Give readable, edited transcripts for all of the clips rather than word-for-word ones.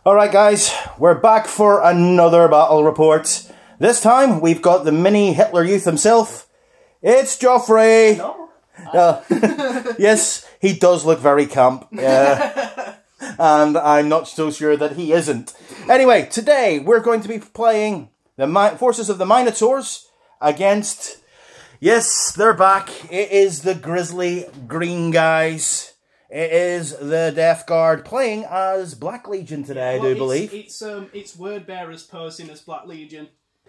Alright guys, we're back for another battle report. This time we've got the mini Hitler Youth himself. It's Joffrey. No. Yes, he does look very camp. And I'm not so sure that he isn't. Anyway, today we're going to be playing the forces of the Minotaurs against... Yes, they're back. It is the Grizzly Green guys. It is the Death Guard playing as Black Legion today, I do believe. It's word bearers posing as Black Legion.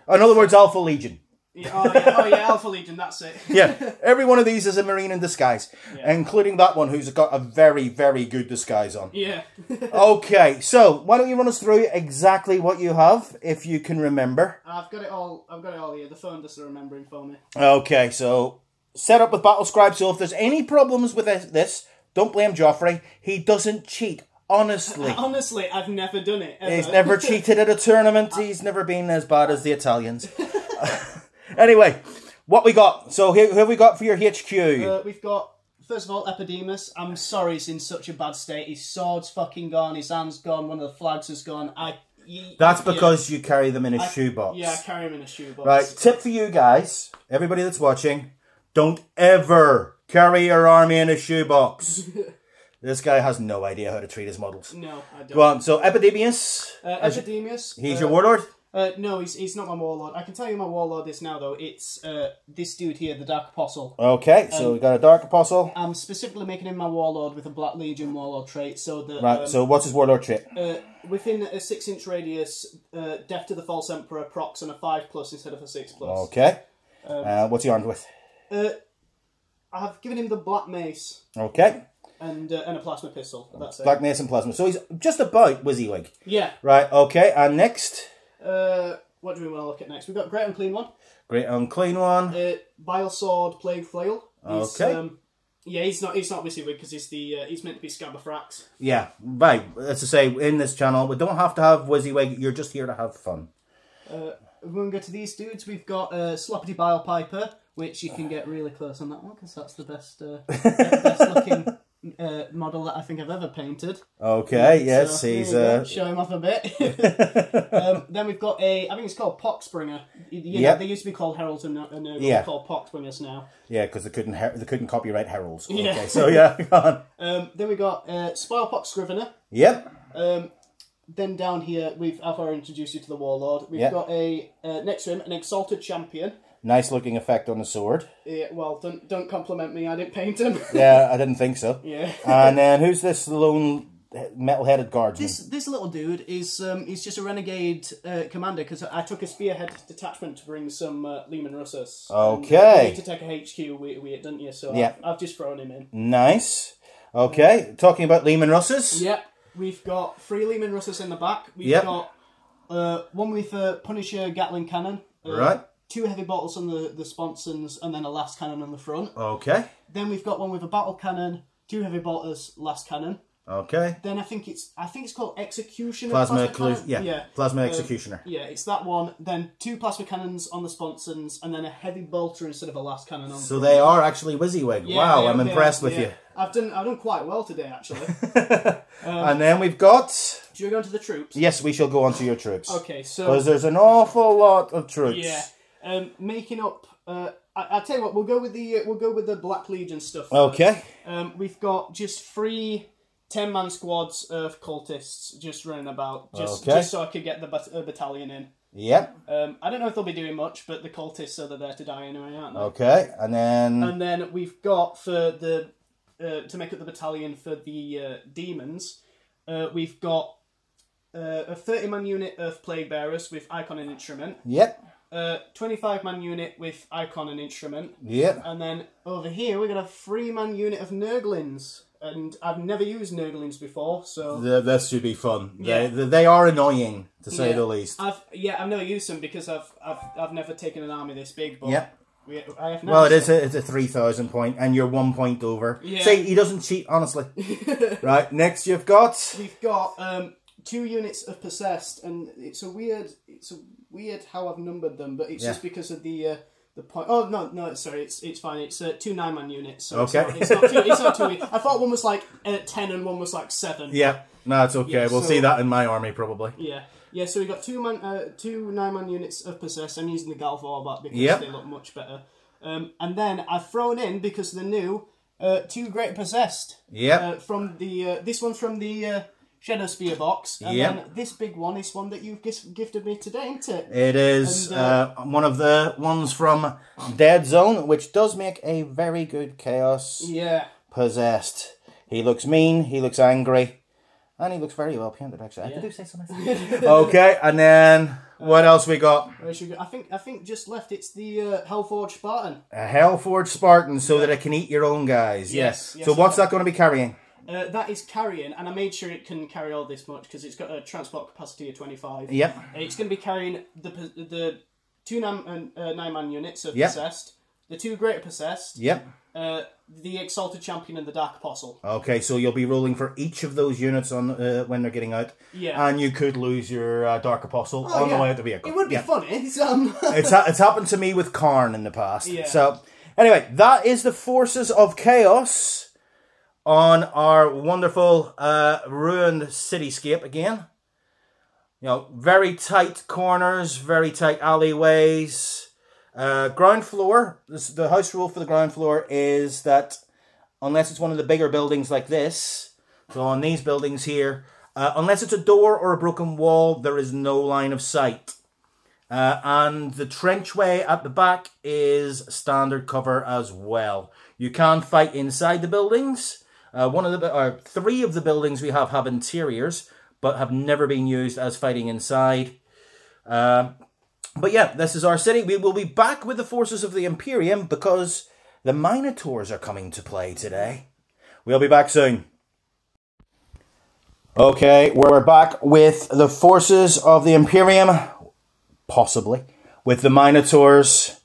In other words, Alpha Legion. Yeah, oh yeah, Alpha Legion, that's it. Yeah, every one of these is a Marine in disguise, including that one who's got a very, very good disguise on. Yeah. Okay, so why don't you run us through exactly what you have, if you can remember. I've got it all here. The phone does the remembering for me. Okay, so set up with Battle Scribe, so if there's any problems with this, don't blame Joffrey. He doesn't cheat, honestly. Honestly, I've never done it, ever. He's never cheated at a tournament. He's never been as bad as the Italians. Anyway, what we got? So who have we got for your HQ? We've got, first of all, Epidemus. I'm sorry he's in such a bad state. His sword's fucking gone, his hand's gone, one of the flags has gone. That's because you carry them in a shoebox. Yeah, I carry them in a shoebox. Right, tip for you guys, everybody that's watching, don't ever carry your army in a shoebox. This guy has no idea how to treat his models. No, I don't. Go on, so Epidemus. Epidemus. He's your warlord? No, he's not my warlord. I can tell you my warlord is now, though. It's this dude here, the Dark Apostle. Okay, so we've got a Dark Apostle. I'm specifically making him my warlord with a Black Legion warlord trait, so that... Right, so what's his warlord trait? Within a 6-inch radius, Death to the False Emperor procs on a 5+ instead of a 6+. Okay. What's he armed with? I've given him the Black Mace. Okay. And a plasma pistol. That's it. Black Mace and plasma. So he's just about WYSIWYG. Yeah. Right, okay, and next? What do we want to look at next? We've got Great Unclean One. Great Unclean One. Bile Sword, Plague Flail. Okay. Yeah, he's not WYSIWYG because he's meant to be Scabathrax. Yeah, right. As I say, in this channel, we don't have to have WYSIWYG, you're just here to have fun. We're going to go to these dudes. We've got Sloppity Bile Piper, which you can get really close on that one because that's the best looking model that I think I've ever painted. Okay, yes, so, he's... show him off a bit. Then we've got I think it's called Poxbringer. They used to be called Heralds and they're called Poxbringers now. Yeah, because they couldn't copyright Heralds. Okay, yeah. So yeah, go on. Then we got Spoilpox Scrivener. Yep. Then down here, I've already introduced you to the Warlord. We've got next to him, an Exalted Champion. Nice looking effect on the sword. Yeah, well, don't compliment me. I didn't paint him. Yeah, I didn't think so. Yeah. And then who's this lone metal-headed guardsman? This little dude is he's just a renegade commander because I took a spearhead detachment to bring some Lehman Russus. Okay. You need to take a HQ with it, didn't you? So yeah. I've just thrown him in. Nice. Okay. Talking about Lehman Russus. Yeah. We've got 3 Lehman Russus in the back. We've got one with Punisher Gatling cannon. Right. 2 heavy bottles on the sponsons, and then a last cannon on the front. Okay. Then we've got one with a battle cannon, 2 heavy bottles, last cannon. Okay. Then I think it's called Executioner. Plasma Executioner. Yeah, it's that one. Then 2 plasma cannons on the sponsons, and then a heavy bolter instead of a last cannon on. So they are actually WYSIWYG. Yeah, wow, I'm impressed with you. I've done quite well today, actually. And then we've got... Should we go on to the troops? Yes, we shall go on to your troops. Okay, so... Because there's an awful lot of troops. Yeah. Making up, I'll tell you what. We'll go with the Black Legion stuff. Okay. We've got just 3 10-man squads of cultists just running about, just so I could get the battalion in. Yep. I don't know if they'll be doing much, but the cultists are there to die anyway, aren't they? Okay, and then we've got for the to make up the battalion for the demons, we've got a 30-man unit of plague bearers with icon and instrument. Yep. 25-man unit with icon and instrument. Yep. And then over here we got a 3-man unit of Nurglings, and I've never used Nurglings before, so that should be fun. Yeah. They are annoying to say the least. I've never used them because I've never taken an army this big. But yep. Well, it's a 3,000 point, and you're 1 point over. Yeah. See, he doesn't cheat, honestly. Right, next we've got 2 units of possessed, and it's a weird how I've numbered them, but it's just because of the the point. Oh no, sorry, it's fine. It's 2 9-man units. So okay. It's not two. I thought one was like 10 and one was like 7. Yeah, no, it's okay. We'll see that in my army probably. Yeah. So we got 2 9-man units of possessed. I'm using the Galvorbat because they look much better. And then I've thrown in, because they're new, 2 great possessed. From the this one's from the Shadow Spear box, and then this big one is one that you've gifted me today, isn't it? It is one of the ones from Dead Zone, which does make a very good Chaos possessed. He looks mean, he looks angry, and he looks very well painted, actually. I do say something. Okay, and then what else we got? I think just left, it's the Hellforged Spartan. A Hellforged Spartan, so that it can eat your own guys. Yes. So what's that going to be carrying? That is carrying, and I made sure it can carry all this much because it's got a transport capacity of 25. Yep. It's going to be carrying the 2 9-man units of possessed, the 2 greater possessed. Yep. The Exalted Champion and the Dark Apostle. Okay, so you'll be rolling for each of those units on when they're getting out. Yeah. And you could lose your Dark Apostle on the way out the vehicle. It would be funny. It's happened to me with Karn in the past. Yeah. So, anyway, that is the Forces of Chaos on our wonderful ruined cityscape again. You know, very tight corners, very tight alleyways. Ground floor, the house rule for the ground floor is that unless it's one of the bigger buildings like this, so on these buildings here, unless it's a door or a broken wall, there is no line of sight. And the trenchway at the back is standard cover as well. You can fight inside the buildings. 3 of the buildings we have interiors, but have never been used as fighting inside. But yeah, this is our city. We will be back with the forces of the Imperium because the Minotaurs are coming to play today. We'll be back soon. Okay, we're back with the forces of the Imperium, possibly, with the Minotaurs,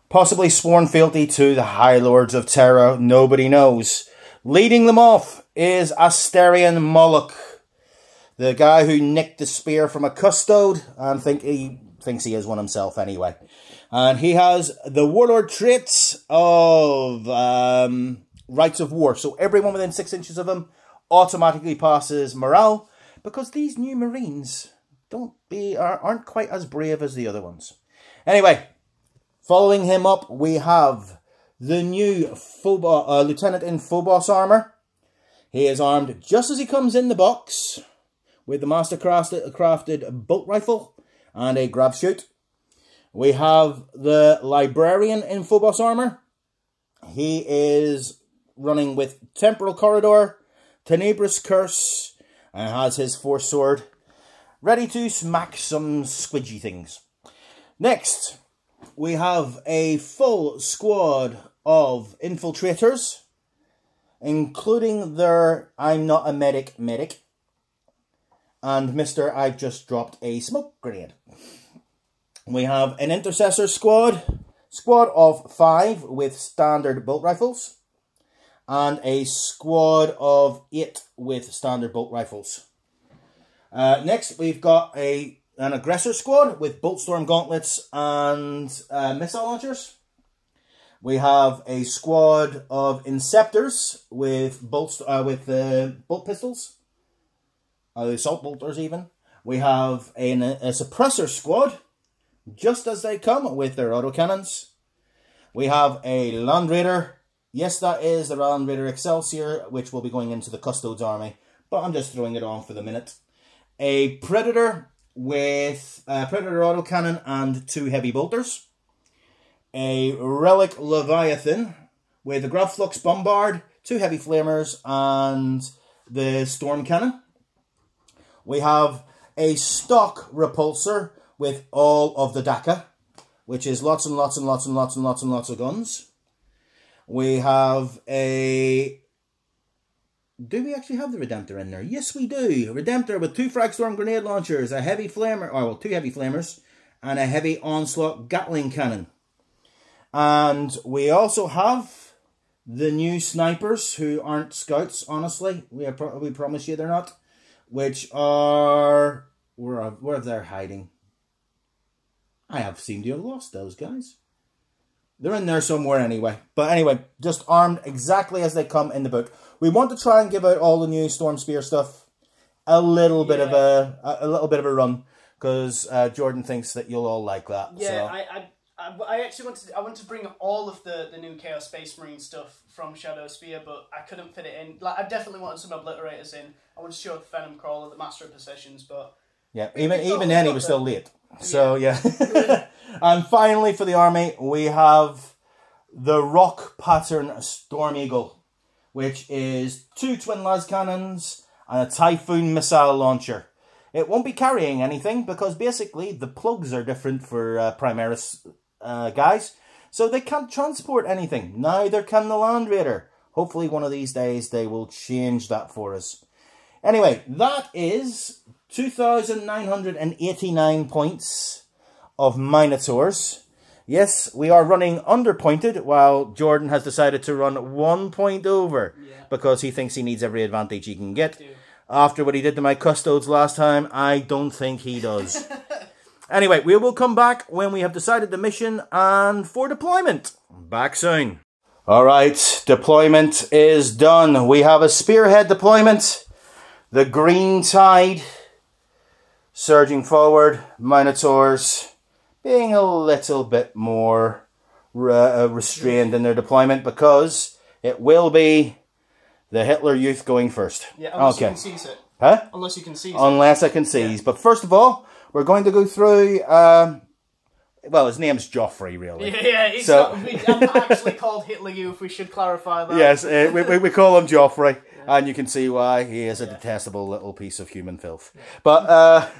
possibly sworn fealty to the High Lords of Terra, nobody knows. Leading them off is Asterion Moloch, the guy who nicked the spear from a custode and thinks he is one himself anyway. And he has the warlord traits of Rights of War. So everyone within 6 inches of him automatically passes morale, because these new Marines aren't quite as brave as the other ones. Anyway, following him up, we have the new Lieutenant in Phobos armor. He is armed just as he comes in the box with the master crafted bolt rifle and a grab shoot. We have the Librarian in Phobos armor. He is running with Temporal Corridor, Tenebrous Curse, and has his Force Sword ready to smack some squidgy things. Next, we have a full squad of infiltrators, including their I'm not a medic, and Mr. I've just dropped a smoke grenade. We have an intercessor squad of 5 with standard bolt rifles, and a squad of 8 with standard bolt rifles. Next, we've got an aggressor squad with bolt storm gauntlets and missile launchers. We have a squad of inceptors with bolt pistols, assault bolters even. We have a suppressor squad, just as they come with their autocannons. We have a Land Raider. Yes, that is the Land Raider Excelsior, which will be going into the Custodes army, but I'm just throwing it on for the minute. A Predator with a Predator autocannon and 2 heavy bolters. A Relic Leviathan with a Gravflux Bombard, 2 heavy flamers, and the Storm Cannon. We have a stock repulsor with all of the DACA, which is lots and lots and lots and lots and lots and lots of guns. We have a... Do we actually have the Redemptor in there? Yes, we do. Redemptor with 2 Fragstorm grenade launchers, a heavy flamer, 2 heavy flamers, and a heavy onslaught Gatling cannon. And we also have the new snipers, who aren't scouts, honestly. We promise you they're not. Which are... Where are they hiding? I have seemed to have lost those guys. They're in there somewhere anyway. But anyway, just armed exactly as they come in the book. We want to try and give out all the new Storm Spear stuff a little bit of a run, because Jordan thinks that you'll all like that. Yeah, so. I actually wanted to bring all of the new Chaos Space Marine stuff from Shadow Spear, but I couldn't fit it in. Like, I definitely wanted some Obliterators in. I wanted to show the Venom Crawler, the Master of Possessions, but yeah, even then he was still late. So yeah. And finally for the army we have the Rock Pattern Storm Eagle, which is 2 twin las cannons and a Typhoon missile launcher. It won't be carrying anything because basically the plugs are different for Primaris guys, so they can't transport anything. Neither can the Land Raider. Hopefully one of these days they will change that for us. Anyway, that is 2,989 points of Minotaurs. Yes, we are running underpointed, while Jordan has decided to run 1 point over, because he thinks he needs every advantage he can get. After what he did to my Custodes last time, I don't think he does. Anyway, we will come back when we have decided the mission and for deployment. Back soon. Alright, deployment is done. We have a spearhead deployment. The Green Tide surging forward. Minotaurs being a little bit more restrained in their deployment, because it will be the Hitler Youth going first. Yeah, unless you can seize it. Huh? Unless you can seize it. Unless I can seize. Yeah. But first of all, we're going to go through... well, his name's Joffrey, really. Yeah, it's not actually called Hitler Youth, we should clarify that. Yes, we call him Joffrey, and you can see why he is a detestable little piece of human filth. Yeah. But,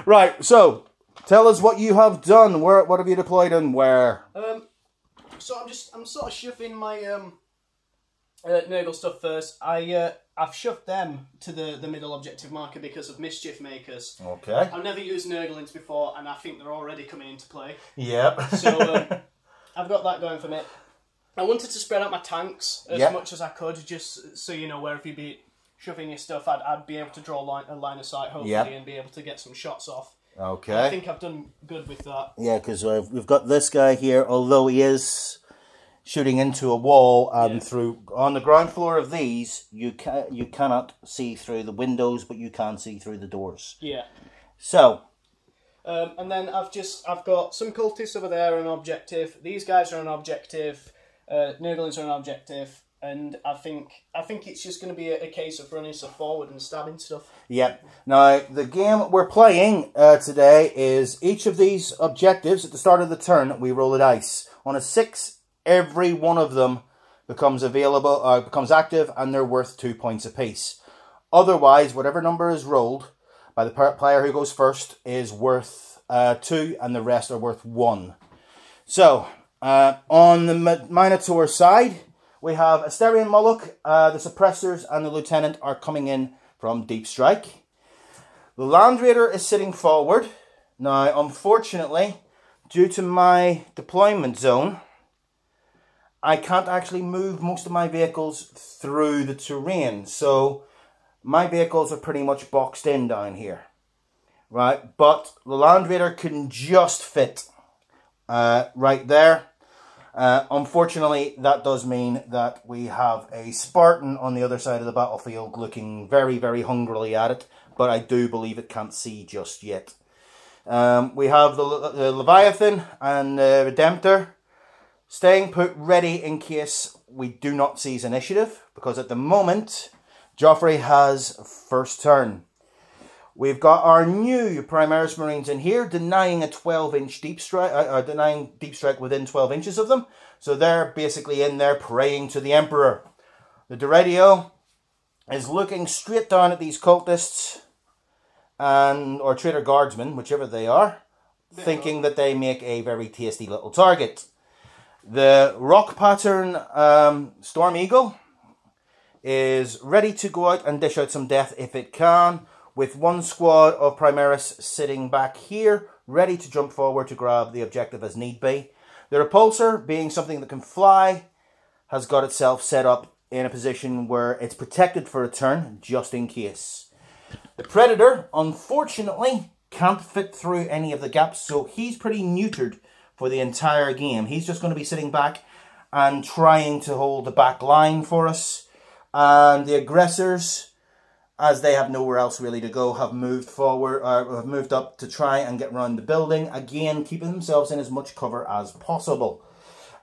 right, so, tell us what you have done. What have you deployed and where? So I'm sort of shoving my Nurgle stuff first. I've shoved them to the middle objective marker because of Mischief Makers. Okay. I've never used Nurglings before, and I think they're already coming into play. Yep. So I've got that going for me. I wanted to spread out my tanks as much as I could, just so you know where if you'd be shoving your stuff, I'd be able to draw a line of sight, hopefully, and be able to get some shots off. Okay. And I think I've done good with that. Yeah, because we've got this guy here, although he is shooting into a wall, and through on the ground floor of these, you cannot see through the windows, but you can see through the doors. Yeah. So. And then I've got some cultists over there on objective. These guys are on objective. Nurglings are on objective. And I think it's just going to be a case of running stuff forward and stabbing stuff. Yep. Now, the game we're playing today is each of these objectives, at the start of the turn, we roll a dice. On a 6, every one of them becomes active, and they're worth 2 points apiece. Otherwise, whatever number is rolled by the player who goes first is worth 2, and the rest are worth 1. So, on the Minotaur side, we have Asterion Moloch, the Suppressors, and the Lieutenant are coming in from Deep Strike. The Land Raider is sitting forward. Now, unfortunately, due to my deployment zone, I can't actually move most of my vehicles through the terrain. So, my vehicles are pretty much boxed in down here. Right? But the Land Raider can just fit right there. Unfortunately, that does mean that we have a Spartan on the other side of the battlefield looking very, very hungrily at it, but I do believe it can't see just yet. We have the Leviathan and the Redemptor staying put ready in case we do not seize initiative, because at the moment, Joffrey has first turn. We've got our new Primaris Marines in here, denying a 12-inch deep strike, denying deep strike within 12 inches of them. So they're basically in there praying to the Emperor. The Doredio is looking straight down at these cultists, or Traitor Guardsmen, whichever they are, thinking that they make a very tasty little target. The Rock Pattern Storm Eagle is ready to go out and dish out some death if it can, with one squad of Primaris sitting back here, ready to jump forward to grab the objective as need be. The Repulsor, being something that can fly, has got itself set up in a position where it's protected for a turn, just in case. The Predator, unfortunately, can't fit through any of the gaps, so he's pretty neutered for the entire game. He's just going to be sitting back and trying to hold the back line for us. And the aggressors, as they have nowhere else really to go, have moved forward, have moved up to try and get around the building. Again, keeping themselves in as much cover as possible.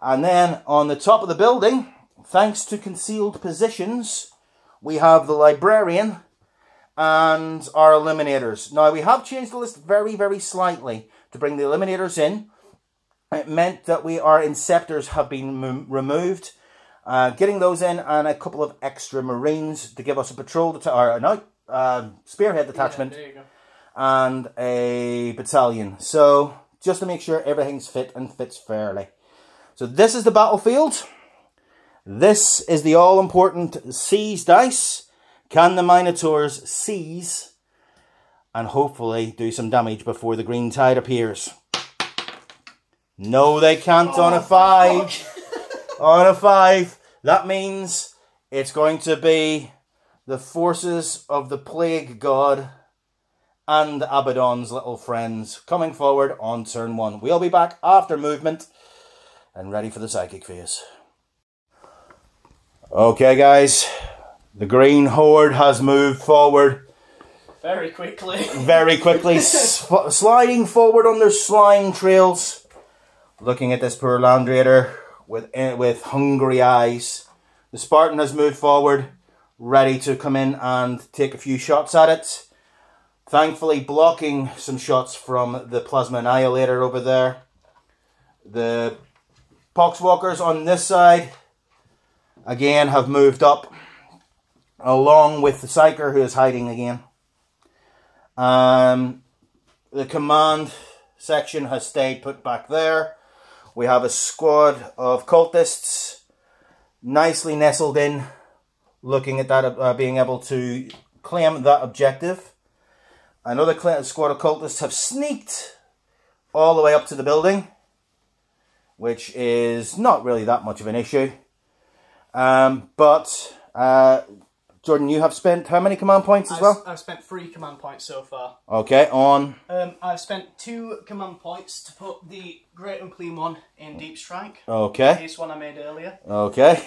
And then on the top of the building, thanks to concealed positions, we have the librarian and our eliminators. Now, we have changed the list very, very slightly to bring the eliminators in. It meant that our inceptors have been removed. Getting those in, and a couple of extra marines to give us a patrol spearhead detachment, there you go. And a battalion. So just to make sure everything's fit and fits fairly. So this is the battlefield. This is the all-important seize dice. Can the Minotaurs seize and hopefully do some damage before the green tide appears? No, they can't on a 5. On a 5. That means it's going to be the forces of the Plague God and Abaddon's little friends coming forward on turn 1. We'll be back after movement and ready for the psychic phase. Okay, guys. The green horde has moved forward. Very quickly. Very quickly. Sliding forward on their slime trails. Looking at this poor Land Raider with hungry eyes. The Spartan has moved forward, ready to come in and take a few shots at it. Thankfully blocking some shots from the Plasma Annihilator over there. The Poxwalkers on this side, again, have moved up, along with the Psyker, who is hiding again. The command section has stayed put back there. We have a squad of cultists nicely nestled in, looking at that, being able to claim that objective. Another squad of cultists have sneaked all the way up to the building, which is not really that much of an issue. Jordan, you have spent how many command points as well? I've spent 3 command points so far. Okay, on? I've spent 2 command points to put the Great Unclean One in Deep Strike. Okay. This one I made earlier. Okay.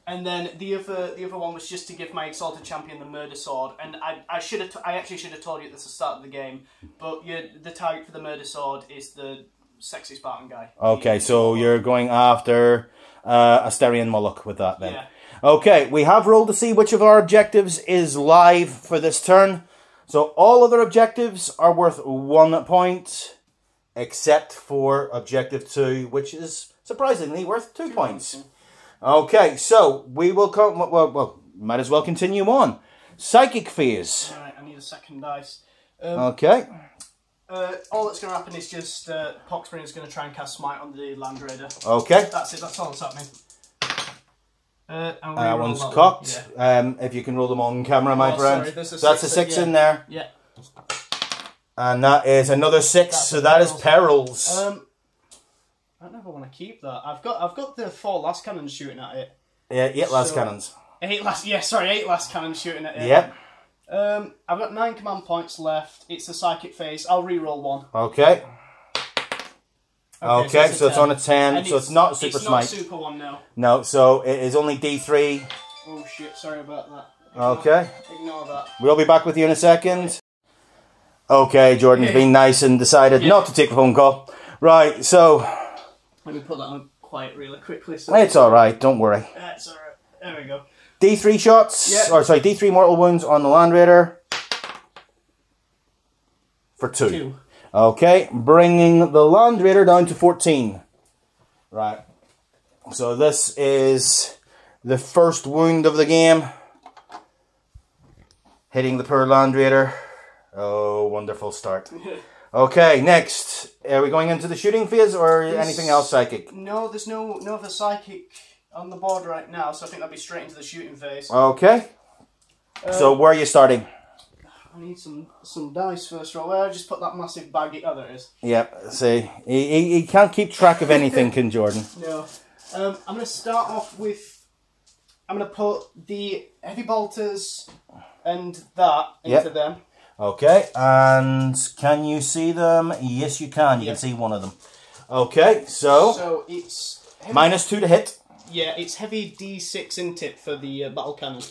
And then the other one was just to give my Exalted Champion the Murder Sword. And I actually should have told you at the start of the game, but the target for the Murder Sword is the sexy Spartan guy. Okay, so you're going after Asterian Moloch with that then. Yeah. Okay, we have rolled to see which of our objectives is live for this turn. So all other objectives are worth 1 point, except for objective 2, which is surprisingly worth 2 points. Okay, so we will come. Well, might as well continue on. Psychic phase. Alright, I need a second dice. Okay. All that's going to happen is just Poxbringer is going to try and cast Smite on the Land Raider. Okay. That's it, that's all that's happening. That one's cocked. Yeah. If you can roll them on camera, my friend. Sorry, so that's a 6 in there. Yeah. And that is another 6, so that is perils. I don't know if I want to keep that. I've got the 4 last cannons shooting at it. Yeah, 8 last cannons. 8 last cannons shooting at it. Yep. I've got 9 command points left. It's the psychic phase. I'll re-roll 1. Okay. Okay, so it's on a 10, so it's not super smite. It's not super 1, no. No, so it is only D3. Oh shit, sorry about that. Okay. Ignore that. We'll be back with you in a second. Okay, Jordan's been nice and decided not to take the phone call. Right, so... Let me put that on quiet really quickly. So it's alright, don't worry. That's alright. There we go. D3 shots, or sorry, D3 mortal wounds on the Land Raider. For 2. Okay, bringing the Land Raider down to 14. Right. So this is the first wound of the game. Hitting the poor Land Raider. Oh, wonderful start. Okay, next. Are we going into the shooting phase or anything else psychic? No, there's no other psychic on the board right now, so I think that'll be straight into the shooting phase. Okay. So where are you starting? I need some dice first roll. Where I just put that massive baggie. Oh, there it is. Yep. See, he can't keep track of anything, can Jordan? No. I'm going to start off with. I'm going to put the heavy bolters and that into them. Okay, and can you see them? Yes, you can. You can see one of them. Okay, so it's heavy, -2 to hit. Yeah, it's heavy D6 in tip for the battle cannon.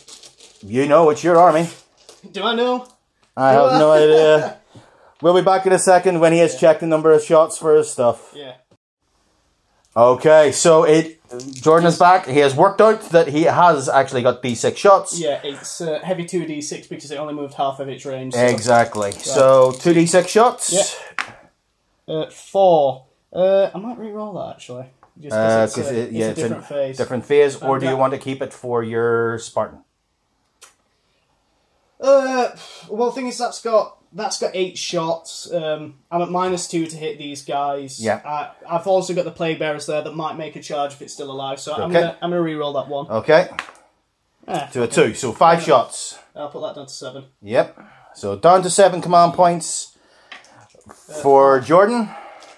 You know, it's your army. Do I know? I have no idea. We'll be back in a second when he has checked the number of shots for his stuff. Yeah. Okay, so Jordan is back. He has worked out that he has actually got D6 shots. Yeah, it's heavy 2d6 because it only moved half of its range. So. Exactly. Right. So 2d6 shots. Yeah. 4. I might re-roll that actually. Just because it's a different phase. Different phase, or do you want to keep it for your Spartan? Well, the thing is that's got 8 shots. I'm at -2 to hit these guys. Yeah. I've also got the Plague Bearers there that might make a charge if it's still alive. So I'm gonna re-roll that one. Okay. To a 2, so 5 shots. I'll put that down to 7. Yep. So down to 7 command points for Jordan.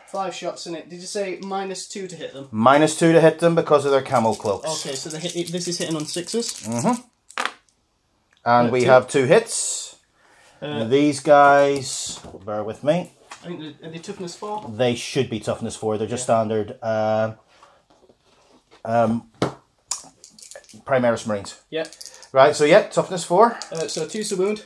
5 shots in it. Did you say -2 to hit them? -2 to hit them because of their camo cloaks. Okay, so this is hitting on 6s. Mm-hmm. And we have 2 hits. These guys, bear with me. I think are they toughness 4? They should be toughness 4. They're just standard Primaris Marines. Yeah. Right, so yeah, toughness 4. So 2 to wound.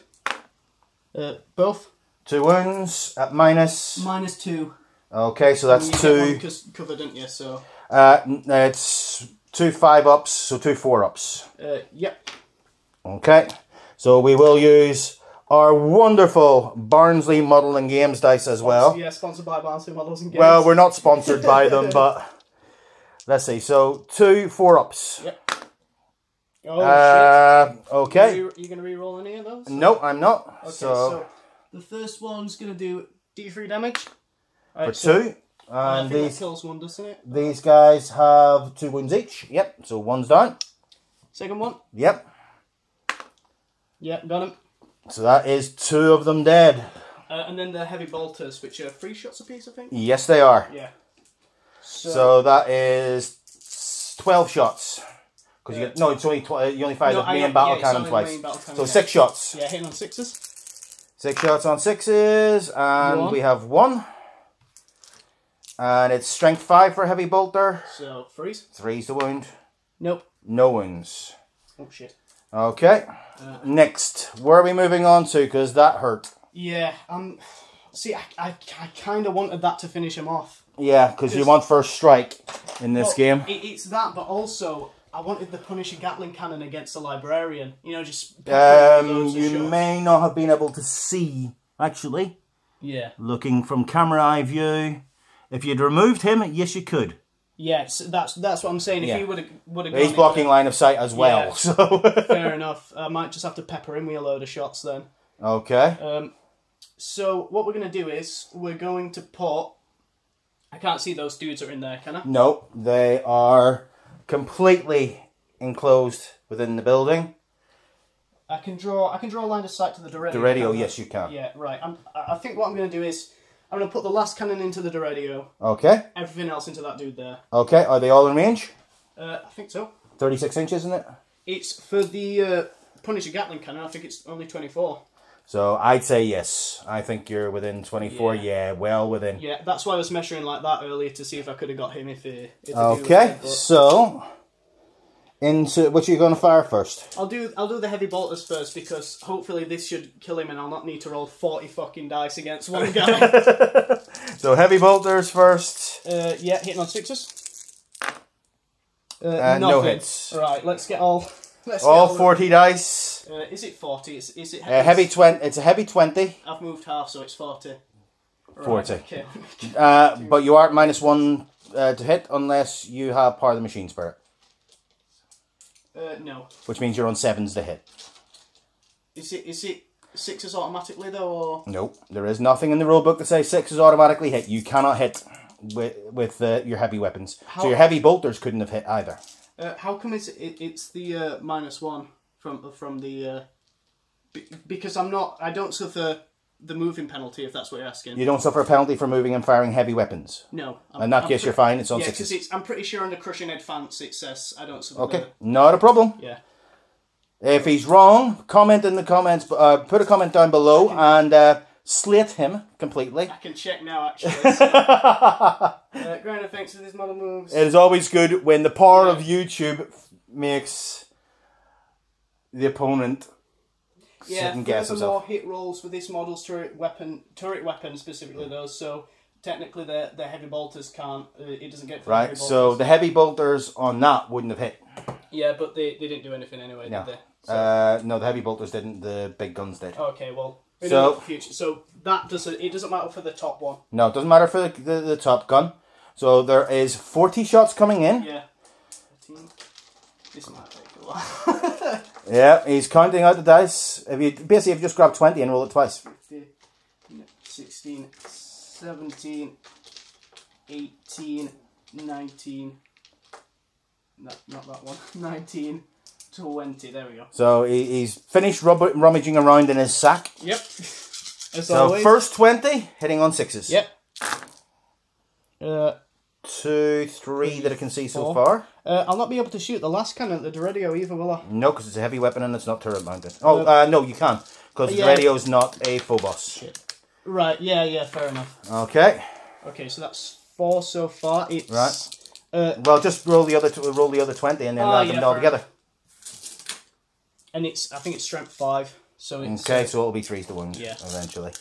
Both. 2 wounds at minus. -2. Okay, so that's 2. Because covered, didn't you? So. It's 2 5-ups, so 2 4-ups. Yep. Okay, so we will use our wonderful Barnsley Model and Games dice as well. Yeah, sponsored by Barnsley Models and Games. Well, we're not sponsored by them, but let's see. So 2 4-ups. Yep. Oh, shit. Okay. You going to re-roll any of those? No, I'm not. Okay, so the first one's going to do D3 damage. For 2. And these kills 1, doesn't it? These guys have 2 wounds each. Yep, so 1's down. Second one? Yep. Yep, got him. So that is 2 of them dead. And then the heavy bolters, which are 3 shots apiece, I think? Yes, they are. Yeah. So that is 12 shots. Because you get it's only you only fired the main battle cannon twice. So 6 shots. Yeah, hitting on 6s. 6 shots on 6s, and we have 1. And it's strength 5 for heavy bolter. So 3s. 3's the wound. Nope. No wounds. Oh shit. Okay. Next, where are we moving on to? Because that hurt. Yeah. See, I kind of wanted that to finish him off. Yeah, because you want first strike in this game. It's that, but also I wanted the Punisher Gatling cannon against the Librarian. You know, just. You may not have been able to see actually. Yeah. Looking from camera eye view, if you'd removed him, yes, you could. Yes, that's what I'm saying. If he would have, he's blocking line of sight as well. Yeah, so fair enough. I might just have to pepper him with a load of shots then. Okay. So what we're going to do is we're going to put. I can't see those dudes are in there, can I? No, they are completely enclosed within the building. I can draw a line of sight to the radio. The radio, yes, you can. Yeah, right. I think what I'm going to do is I'm going to put the last cannon into the radio. Okay. Everything else into that dude there. Okay, are they all in range? I think so. 36 inches, isn't it? It's for the Punisher Gatling cannon. I think it's only 24. So I'd say yes. I think you're within 24. Yeah, well within. Yeah, that's why I was measuring like that earlier to see if I could have got him if okay, so into which are you going to fire first? I'll do the heavy bolters first because hopefully this should kill him and I'll not need to roll 40 fucking dice against one guy. So heavy bolters first. Yeah, hitting on 6s. No hits. Right, let's get all. All 40 dice. Is it 40? Is it heavy 20? It's a heavy 20. I've moved half, so it's 40. Right, 40. Okay. But you are at -1 to hit unless you have part of the machine spirit. No. Which means you're on 7s to hit. Is it 6s automatically though, or? Nope. There is nothing in the rulebook that says 6s automatically hit. You cannot hit with your heavy weapons. So your heavy bolters couldn't have hit either. How come it's the -1 from the because I don't suffer the moving penalty, if that's what you're asking. You don't suffer a penalty for moving and firing heavy weapons? No. In that case, you're fine. It's on 6s. Because I'm pretty sure under Crushing Advance it says I don't suffer. Okay, not a problem. Yeah. If he's wrong, comment in the comments. Put a comment down below and slate him completely. I can check now, actually. Ground effects with his model moves. It is always good when the power of YouTube makes the opponent second guess himself. More hit rolls with this model's turret weapon specifically those. So technically, the heavy bolters can't. It doesn't get. Right. So the heavy bolters on that wouldn't have hit. Yeah, but they didn't do anything anyway, no. did they? So. No, the heavy bolters didn't. The big guns did. Okay, well, so that doesn't. It doesn't matter for the top one. No, it doesn't matter for the top gun. So there is 40 shots coming in. Yeah. 13. This might take a while. Yeah, he's counting out the dice. If you just grab 20 and roll it twice. 15, 16, 17, 18, 19. No, not that one. 19, 20. There we go. So he's finished rummaging around in his sack. Yep. So first 20, hitting on 6s. Yep. 2, 3 that I can see so far. I'll not be able to shoot the last cannon at the radio either, will I? No, because it's a heavy weapon and it's not turret mounted. Oh, no, you can. Because the radio's not a phobos. Shit. Right, yeah, fair enough. Okay. Okay, so that's 4 so far. It's... Right. Well, just roll the other 20 and then add them all together. And I think it's strength 5. So it's, okay, so it'll be 3 to 1 eventually.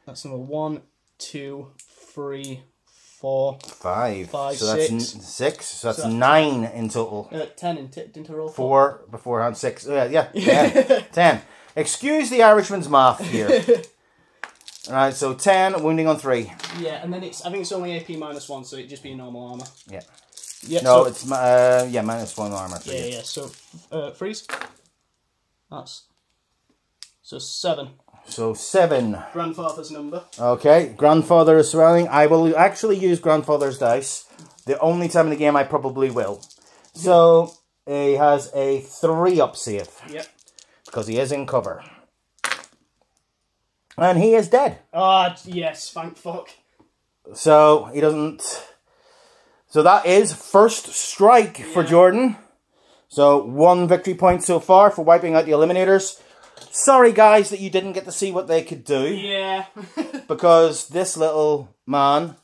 That's number 1, 2, 3, 4, 5. 5, so 6. That's 6. So that's 9 in total. 10 didn't I roll 4 beforehand, 6. Yeah, 10. 10. Excuse the Irishman's math here. Right, so 10, wounding on 3. Yeah, and then I think it's only AP -1, so it'd just be normal armor. Yeah. Yeah. No, it's -1 armor. Yeah. So freeze. That's so 7. So 7. Grandfather's number. Okay, grandfather is surrounding. I will actually use grandfather's dice. The only time in the game I probably will. So he has a 3 up save. Yep. Because he is in cover. And he is dead. Ah, yes, thank fuck. So he doesn't. So that is first strike for Jordan. So 1 victory point so far for wiping out the eliminators. Sorry, guys, that you didn't get to see what they could do. Yeah. Because this little man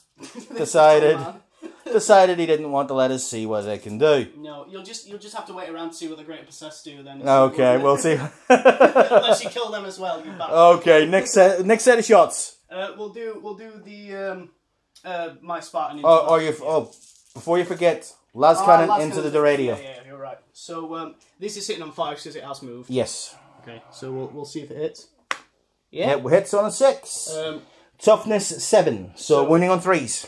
decided he didn't want to let us see what they can do. No, you'll just have to wait around to see what the Greater Possessed do then. Okay, we'll see. Unless you kill them as well, you bastard. Okay, next set of shots. We'll do the my Spartan. Before you forget, las cannon into the radio. Yeah, you're right. So this is sitting on 5 because it has moved. Yes. Okay, so we'll see if it hits. Yeah, it hits on a 6. Toughness 7, so wounding on 3s.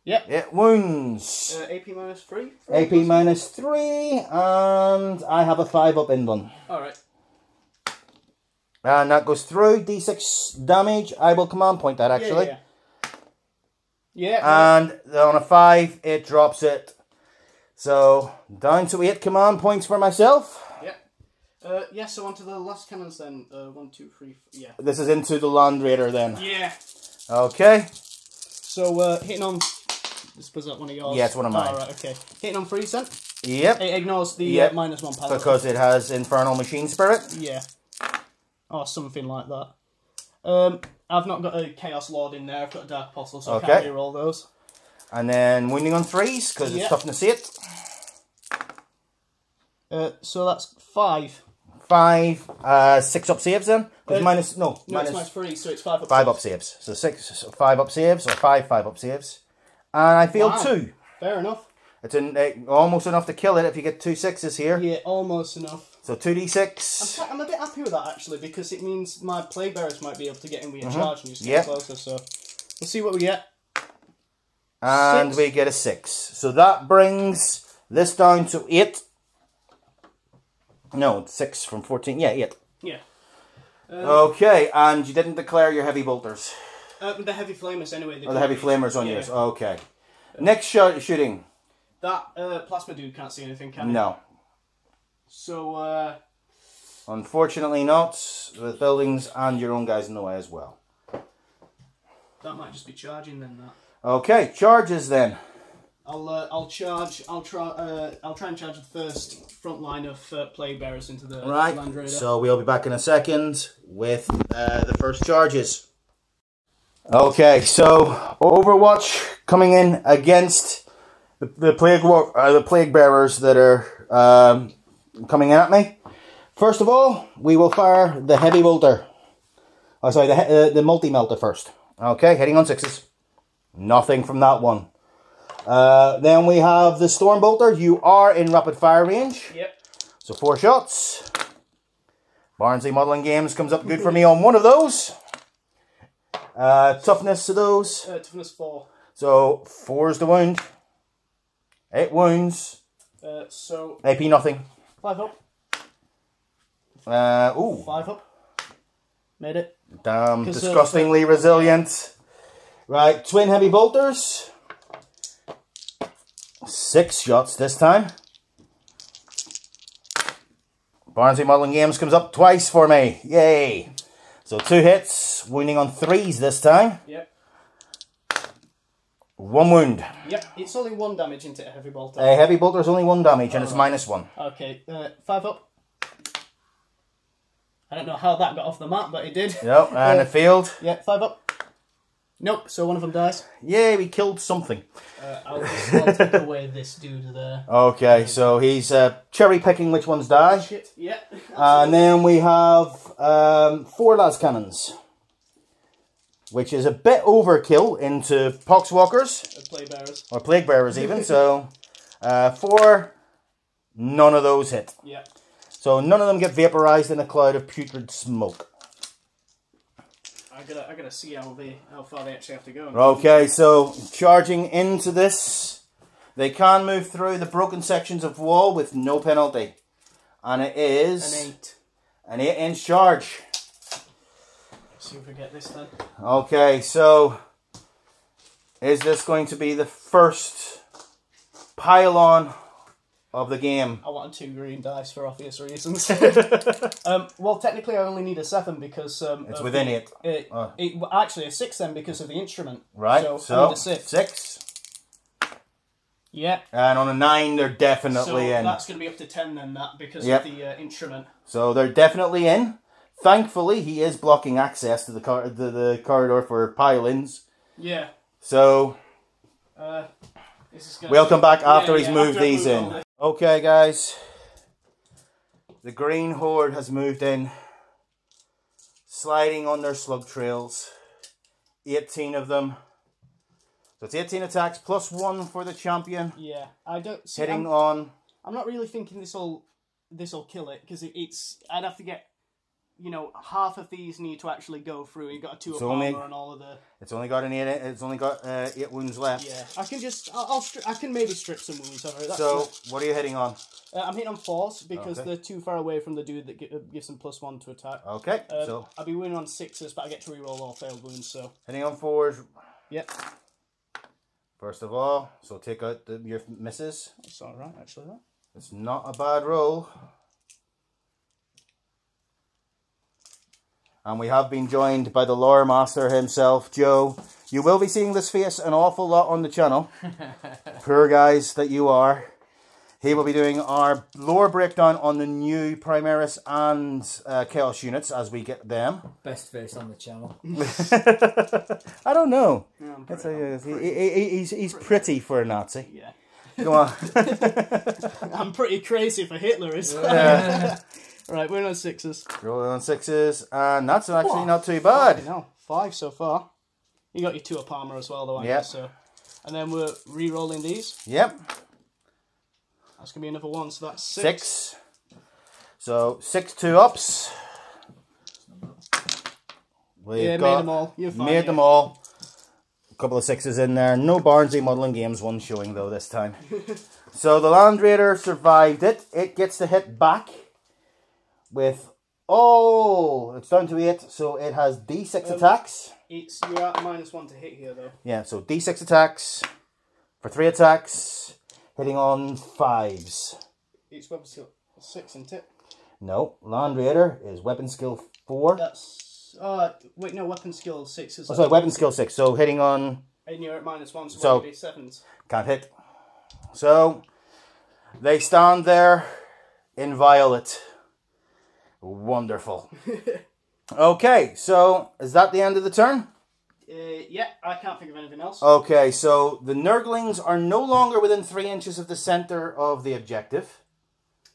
Yep. It wounds. AP -3. AP -3, and I have a 5 up in one. Alright. And that goes through. D6 damage. I will command point that actually. Yeah. And on a 5, it drops it. So down to 8 command points for myself. Yeah, so on to the last cannons then. 1, 2, 3, yeah. This is into the Land Raider then. Yeah. Okay. So hitting on... I suppose that's one of yours? Yeah, it's one of mine. Alright, okay. Hitting on 3 then? Yep. It ignores the -1 penalty. Because it has Infernal Machine Spirit. Yeah. Or something like that. I've not got a Chaos Lord in there. I've got a Dark Apostle, so I can't reroll those. And then wounding on 3s, because it's toughness 8. So that's 5. 5, 6 up saves then. Minus, no, it's -3, so it's 5 up 5 up saves. So 5 up saves, or 5 up saves. And I failed 2. Fair enough. It's almost enough to kill it if you get 2 6s here. Yeah, almost enough. So 2d6. I'm a bit happy with that actually, because it means my Plague Bearers might be able to get in with a charge and just get closer. So we'll see what we get. And 6. we get a 6. So that brings this down to 8. No, 6 from 14. Yeah, 8. Yeah. Okay, and you didn't declare your heavy bolters. The heavy flamers anyway. The heavy flamers on yours. Okay. Next shooting. That plasma dude can't see anything, can he? No. So, unfortunately not. With buildings and your own guys in the way as well. That might just be charging then, that. Okay, charges then. I'll try and charge the first front line of plague bearers into the Land Raider. So we'll be back in a second with the first charges. Okay, so Overwatch coming in against the plague bearers that are coming at me. First of all, we will fire the heavy bolter. Oh, sorry, the multi melter first. Okay, hitting on 6s. Nothing from that one. Then we have the Storm Bolter. You are in rapid fire range. Yep. So 4 shots. Barnsley Modelling Games comes up good for me on one of those. Toughness to those. Toughness 4. So 4 is the wound. 8 wounds. So AP nothing. 5 up. Ooh. 5 up. Made it. Damn, disgustingly resilient. Right, twin heavy bolters. 6 shots this time. Barnsley Modelling Games comes up twice for me. Yay. So 2 hits, wounding on 3s this time. Yep. 1 wound. Yep, it's only 1 damage into a heavy bolter. A heavy bolter is only 1 damage and it's -1. Okay, 5 up. I don't know how that got off the map, but it did. Yep, and it failed. Yeah, 5 up. Nope, so one of them dies. Yay, we killed something. I'll take away this dude there. Okay, so he's cherry picking which ones die. Shit, yeah. And then we have 4 las cannons, which is a bit overkill into poxwalkers. Plague bearers. Or plague bearers even, so 4, none of those hit. Yeah. So none of them get vaporized in a cloud of putrid smoke. I gotta see how far they actually have to go. Okay, so charging into this, they can move through the broken sections of wall with no penalty. And it is an 8-inch charge. Let's see if we get this then. Okay, so is this going to be the first pile-on of the game? I wanted 2 green dice for obvious reasons. Well, technically I only need a 7 because... it's within 8. Actually a 6 then because of the instrument. Right, so I need a 6. 6. Yeah. And on a 9 they're definitely in. So that's going to be up to 10 then, that, because of the instrument. So they're definitely in. Thankfully he is blocking access to the corridor for pile-ins. Yeah. So... we'll come back after he's moved these in. Okay, guys. The green horde has moved in. Sliding on their slug trails. 18 of them. So it's 18 attacks plus 1 for the champion. Yeah, I don't see. Hitting on. I'm not really thinking this'll kill it because it's. I'd have to get. You know, half of these need to actually go through. You got a 2 of armor and all of the. It's only got 8 wounds left. Yeah, I can just. I can maybe strip some wounds over it. So what are you hitting on? I'm hitting on 4s because they're too far away from the dude that gives them +1 to attack. Okay. So I'll be wounding on 6s, but I get to reroll all failed wounds. So hitting on 4s. Yep. First of all, so take out your misses. That's all right, actually. That. It's not a bad roll. And we have been joined by the lore master himself, Joe. You will be seeing this face an awful lot on the channel. Poor guys that you are. He will be doing our lore breakdown on the new Primaris and Chaos units as we get them. Best face on the channel. I don't know. Yeah, he's pretty for a Nazi. Yeah. Go on. I'm pretty crazy for Hitler as well. Right, we're on 6s. Rolling on 6s, and that's actually not too bad. No, 5 so far. You got your 2 up armor as well, though, I guess. So, and then we're re-rolling these. Yep. That's gonna be another 1, so that's 6. So 6 2-ups. Made them all. You're fine. Made them all. A couple of 6s in there. No Barnsley Modelling Games 1 showing though this time. So the Land Raider survived it. It gets to hit back with it's down to 8, so it has D6 attacks. You're at -1 to hit here though. Yeah, so D6 attacks for 3 attacks, hitting on 5s. Each weapon skill 6, isn't it? No, Land Raider is weapon skill 4. That's wait, no, weapon skill 6 is. Sorry, weapon skill 6. So hitting on. And you're at -1, so So be 7s. Can't hit. So, they stand there inviolate. Wonderful. Okay, so is that the end of the turn? Yeah, I can't think of anything else. Okay, so the Nurglings are no longer within 3 inches of the center of the objective.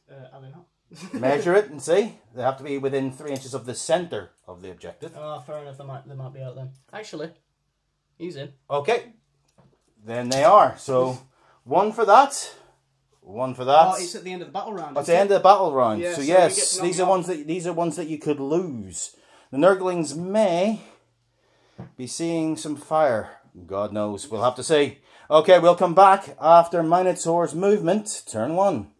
Are they not? Measure it and see. They have to be within 3 inches of the center of the objective. Oh, fair enough. They might be out then. Actually, he's in. Okay, then they are. So 1 for that. 1 for that. Oh, it's at the end of the battle round. It's the end of the battle round. Yeah, so so yes, these are ones that you could lose. The Nurglings may be seeing some fire. God knows. We'll have to see. Okay, we'll come back after Minotaur's movement. Turn 1.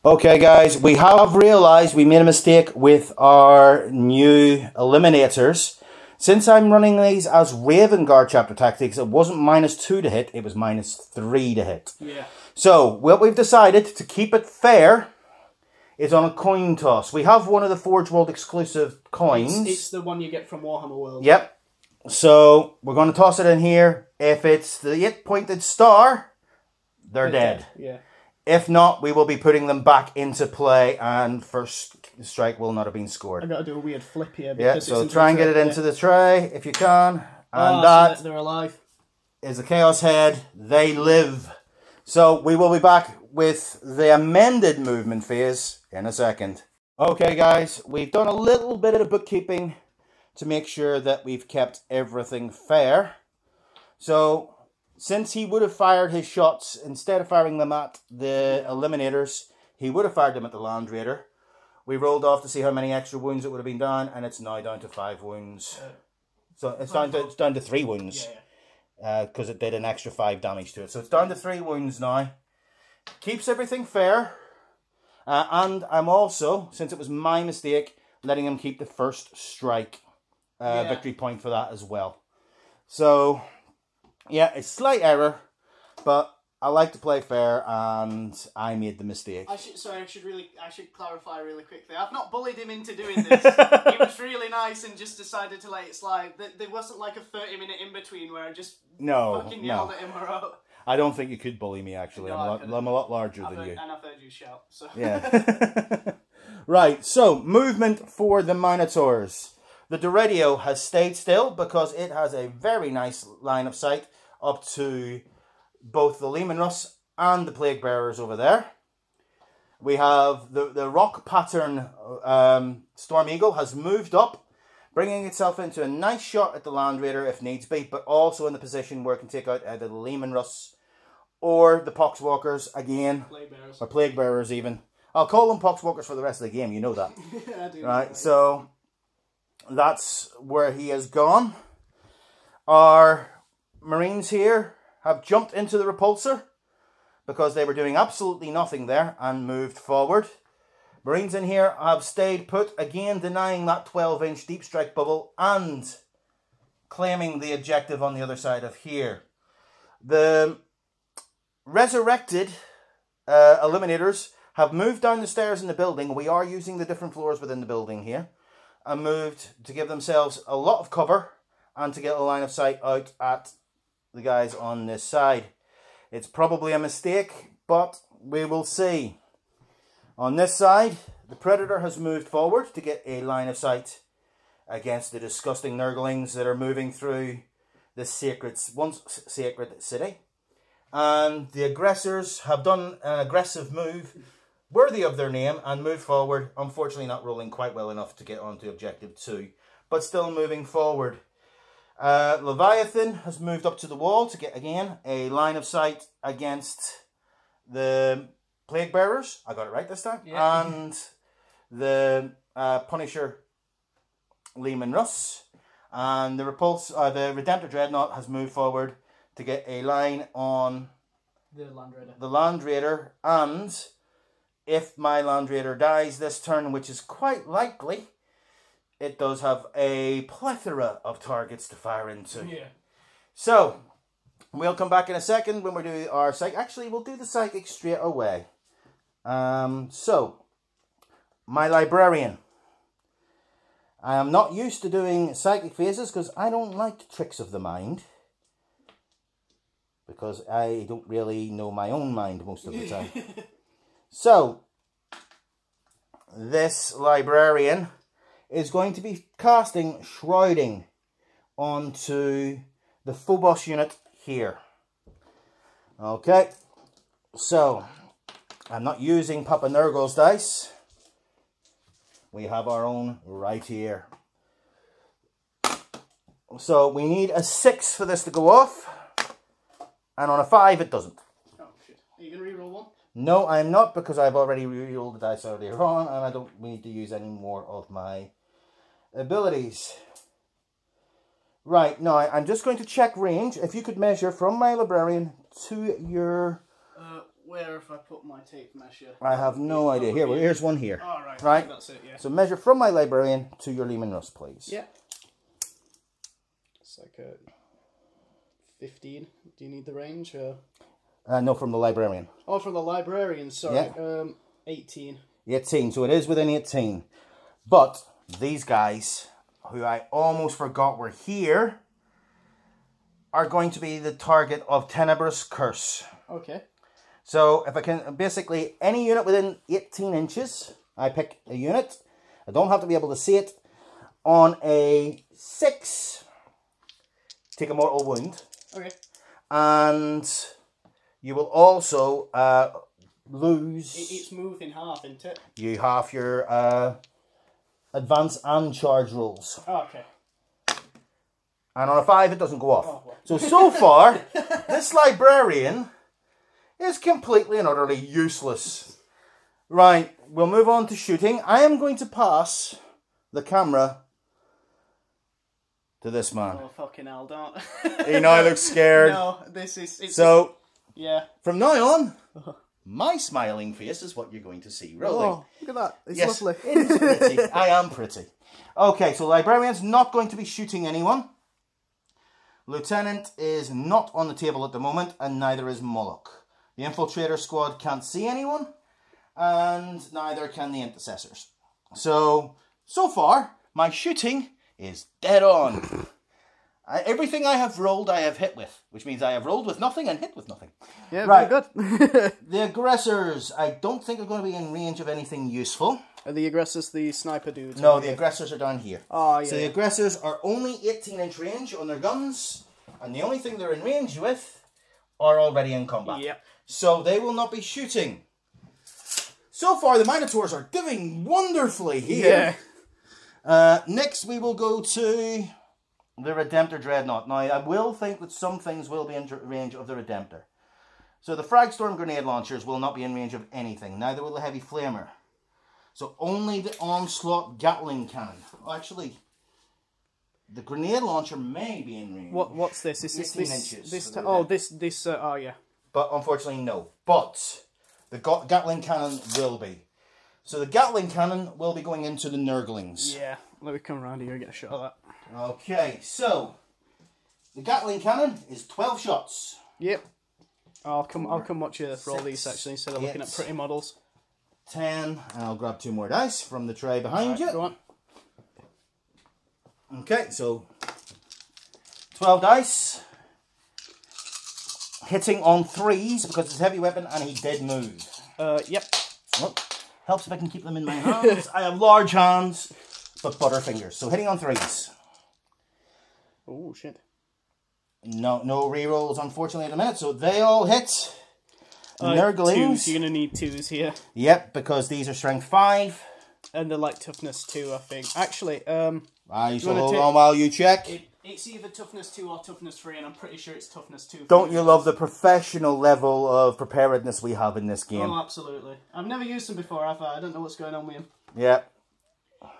Okay, guys, we have realized we made a mistake with our new eliminators. Since I'm running these as Raven Guard chapter tactics, it wasn't -2 to hit, it was -3 to hit. Yeah. So, what we've decided to keep it fair is on a coin toss. We have one of the Forge World exclusive coins. It's the one you get from Warhammer World. Yep. So, we're going to toss it in here. If it's the 8-pointed star, they're dead. Yeah. If not, we will be putting them back into play and first strike will not have been scored. I've got to do a weird flip here. Yeah, so try and get it into the tray if you can. And so they're alive. Is a Chaos Head. They live. So we will be back with the amended movement phase in a second. Okay, guys, we've done a little bit of the bookkeeping to make sure that we've kept everything fair. So, since he would have fired his shots, instead of firing them at the Eliminators, he would have fired them at the Land Raider. We rolled off to see how many extra wounds it would have been down, and it's now down to 5 wounds. So it's down to 3 wounds. Because it did an extra 5 damage to it. So it's down to 3 wounds now. Keeps everything fair. And I'm also, since it was my mistake, letting him keep the first strike victory point for that as well. So, yeah, it's slight error, but I like to play fair, and I made the mistake. I should clarify really quickly. I've not bullied him into doing this. He was really nice and just decided to let it slide. There wasn't like a 30-minute in-between where I just fucking yelled at him or out. I don't think you could bully me, actually. No, I'm a lot larger than you. And I've heard you shout. So. Yeah. Right, so movement for the Minotaurs. The Doredio has stayed still because it has a very nice line of sight up to both the Leman Russ and the Plague Bearers over there. We have the rock pattern Storm Eagle has moved up, bringing itself into a nice shot at the Land Raider if needs be, but also in the position where it can take out either the Leman Russ or the Poxwalkers again, or Plague Bearers even. I'll call them Poxwalkers for the rest of the game, you know that. I do. Right, so that's where he has gone. Our Marines here have jumped into the repulsor because they were doing absolutely nothing there and moved forward. Marines in here have stayed put, again denying that 12-inch deep strike bubble and claiming the objective on the other side of here. The resurrected Eliminators have moved down the stairs in the building. We are using the different floors within the building here, and moved to give themselves a lot of cover and to get a line of sight out at the guys on this side. It's probably a mistake, but we will see. On this side, the Predator has moved forward to get a line of sight against the disgusting Nurglings that are moving through this once sacred city. And the aggressors have done an aggressive move worthy of their name and moved forward, unfortunately not rolling quite well enough to get onto objective 2, but still moving forward. Leviathan has moved up to the wall to get, again, a line of sight against the Plague Bearers. I got it right this time. Yeah. And the Punisher Leman Russ. And the Redemptor Dreadnought has moved forward to get a line on the Land Raider. And if my Land Raider dies this turn, which is quite likely, it does have a plethora of targets to fire into. Yeah. So, we'll come back in a second when we do our psychic. Actually, we'll do the psychic straight away. So, my Librarian. I am not used to doing psychic phases because I don't like tricks of the mind. because I don't really know my own mind most of the time. So, this librarian is going to be casting Shrouding onto the Phobos unit here. Okay, so I'm not using Papa Nurgle's dice. We have our own right here. So we need a 6 for this to go off, and on a 5 it doesn't. Oh shit! Are you gonna reroll one? No, I'm not, because I've already rerolled the dice earlier on, and I don't need to use any more of my abilities. Right, now I'm just going to check range. If you could measure from my librarian to your... Where if I put my tape measure? I have no idea. Here, well, here's one here. Oh, right. Right? That's it, yeah. So measure from my librarian to your Lehman Russ, please. Yeah. It's like a 15. Do you need the range? Or... No, from the librarian. Oh, from the librarian, sorry. Yeah. 18. 18, so it is within 18. But these guys, who I almost forgot were here, are going to be the target of Tenebrous Curse. Okay. So if I can, basically any unit within 18 inches, I pick a unit. I don't have to be able to see it. On a 6, take a mortal wound. Okay. And you will also lose... It's moved in half, isn't it? You half your advance and charge rolls. Oh, okay. And on a 5, it doesn't go off. Oh, well. So far, this librarian is completely and utterly useless. Right, we'll move on to shooting. I am going to pass the camera to this man. Oh, fucking hell, don't. He now looks scared. No, this is... So, yeah. From now on, my smiling face is what you're going to see. Rolling. Oh, look at that. It's lovely. It is pretty. I am pretty. Okay, so Librarian's not going to be shooting anyone. Lieutenant is not on the table at the moment, and neither is Moloch. The Infiltrator squad can't see anyone, and neither can the Intercessors. So far, my shooting is dead on. Everything I have rolled, I have hit with, which means I have rolled with nothing and hit with nothing. Yeah, right. Very good. The aggressors, I don't think are going to be in range of anything useful. Are the aggressors the sniper dudes? No, the aggressors are down here. Oh, yeah. So the aggressors are only 18-inch range on their guns, and the only thing they're in range with are already in combat. Yep. So they will not be shooting. So far, the Minotaurs are doing wonderfully here. Yeah. Next, we will go to the Redemptor Dreadnought. Now, I will think that some things will be in range of the Redemptor. So the Fragstorm grenade launchers will not be in range of anything. Neither will the Heavy Flamer. So only the Onslaught Gatling Cannon. Oh, actually, the grenade launcher may be in range. What's this? Is this 18 inches? This. Oh, yeah. But unfortunately, no. But the Gatling Cannon will be. So the Gatling Cannon will be going into the Nurglings. Yeah. Let me come around here and get a shot of that. Okay, so the Gatling Cannon is 12 shots. Yep. I'll come watch you roll these actually instead of looking at pretty models. 10, and I'll grab 2 more dice from the tray behind you. Go on. Okay, so 12 dice. Hitting on 3s because it's a heavy weapon and he did move. Yep. Well, helps if I can keep them in my hands. I have large hands, but butterfingers. So hitting on 3s. Oh, shit. No rerolls, unfortunately, at the minute. So they all hit. Nurglings. 2s. You're going to need 2s here. Yep, because these are strength 5. And they're like toughness 2, I think. Actually, so hold on while you check. It's either toughness 2 or toughness 3, and I'm pretty sure it's toughness 2. Don't you love the professional level of preparedness we have in this game? Oh, absolutely. I've never used them before, have I? I don't know what's going on with them. Yeah.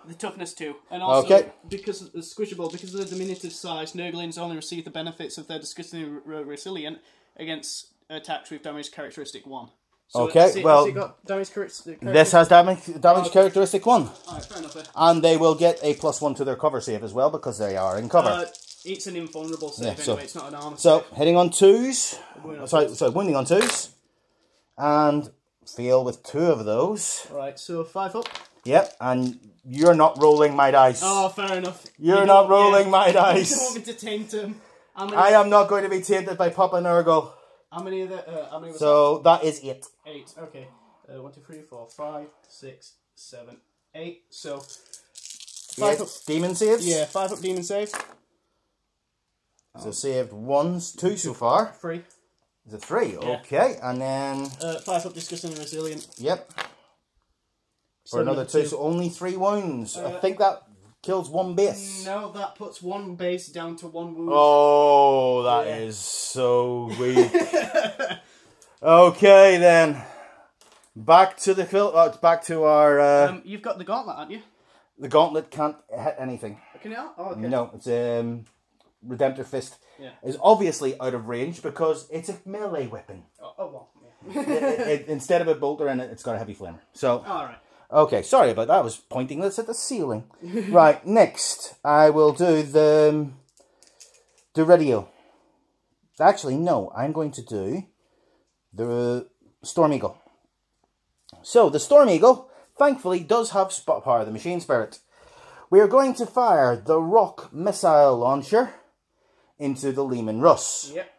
The toughness 2. And also, because of the squishable, because of the diminutive size, Nurglings only receive the benefits of their disgustingly resilient against attacks with damage characteristic 1. So has it got damage characteristic? This has damage characteristic 1. Alright, fair enough. And they will get a +1 to their cover save as well because they are in cover. It's an invulnerable save anyway, it's not an armor save. So, hitting on 2s. Sorry, wounding on 2s. And fail with 2 of those. Right, so 5 up. Yep, and you're not rolling my dice. Oh, fair enough. You're not rolling my dice. You don't want me to taint them. I am not going to be tainted by Papa Nurgle. How many of the? So that is 8. 8. Okay. 1, 2, 3, 4, 5, 6, 7, 8. So 5 demon saves. Yeah, 5 up demon saves. So saved 2 so far. 3. Is it 3? Yeah. Okay, and then 5 up disgusting and resilient. Yep. For another 2, so only 3 wounds. I think that kills 1 base. No, that puts 1 base down to 1 wound. Oh, that is so weak. Okay, then. Back to the back to our. You've got the gauntlet, haven't you? The gauntlet can't hit anything. Can it not? Oh, okay. No, it's Redemptor Fist. Yeah. Is obviously out of range because it's a melee weapon. Oh well. Yeah. Instead of a bolter in it, it's got a heavy flamer. So. All right. Okay, sorry about that. I was pointing this at the ceiling. Right, next I will do the radio. Actually, no, I'm going to do the Storm Eagle. So, the Storm Eagle, thankfully, does have spot power, the Machine Spirit. We are going to fire the Rock Missile Launcher into the Leman Russ. Yep.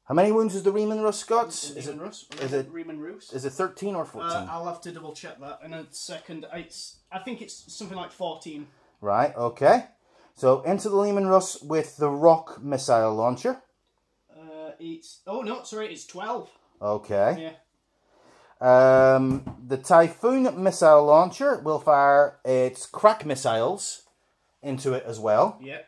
How many wounds has the Riemann Russ got? Is it Riemann Russ? Is it 13 or 14? I'll have to double check that in a second. I think it's something like 14. Right, okay. So, into the Leman Russ with the Rock Missile Launcher. It's 12. Okay. Yeah. The Typhoon Missile Launcher will fire its crack missiles into it as well. Yep.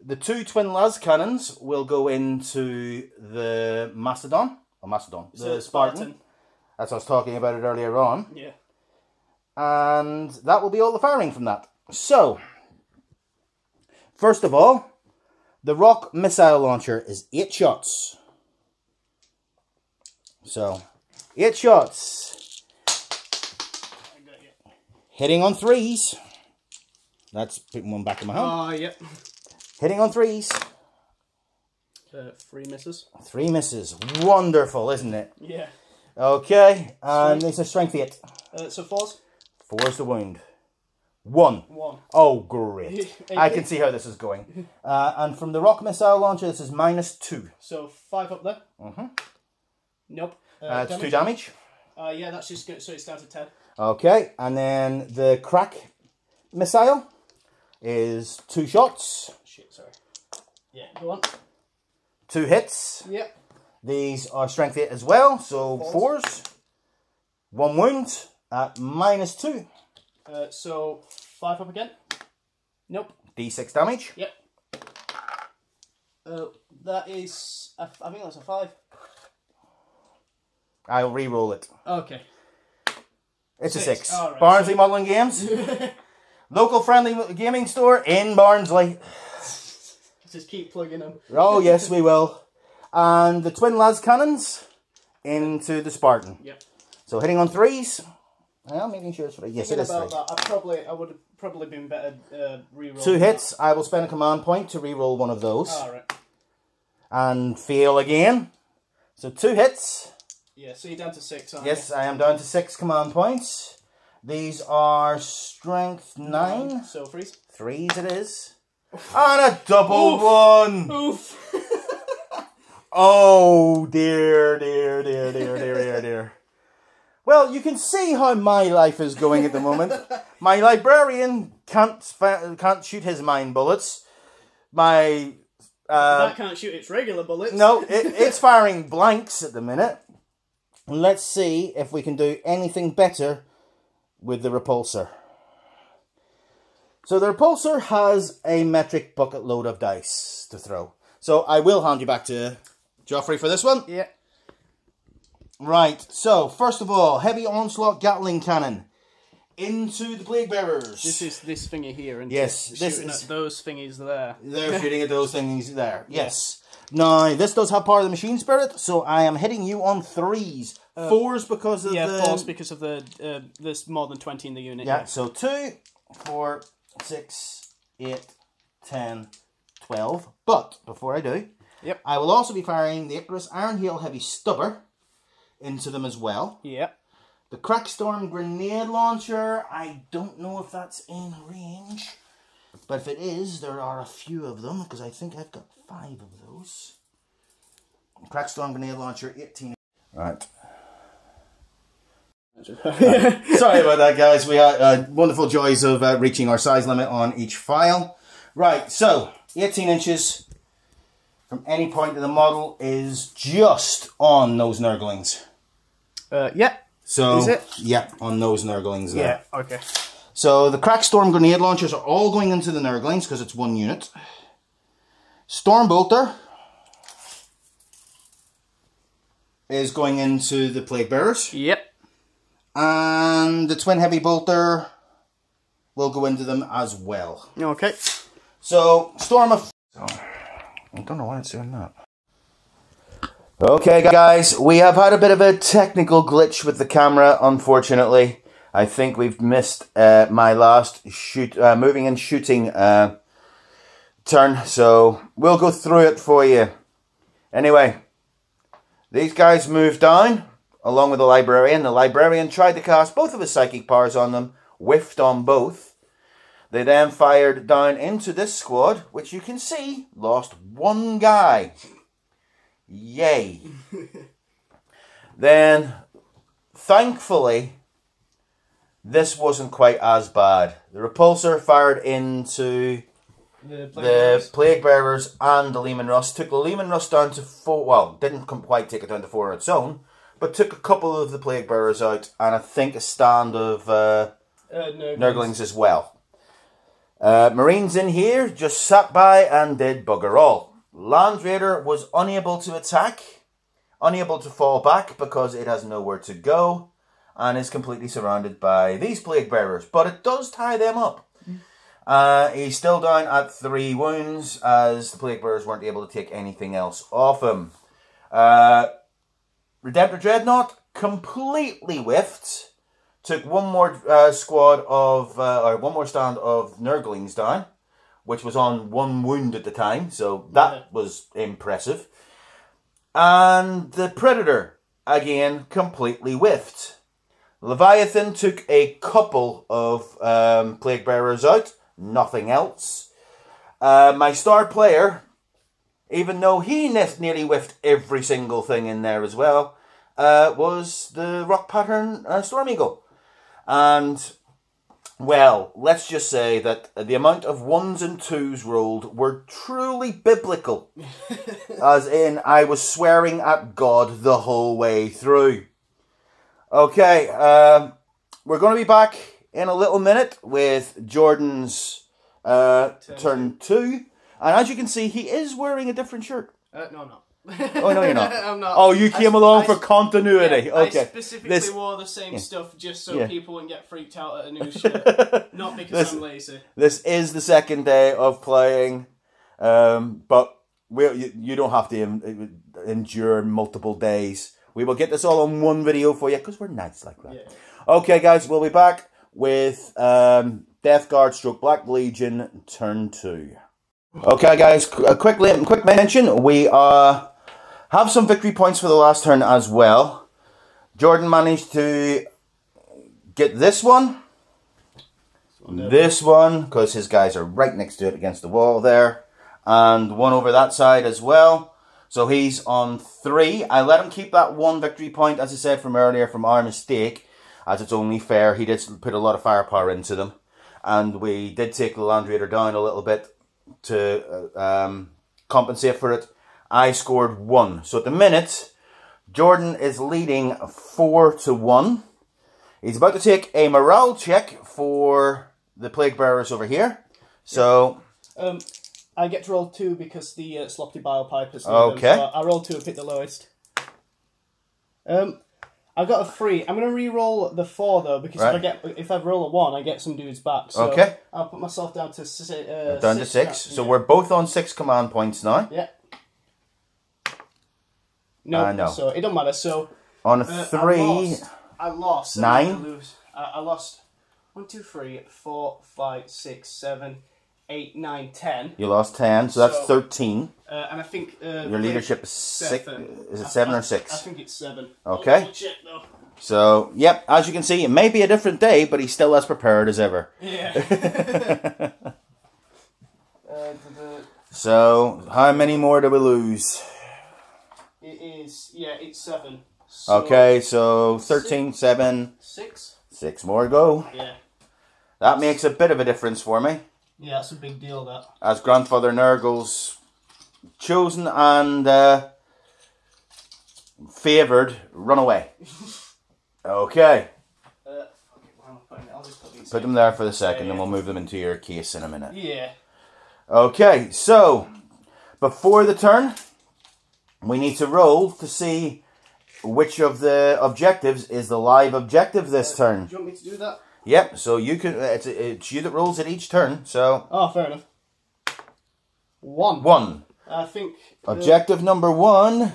The 2 twin las cannons will go into the the Spartan. That's what I was talking about it earlier on. Yeah. And that will be all the firing from that. So, first of all, the Rock Missile Launcher is 8 shots. So, 8 shots. I got you. Hitting on 3s. That's putting one back in my hand. Yep. Hitting on 3s. 3 misses. 3 misses. Wonderful, isn't it? Yeah. Okay, and it's a strength 8. So 4s? 4's the wound. 1. Oh, great. I can see how this is going. And from the Rock Missile Launcher, this is -2. So 5 up there? Mm-hmm. Nope. It's 2 damage. Yeah, that's just good. So it's down to 10. Okay, and then the Crack Missile is 2 shots. Shit, sorry. Yeah, go on. 2 hits. Yep. These are strength 8 as well, so 4s. 1 wound at -2. So 5 up again? Nope. D6 damage. Yep. That is, I think that's a 5. I'll re-roll it. Okay. It's a 6. Right. Barnsley Modelling Games. Local friendly gaming store in Barnsley. Just keep plugging them. Oh, yes, we will. And the twin las cannons into the Spartan. Yep. So hitting on 3s. Well, making sure it's 3. Yes, it is 3. That, I would have probably been better re-roll. 2 hits. I will spend a command point to re-roll one of those. Alright. And fail again. So 2 hits. Yeah, so you're down to 6, aren't you? Yes, I am down to 6 command points. These are strength 9. So 3s? 3s it is. And a double 1. Oof. Oh, dear, dear, dear, dear, dear, dear, dear. Well, you can see how my life is going at the moment. My librarian can't shoot his mind bullets. My... that can't shoot its regular bullets. No, it's firing blanks at the minute. Let's see if we can do anything better with the repulsor. So the repulsor has a metric bucket load of dice to throw. So I will hand you back to Joffrey for this one. Yeah. Right, so first of all, heavy onslaught Gatling cannon into the plague bearers. This is this thingy here, and yes, this shooting is at those thingies there. They're shooting at those things there. Yes. Now this does have power of the Machine Spirit, so I am hitting you on 3s. 4s because of the 4s because of the there's more than 20 in the unit. Yeah. So 2, 4, 6, 8, 10, 12. But before I do, yep, I will also be firing the Icarus Iron Hail Heavy Stubber into them as well. Yep. The Crackstorm Grenade Launcher, I don't know if that's in range. But if it is, there are a few of them, because I think I've got 5 of those. Crack Storm Grenade Launcher, 18. Right. Sorry about that, guys. We had wonderful joys of reaching our size limit on each file. Right, so 18 inches from any point of the model is just on those Nurglings. Yeah. So, is it? Yeah, on those Nurglings there. Yeah, okay. So the Crack Storm Grenade Launchers are all going into the Nurglings because it's 1 unit. Storm Bolter is going into the Plague Bearers. Yep. And the Twin Heavy Bolter will go into them as well. Okay. So, Storm of... Oh, I don't know why it's doing that. Okay, guys, we have had a bit of a technical glitch with the camera, unfortunately. I think we've missed my last moving and shooting turn, so we'll go through it for you. Anyway, these guys moved down, along with the Librarian. The Librarian tried to cast both of his psychic powers on them, whiffed on both. They then fired down into this squad, which you can see lost 1 guy. Yay. Then, thankfully, this wasn't quite as bad. The Repulsor fired into the Plague Bearers and the Leman Russ. Took the Leman Russ down to 4, well, didn't quite take it down to 4 on its own, but took a couple of the Plague Bearers out, and I think a stand of Nurglings as well. Marines in here just sat by and did bugger all. Land Raider was unable to attack, unable to fall back because it has nowhere to go, and is completely surrounded by these Plague Bearers. But it does tie them up. He's still down at 3 wounds, as the Plague Bearers weren't able to take anything else off him. Redemptor Dreadnought completely whiffed. Took 1 more squad of, or 1 more stand of Nurglings down, which was on 1 wound at the time, so that was impressive. And the Predator, again, completely whiffed. Leviathan took a couple of Plague Bearers out, nothing else. My star player, even though he nearly whiffed every single thing in there as well, was the Rock Pattern Storm Eagle. And, well, let's just say that the amount of 1s and 2s rolled were truly biblical. As in, I was swearing at God the whole way through. Okay, we're going to be back in a little minute with Jordan's turn 2. And as you can see, he is wearing a different shirt. No, I'm not. Oh, no, you're not. I'm not. Oh, you came along for continuity. Yeah, okay. I specifically wore the same stuff just so people wouldn't get freaked out at a new shirt. Not because I'm lazy. This is the second day of playing, but you don't have to endure multiple days. We will get this all on 1 video for you because we're nice like that. Yeah. Okay, guys, we'll be back with Death Guard / Black Legion turn 2. Okay, guys, a quick mention. We have some victory points for the last turn as well. Jordan managed to get this one, because his guys are right next to it against the wall there, and 1 over that side as well. So he's on 3. I let him keep that 1 victory point, as I said from earlier, from our mistake, as it's only fair. He did put a lot of firepower into them, and we did take the Land Raider down a little bit to compensate for it. I scored 1. So at the minute, Jordan is leading 4-1. He's about to take a morale check for the Plague Bearers over here. So I get to roll 2 because the Sloppy Bile Piper's okay. So I rolled 2 and picked the lowest. I've got a 3. I'm going to re-roll the 4 though, because if I roll a 1, I get some dudes back. So okay. I'll put myself down to 6. Down to 6. So we're both on 6 command points now. Yeah. No, so it don't matter. So on a 3, I lost 9. I lost 1, 2, 3, 4, 5, 6, 7, 8, 9, 10. You lost 10, so that's 13. And I think your leadership is 6. Is it 7 or 6? I think it's 7. Okay. I'll check though. So, yep, as you can see, it may be a different day, but he's still as prepared as ever. Yeah. So, how many more do we lose? It is, yeah, it's 7. So okay, so 13, 7. 6? 6 more to go. Yeah. That makes a bit of a difference for me. Yeah, that's a big deal, that. As Grandfather Nurgle's chosen and favoured runaway. Okay. Put them there for the second, and we'll move them into your case in a minute. Yeah. Okay, so before the turn, we need to roll to see which of the objectives is the live objective this turn. Do you want me to do that? Yep. So you can. It's you that rolls it each turn. So. Oh, fair enough. 1. 1. I think. Objective number 1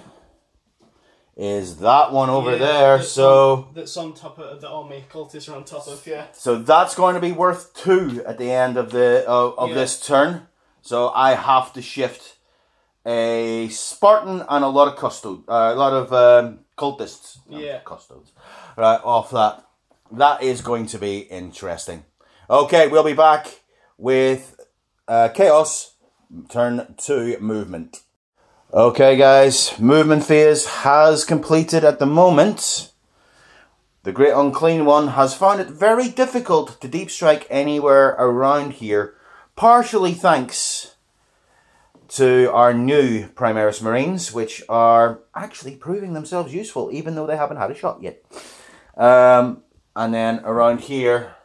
is that one over there. That's on top of that all my cultists are on top of. Yeah. So that's going to be worth 2 at the end of the this turn. So I have to shift a Spartan and a lot of cultists. Yeah. Custodes. Right off that. That is going to be interesting. Okay, we'll be back with Chaos, turn 2 movement. Okay guys, movement phase has completed at the moment. The Great Unclean One has found it very difficult to deep strike anywhere around here, partially thanks to our new Primaris Marines, which are actually proving themselves useful, even though they haven't had a shot yet. And then around here,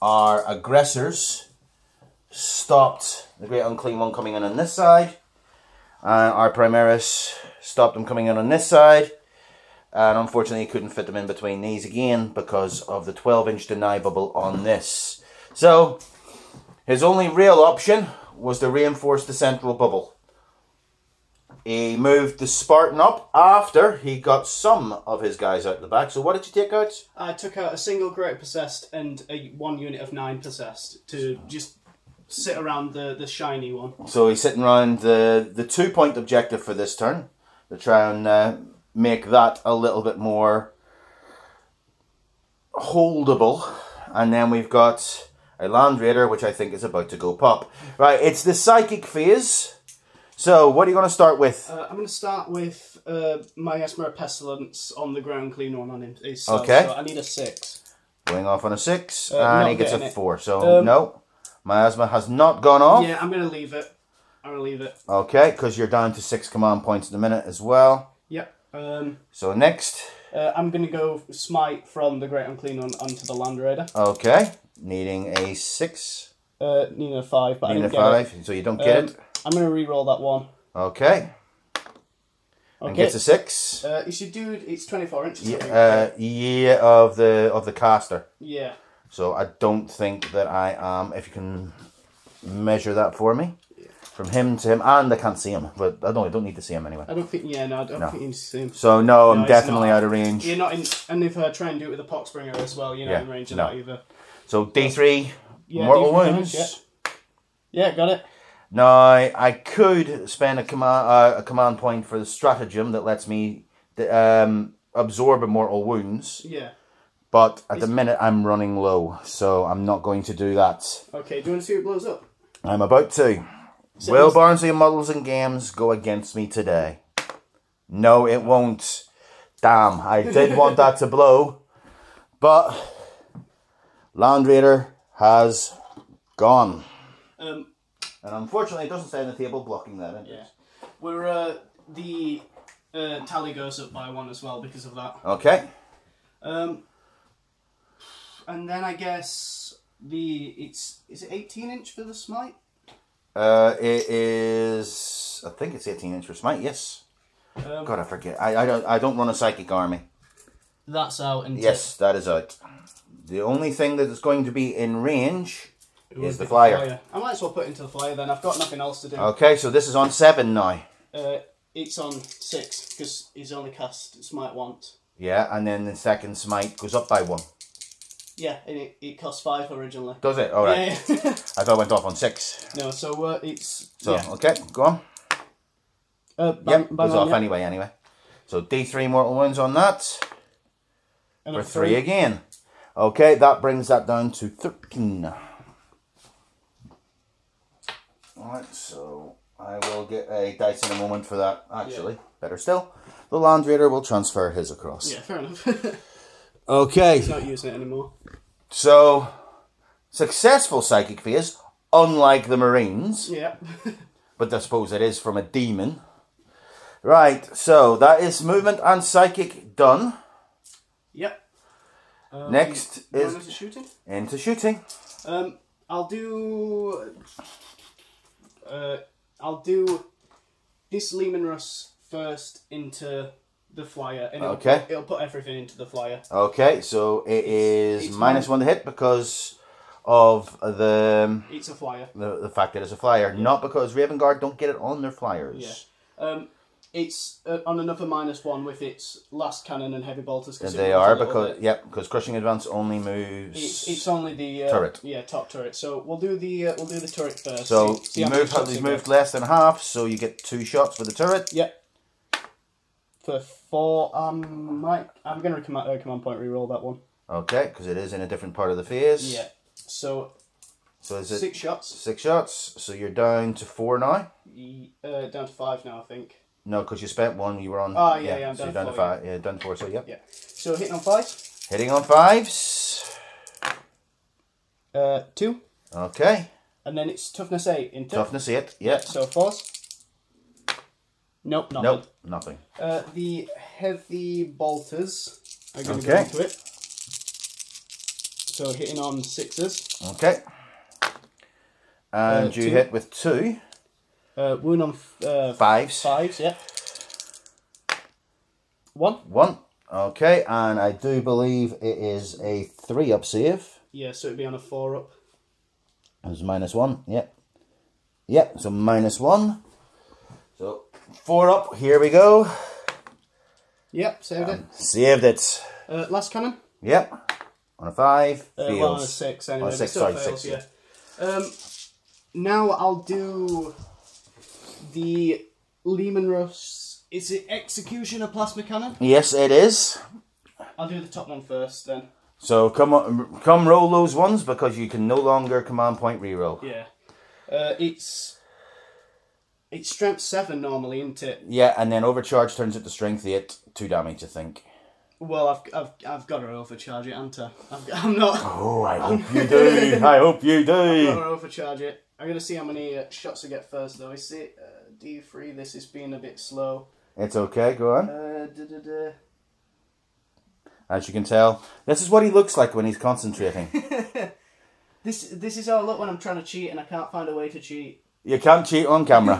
our aggressors stopped the Great Unclean One coming in on this side. And our Primaris stopped them coming in on this side. And unfortunately, couldn't fit them in between these again because of the 12-inch deny bubble on this. So, his only real option was to reinforce the central bubble. He moved the Spartan up after he got some of his guys out the back. So what did you take out? I took out a single Great Possessed and 1 unit of 9 Possessed to just sit around the shiny one. So he's sitting around the 2-point objective for this turn to try and make that a little bit more holdable. And then we've got a Land Raider, which I think is about to go pop. Right, it's the Psychic phase. So, what are you going to start with? I'm going to start with Miasma Pestilence on the Ground Clean one on him. Okay. So I need a 6. Going off on a 6, and he gets a 4. So, no, Miasma has not gone off. Yeah, I'm going to leave it. Okay, because you're down to 6 command points in a minute as well. Yep. So, next. I'm going to go Smite from the Great Unclean one onto the Land Raider. Okay, needing a 6. Needing a 5, but I didn't get 5, so you don't get it. I'm going to re-roll that one. Okay. And gets a 6. You should do it's 24 inches. Yeah, of the caster. Yeah. So I don't think that I am. If you can measure that for me, from him to him, and I can't see him, but I don't need to see him anyway. I don't think. Yeah, no, I don't think you need to see him. So no, I'm definitely out of range. You're not in, and if I try and do it with a Poxbringer as well, you're not in range of that either. So D3 mortal wounds. Yeah, got it. Now, I could spend a command point for the stratagem that lets me absorb immortal wounds. Yeah. But at the minute, I'm running low, so I'm not going to do that. Okay, do you want to see who it blows up? I'm about to. Will Barnsley Models and Games go against me today? No, it won't. Damn, I did want that to blow. But Land Raider has gone. And unfortunately, it doesn't say on the table blocking that. Yeah. We're, the tally goes up by 1 as well because of that. Okay. And then I guess is it 18-inch for the Smite? It is. I think it's 18-inch for Smite. Yes. God, I forget. I don't run a psychic army. That's out. Yes, that is out. The only thing that is going to be in range is the flyer. I might as well put it into the flyer then. I've got nothing else to do. Okay, so this is on 7 now. It's on 6 because he's only cast Smite once. Yeah, and then the second Smite goes up by 1. Yeah, and it cost 5 originally. Does it? All right. Yeah. I thought it went off on 6. No, so it's... So, okay, go on. Yep, goes off yeah. anyway. So D3 mortal wounds on that. And for 3 again. Okay, that brings that down to 13. Alright, so I will get a dice in a moment for that, actually. Better still. The Land Raider will transfer his across. Yeah, fair enough. Okay. He's not using it anymore. So, successful psychic phase, unlike the Marines. Yeah. But I suppose it is from a demon. Right, so that is movement and psychic done. Yep. Next is into shooting. Into shooting. I'll do this Lehman Russ first into the flyer, and it'll put everything into the flyer. Okay, so it's -1 to hit because of the... It's a flyer. The fact that it's a flyer, not because Raven Guard don't get it on their flyers. Yeah. It's on another -1 with its last cannon and heavy bolters. They are because crushing advance only moves. It's only the turret. Yeah, top turret. So we'll do the turret first. So he's moved less than half, so you get 2 shots with the turret. Yep. For 4, I'm going to command point reroll that one. Okay, because it is in a different part of the phase. Yeah. So is it 6 shots? 6 shots. So you're down to 4 now. Down to 5 now, I think. No, because you spent 1. You were on. Oh yeah, I'm so down to 4. 5. Yeah, down to 4. So yep. Yeah. So hitting on 5s. Hitting on 5s. 2. Okay. And then it's toughness 8 into. Toughness 8. Yep. So 4s. Nope, nothing. Nope, nothing. The heavy bolters are going to go into it. So hitting on 6s. Okay. And you 2. hit with 2. Wound on 5s. 5s, yeah. 1. 1. Okay, and I do believe it is a 3-up save. Yeah, so it'd be on a 4-up. It was -1, yep. Yep, so -1. So 4-up, here we go. Yep, saved it. Saved it. Last cannon? Yep. On a 5. Well, on a 6 anyway. On a 6, sorry, fails, 6, yeah. Now I'll do the Lehman Russ. Is it Executioner Plasma Cannon? Yes, it is. I'll do the top one first then. So come roll those ones because you can no longer command point reroll. Yeah. It's strength 7 normally, isn't it? Yeah, and then overcharge turns it to strength 8, 2 damage, I think. Well, I've got to overcharge it, haven't I? I'm not. Oh, I hope you do. I hope you do. I've got to overcharge it. I'm gonna see how many shots I get first, though. Is it D3? This is being a bit slow. It's okay. Go on. As you can tell, this is what he looks like when he's concentrating. This is how I look when I'm trying to cheat and I can't find a way to cheat. You can't cheat on camera.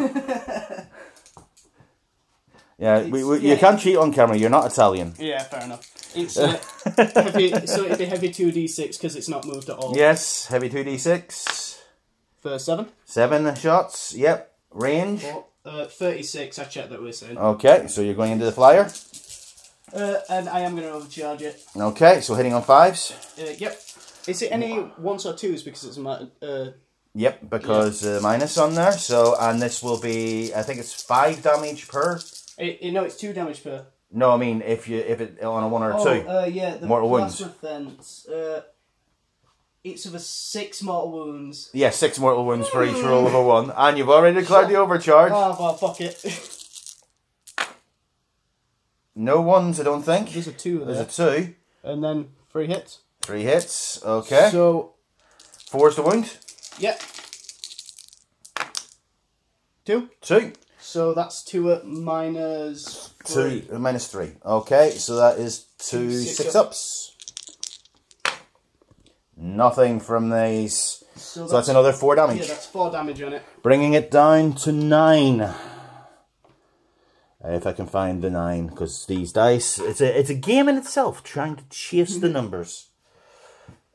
You can't cheat on camera. You're not Italian. Yeah, fair enough. It's heavy, so it'd be heavy 2d6 because it's not moved at all. Yes, heavy 2d6. For 7. 7 shots. Yep. Range. 36. I checked that we're saying. Okay, so you're going into the flyer. And I am going to overcharge it. Okay, so hitting on 5s. Yep. Is it any 1s or 2s because it's a Yep, because minus on there. So, and this will be, I think it's 5 damage per. No, it's 2 damage per. No, I mean if it on a 1 or a 2. Yeah, the mortal wounds. plasma fence. It's of a 6 mortal wounds. Yeah, 6 mortal wounds for each roll of a 1, and you've already declared the overcharge. Oh, well, fuck it. No 1s, I don't think. There's a 2 there. There's a 2. And then 3 hits. 3 hits. Okay. So 4's the wound. Yep. 2. 2. So that's 2 at minus 3. 2 minus 3. Okay, so that is 2 6-ups. Nothing from these. So that's another 4 damage. Yeah, that's 4 damage on it. Bringing it down to 9. If I can find the 9, because these dice, it's a game in itself, trying to chase the numbers.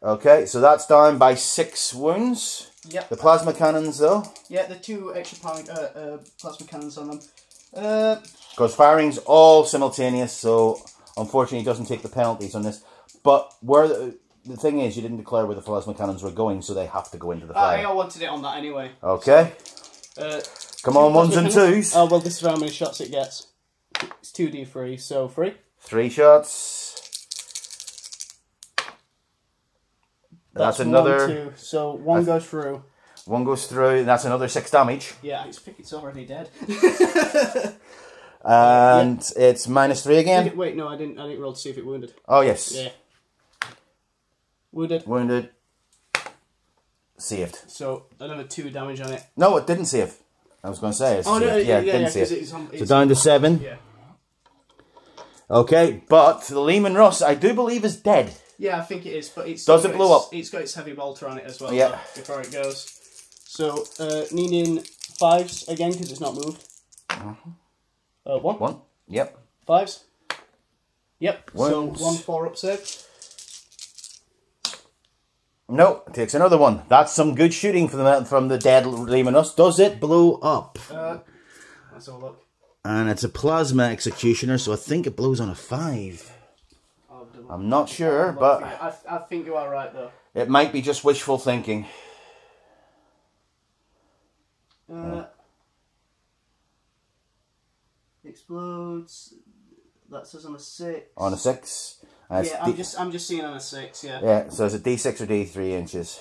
Okay, so that's down by 6 wounds. Yep. The plasma cannons, though. Yeah, the 2 extra plasma cannons on them. Because firing's all simultaneous, so unfortunately it doesn't take the penalties on this. But where the thing is, you didn't declare where the plasma cannons were going, so they have to go into the fire. I wanted it on that anyway. Okay. Come on, 1s and 2s. Oh, well, this is how many shots it gets. It's 2d3, so 3. 3 shots. That's another. 1, 2. So 1 goes through. One goes through, that's another 6 damage. Yeah, I think it's already dead. And it's -3 again. Wait, no, I didn't roll to see if it wounded. Oh, yes. Yeah. Wounded. Wounded. Saved. So, another 2 damage on it. No, it didn't save. I was going to say it. Oh, no, it didn't save. So down to 7. Yeah. Okay, but the Lehman Russ, I do believe, is dead. Yeah, I think it is, but it's... Does it blow up? It's got its heavy bolter on it as well, yeah. Before it goes. So, needing 5s again, because it's not moved. 1. 1, yep. 5s. Yep, Ones. so 1 4-up save. No, it takes another 1. That's some good shooting from the dead Lehman Russ. Does it blow up? Let's have a look. And it's a plasma executioner, so I think it blows on a 5. I'm not sure, but... I think you are right, though. It might be just wishful thinking. Explodes. That says on a 6. On a 6. Yeah, I'm just seeing on a 6. Yeah. Yeah. So is it D6 or D3 inches?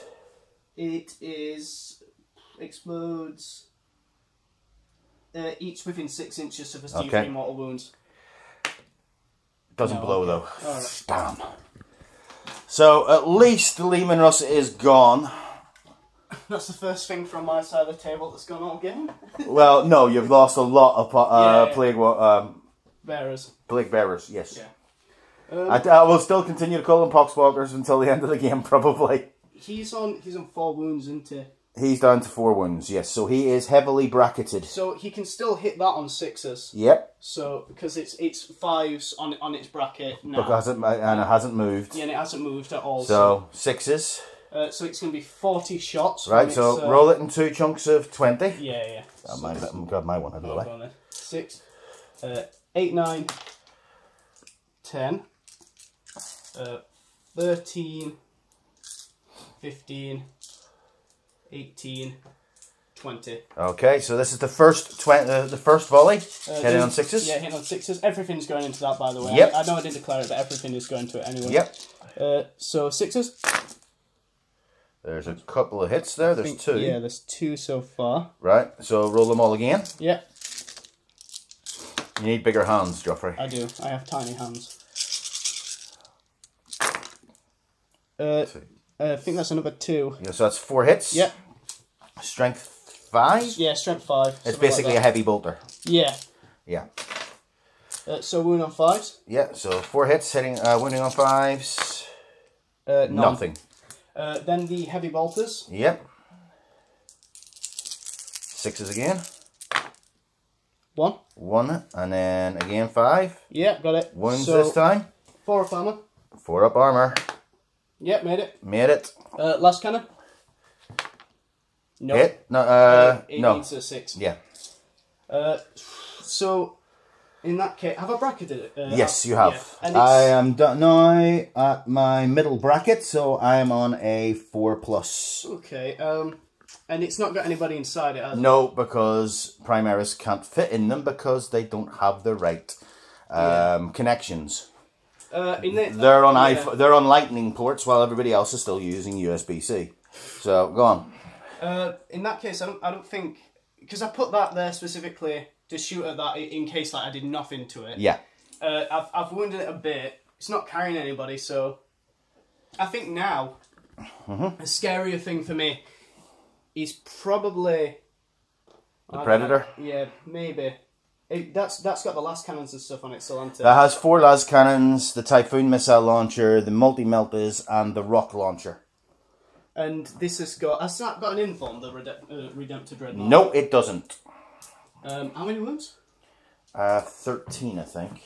It is explodes. Each within 6 inches of a D3 mortal wounds. Doesn't blow though. Right. Damn. So at least the Lehman Russ is gone. That's the first thing from my side of the table that's gone all game. Well, no, you've lost a lot of plague bearers. Plague bearers, yes. Yeah. I will still continue to call them poxwalkers until the end of the game, probably. He's on 4 wounds, isn't he? He's down to 4 wounds, yes. So he is heavily bracketed. So he can still hit that on 6s. Yep. So because it's 5s on its bracket now. Because it hasn't moved. Yeah, and it hasn't moved at all. So 6s. So it's going to be 40 shots. Right, so roll it in 2 chunks of 20. Yeah. Grab my one out of the way. 6, 8, 9, 10, 13, 15, 18, 20. Okay, so this is the first volley. Hitting on 6s. Yeah, hitting on 6s. Everything's going into that, by the way. Yep. I know I didn't declare it, but everything is going to it anyway. Yep. So 6s. There's a couple of hits there. There's 2. Yeah, there's 2 so far. Right, so roll them all again. Yep. You need bigger hands, Joffrey. I do. I have tiny hands. I think that's another 2. Yeah, so that's 4 hits. Yep. Strength 5? Yeah, strength 5. It's basically a heavy bolter. Yeah. Yeah. So wound on 5s? Yeah, so 4 hits, hitting, wounding on 5s. Nothing. Then the heavy bolters. Yep. 6s again. 1. 1, and then again 5. Yep, got it. Wounds this time. 4 up armor. 4 up armor. Yep, made it. Made it. Last cannon. No. Hit? No, it no. needs a 6. Yeah. So, in that case, have I bracketed it? Yes, you have. Yeah. I am now at my middle bracket, so I am on a 4+. Okay, and it's not got anybody inside it, has it? No, because Primaris can't fit in them because they don't have the right connections. They're on Lightning ports while everybody else is still using USB-C. So go on. In that case, I don't think, because I put that there specifically to shoot at that in case I did nothing to it. Yeah. I've wounded it a bit. It's not carrying anybody, so I think now a scarier thing for me is probably the Predator. Yeah, maybe. That's got the last cannons and stuff on it, so on it. That has 4 las cannons, the Typhoon missile launcher, the multi-meltas, and the rock launcher. And this has that got an inform, the Redemptor Dreadnought? No, it doesn't. How many wounds? 13, I think.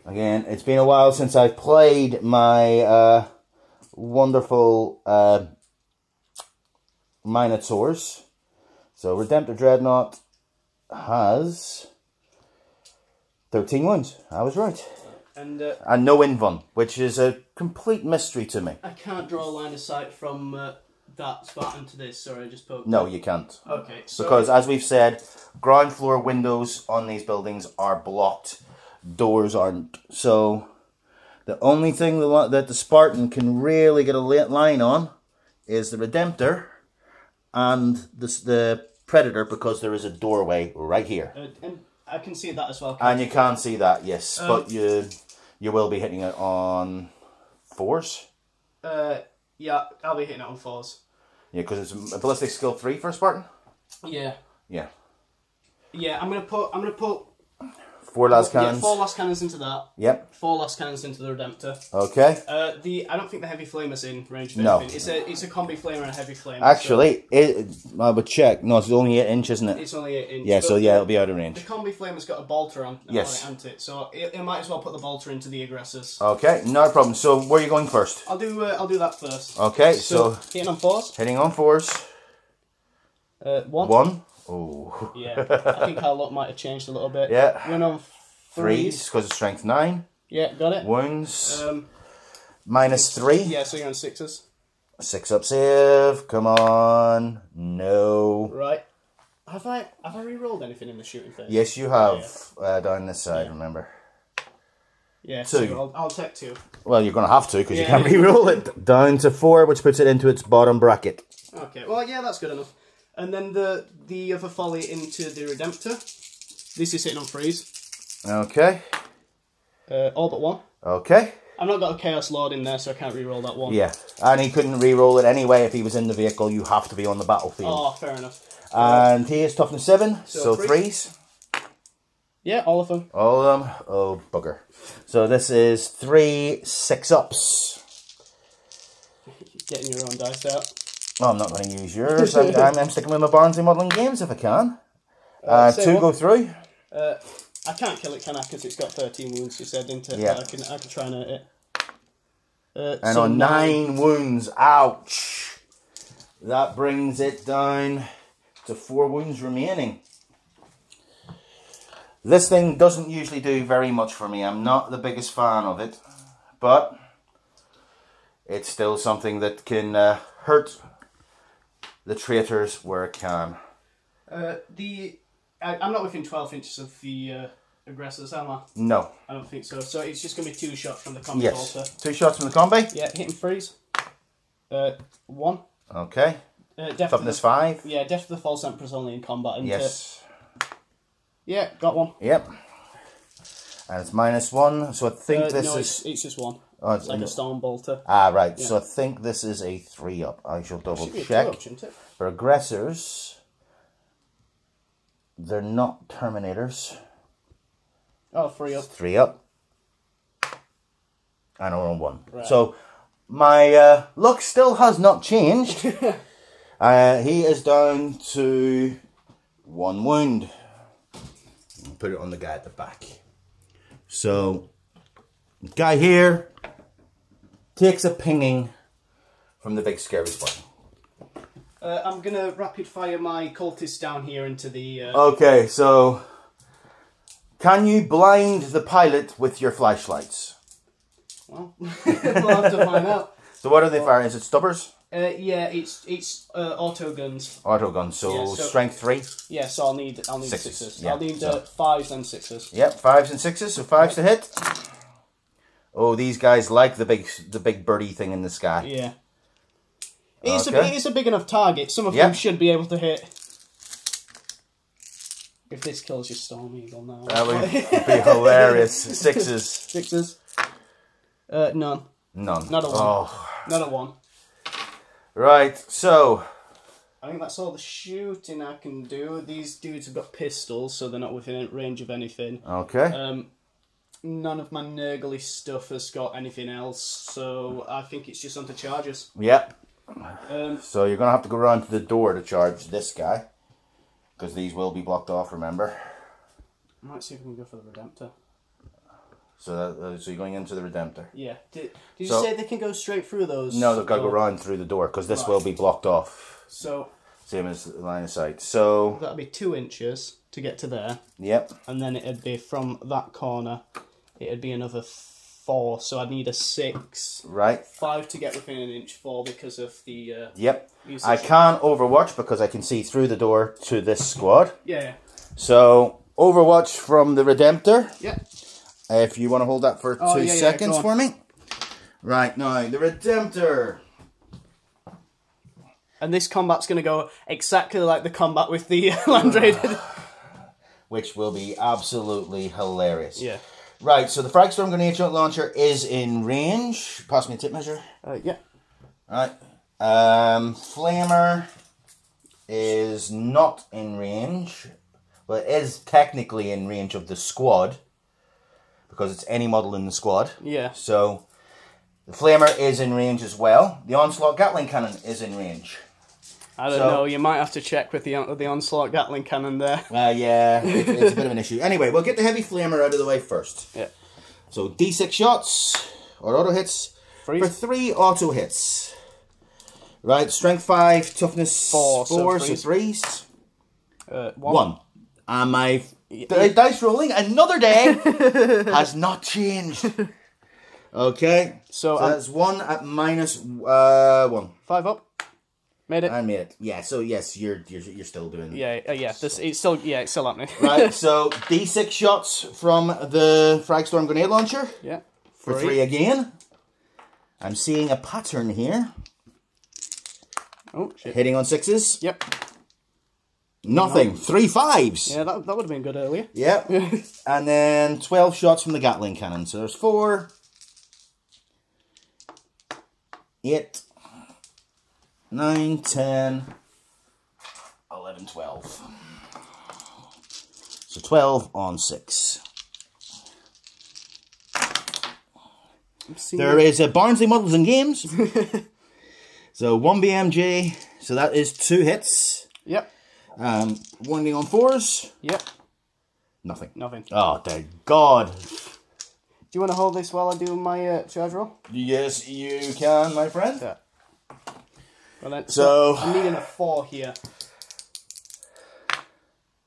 Again, it's been a while since I've played my wonderful Minotaurs. So Redemptor Dreadnought has 13 wounds. I was right. And no invuln, which is a complete mystery to me. I can't draw a line of sight from that Spartan to this. Sorry, I just poked. No, you can't. Okay. So because, as we've said, ground floor windows on these buildings are blocked. Doors aren't. So the only thing that the Spartan can really get a line on is the Redemptor and the Predator because there is a doorway right here. And I can see that as well. And you can see that, yes. But you will be hitting it on 4s? Yeah, I'll be hitting it on 4s. Yeah, because it's a ballistic skill 3 for a Spartan? Yeah. Yeah. Yeah, I'm gonna put 4 las cannons. Yeah, 4 las cannons into that. Yep. 4 las cannons into the Redemptor. Okay. I don't think the heavy flamer's in range of No. anything. It's a combi flamer and a heavy flamer. Actually, I would check. No, it's only 8 inch, isn't it? It's only 8 inch. Yeah, so yeah, it'll be out of range. The combi flamer's got a bolter on it, hasn't it? So it might as well put the bolter into the aggressors. Okay, no problem. So where are you going first? I'll do that first. Okay, so hitting on 4s. Hitting on 4s. 1. 1. Oh. Yeah, I think our luck might have changed a little bit. Yeah. We're on 3s because of strength 9. Yeah, got it. Wounds. -3. Yeah, so you're on 6s. 6 up save. Come on. No. Right. Have I re-rolled anything in the shooting phase? Yes, you have. Down this side, remember. Yeah, 2. So I'll take 2. Well, you're going to have to because you can't re-roll it. Down to 4, which puts it into its bottom bracket. Okay, well, yeah, that's good enough. And then the other volley into the Redemptor. This is hitting on 3s. Okay. All but 1. Okay. I've not got a Chaos Lord in there, so I can't re-roll that 1. Yeah, and he couldn't re-roll it anyway if he was in the vehicle. You have to be on the battlefield. Oh, fair enough. And he is toughness 7, so 3s. Yeah, all of them. All of them? Oh, bugger. So this is 3 6-ups. Getting your own dice out. Oh, I'm not going to use yours. I'm sticking with my Barnsley Modelling Games if I can. 2 go through. I can't kill it, can I? Because it's got 13 wounds, you said, didn't it? Yeah. I can try and hurt it. And on 9 wounds. Ouch. That brings it down to 4 wounds remaining. This thing doesn't usually do very much for me. I'm not the biggest fan of it. But it's still something that can hurt the traitors where it can. I'm not within 12 inches of the aggressors, am I? No. I don't think so. So it's just going to be 2 shots from the combi bolter. 2 shots from the combi? Yeah, hitting 3s. 1. Okay. Toughness 5? Yeah, death of the false emperor's only in combat. Yes. Yeah, got 1. Yep. And it's -1, so I think this is... it's just 1. Oh, it's like a stone bolter. Ah, right. Yeah. So I think this is a 3-up. I shall double check. For aggressors, they're not Terminators. Oh, 3-up. 3-up. And we're on 1. Right. So my luck still has not changed. He is down to 1 wound. Put it on the guy at the back. So, guy here takes a pinging from the big scary Spartan. I'm going to rapid fire my cultists down here into the... Okay, so can you blind the pilot with your flashlights? Well, we'll have to find out. So what are they firing? Is it stubbers? Yeah, it's auto guns. Auto guns, so, strength 3? Yeah, so I'll need 6s. Yeah, I'll need 5s and 6s. Yep, 5s and 6s, so 5s to hit. Oh, these guys like the big birdie thing in the sky. Yeah. It's a big enough target. Some of them should be able to hit. If this kills your Storm Eagle now. That would be hilarious. 6s. 6s. None. None. Not a 1. Oh. Not a 1. Right, so... I think that's all the shooting I can do. These dudes have got pistols, so they're not within range of anything. Okay. None of my Nurgly stuff has got anything else, so I think it's just onto charges. Yep. So you're going to have to go around to the door to charge this guy. Because these will be blocked off, remember? I might see if we can go for the Redemptor. So you're going into the Redemptor? Yeah. Did you say they can go straight through those? No, they've got to go around through the door, because this will be blocked off. So... Same as the line of sight. So... That'll be 2 inches to get to there. Yep. And then it'd be from that corner, it'd be another 4, so I'd need a 6. Right. 5 to get within an inch, 4 because of the... Yep. I can't overwatch because I can see through the door to this squad. Yeah. So, overwatch from the Redemptor. Yep. If you want to hold that for 2 seconds for me. Right, now, the Redemptor. And this combat's going to go exactly like the combat with the Land Raider. Which will be absolutely hilarious. Yeah. Right, so the FiXT grenade launcher is in range. Pass me a tip measure. Yeah. Right. Flamer is not in range. Well, it is technically in range of the squad. Because it's any model in the squad. Yeah. So, the Flamer is in range as well. The Onslaught Gatling Cannon is in range. I don't know, you might have to check with the Onslaught Gatling Cannon there. Yeah, it's a bit of an issue. Anyway, we'll get the heavy Flamer out of the way first. Yeah. So, D6 shots, or auto hits, for 3 auto hits. Right, strength 5, toughness 4, so 3s. 1. And my dice rolling, another day, has not changed. Okay, so that's 1 at minus 1. 5 up. Made it. I made it. Yeah. So yes, you're still doing. Yeah. Yeah. It's still happening. Right. So D6 shots from the FiXT grenade launcher. Yeah. For 3 again. I'm seeing a pattern here. Oh shit. Hitting on 6s. Yep. Nothing. 3 5s. Yeah, that would have been good earlier. Yep. And then 12 shots from the Gatling cannon. So there's 4, 8. 9, 10, 11, 12. So 12 on 6. There is a Barnsley Models and Games. So 1 BMG. So that is 2 hits. Yep. 1 being on 4s. Yep. Nothing. Nothing. Oh, thank God. Do you want to hold this while I do my charge roll? Yes, you can, my friend. Yeah. Well, then, so I'm needing a 4 here.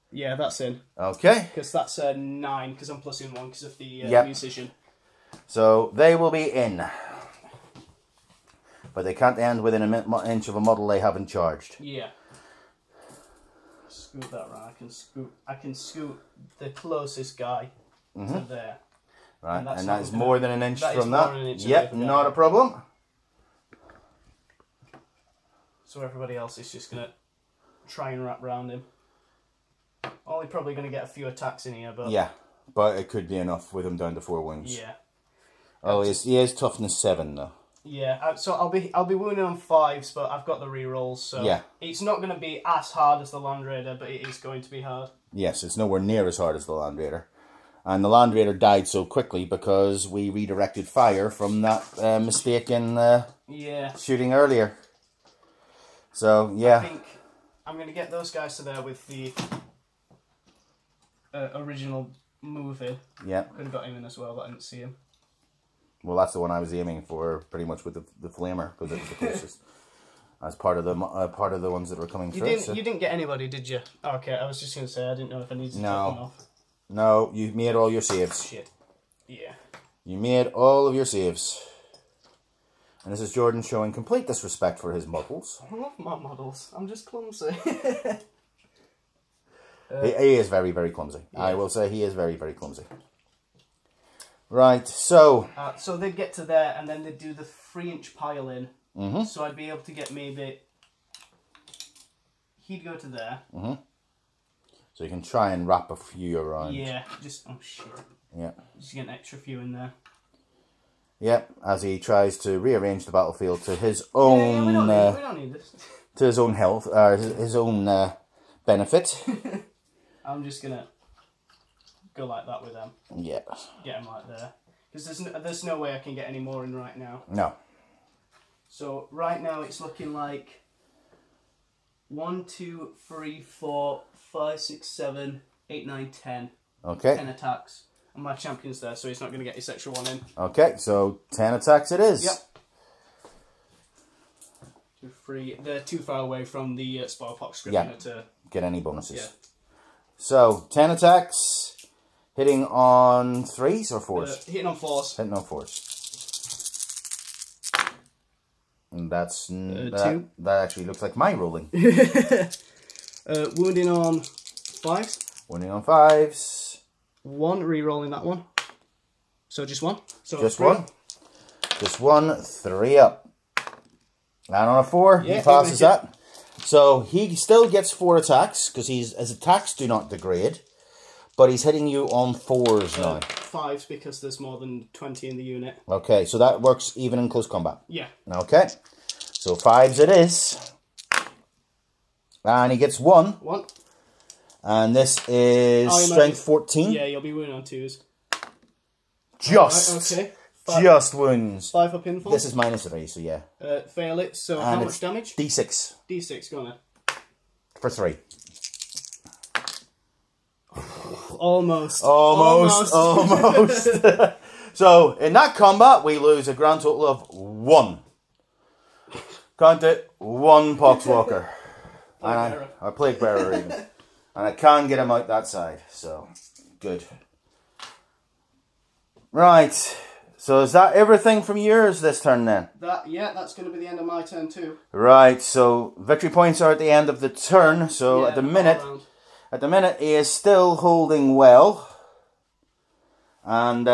Yeah, that's in. Okay. Because that's a 9, because I'm plussing 1 because of the musician. So they will be in. But they can't end within an inch of a model they haven't charged. Yeah. Scoot that right. I can scoot the closest guy to there. Right, and that is more than an inch from that. Inch yep, not a problem. So everybody else is just going to try and wrap around him. Only probably going to get a few attacks in here, but... Yeah, but it could be enough with him down to 4 wounds. Yeah. Oh, he is toughness 7 though. Yeah, so I'll be wounded on 5s, but I've got the rerolls, so... Yeah. It's not going to be as hard as the Land Raider, but it is going to be hard. Yes, it's nowhere near as hard as the Land Raider. And the Land Raider died so quickly because we redirected fire from that mistake in shooting earlier. So, yeah. I think I'm going to get those guys to there with the original move in. Yeah. Could have got him in as well, but I didn't see him. Well, that's the one I was aiming for, pretty much with the Flamer, because it was the closest. As part of the ones that were coming through. You didn't get anybody, did you? Okay, I was just going to say, I didn't know if I needed to take one off. No, you made all your saves. Shit. Yeah. You made all of your saves. And this is Jordan showing complete disrespect for his models. I love my models. I'm just clumsy. He is very, very clumsy. Yeah. I will say he is very, very clumsy. Right, so... so they'd get to there, and then they'd do the 3-inch pile in. Mm-hmm. So I'd be able to get maybe... He'd go to there. Mm-hmm. So you can try and wrap a few around. Yeah, just... Oh, shit. Yeah. Just get an extra few in there. Yep, as he tries to rearrange the battlefield to his own... we don't need this. To his own health, his own benefit. I'm just going to go like that with them. Yeah. Get them like there. Because there's no way I can get any more in right now. No. So right now it's looking like 1, 2, 3, 4, 5, 6, 7, 8, 9, 10. Okay. 10 attacks. And my champion's there, so he's not going to get his extra 1 in. Okay, so 10 attacks it is. Yep. 2, 3. They're too far away from the spoilpox script to get any bonuses. Yeah. So 10 attacks, hitting on 3s or 4s? Hitting on 4s. Hitting on 4s. And that's 2. That actually looks like my rolling. Wounding on 5s. Wounding on 5s. 1, re-rolling that one. So just 1. So just 3. 1. Just 1, 3 up. And on a 4, he passes that. So he still gets 4 attacks, because his attacks do not degrade. But he's hitting you on 4s now. 5s, because there's more than 20 in the unit. Okay, so that works even in close combat. Yeah. Okay. So 5s it is. And he gets 1. 1. And this is strength 14. Yeah, you'll be wounded on 2s. Just. Okay. Just wounds. 5 up info. This is -3, so yeah. Fail it. So and how much damage? D6. D6, go on then. For 3. Almost. So, in that combat, we lose a grand total of 1. Count it, 1 Poxwalker. And a Plague Bearer even. And I can get him out that side, so good. Right, so is that everything from yours this turn then? Yeah, that's going to be the end of my turn too. Right, so victory points are at the end of the turn, so at the minute he is still holding well. And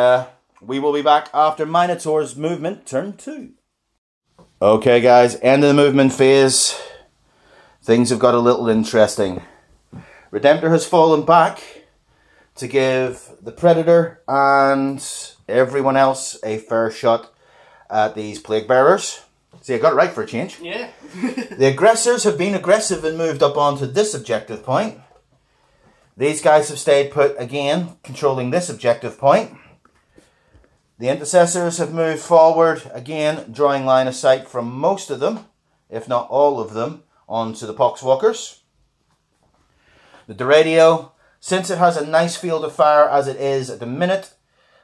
we will be back after Minotaur's movement, turn 2. Okay guys, end of the movement phase. Things have got a little interesting. Redemptor has fallen back to give the Predator and everyone else a fair shot at these Plague Bearers. See, I got it right for a change. Yeah. The aggressors have been aggressive and moved up onto this objective point. These guys have stayed put again, controlling this objective point. The intercessors have moved forward again, drawing line of sight from most of them, if not all of them, onto the Poxwalkers. The Duradio, since it has a nice field of fire as it is at the minute,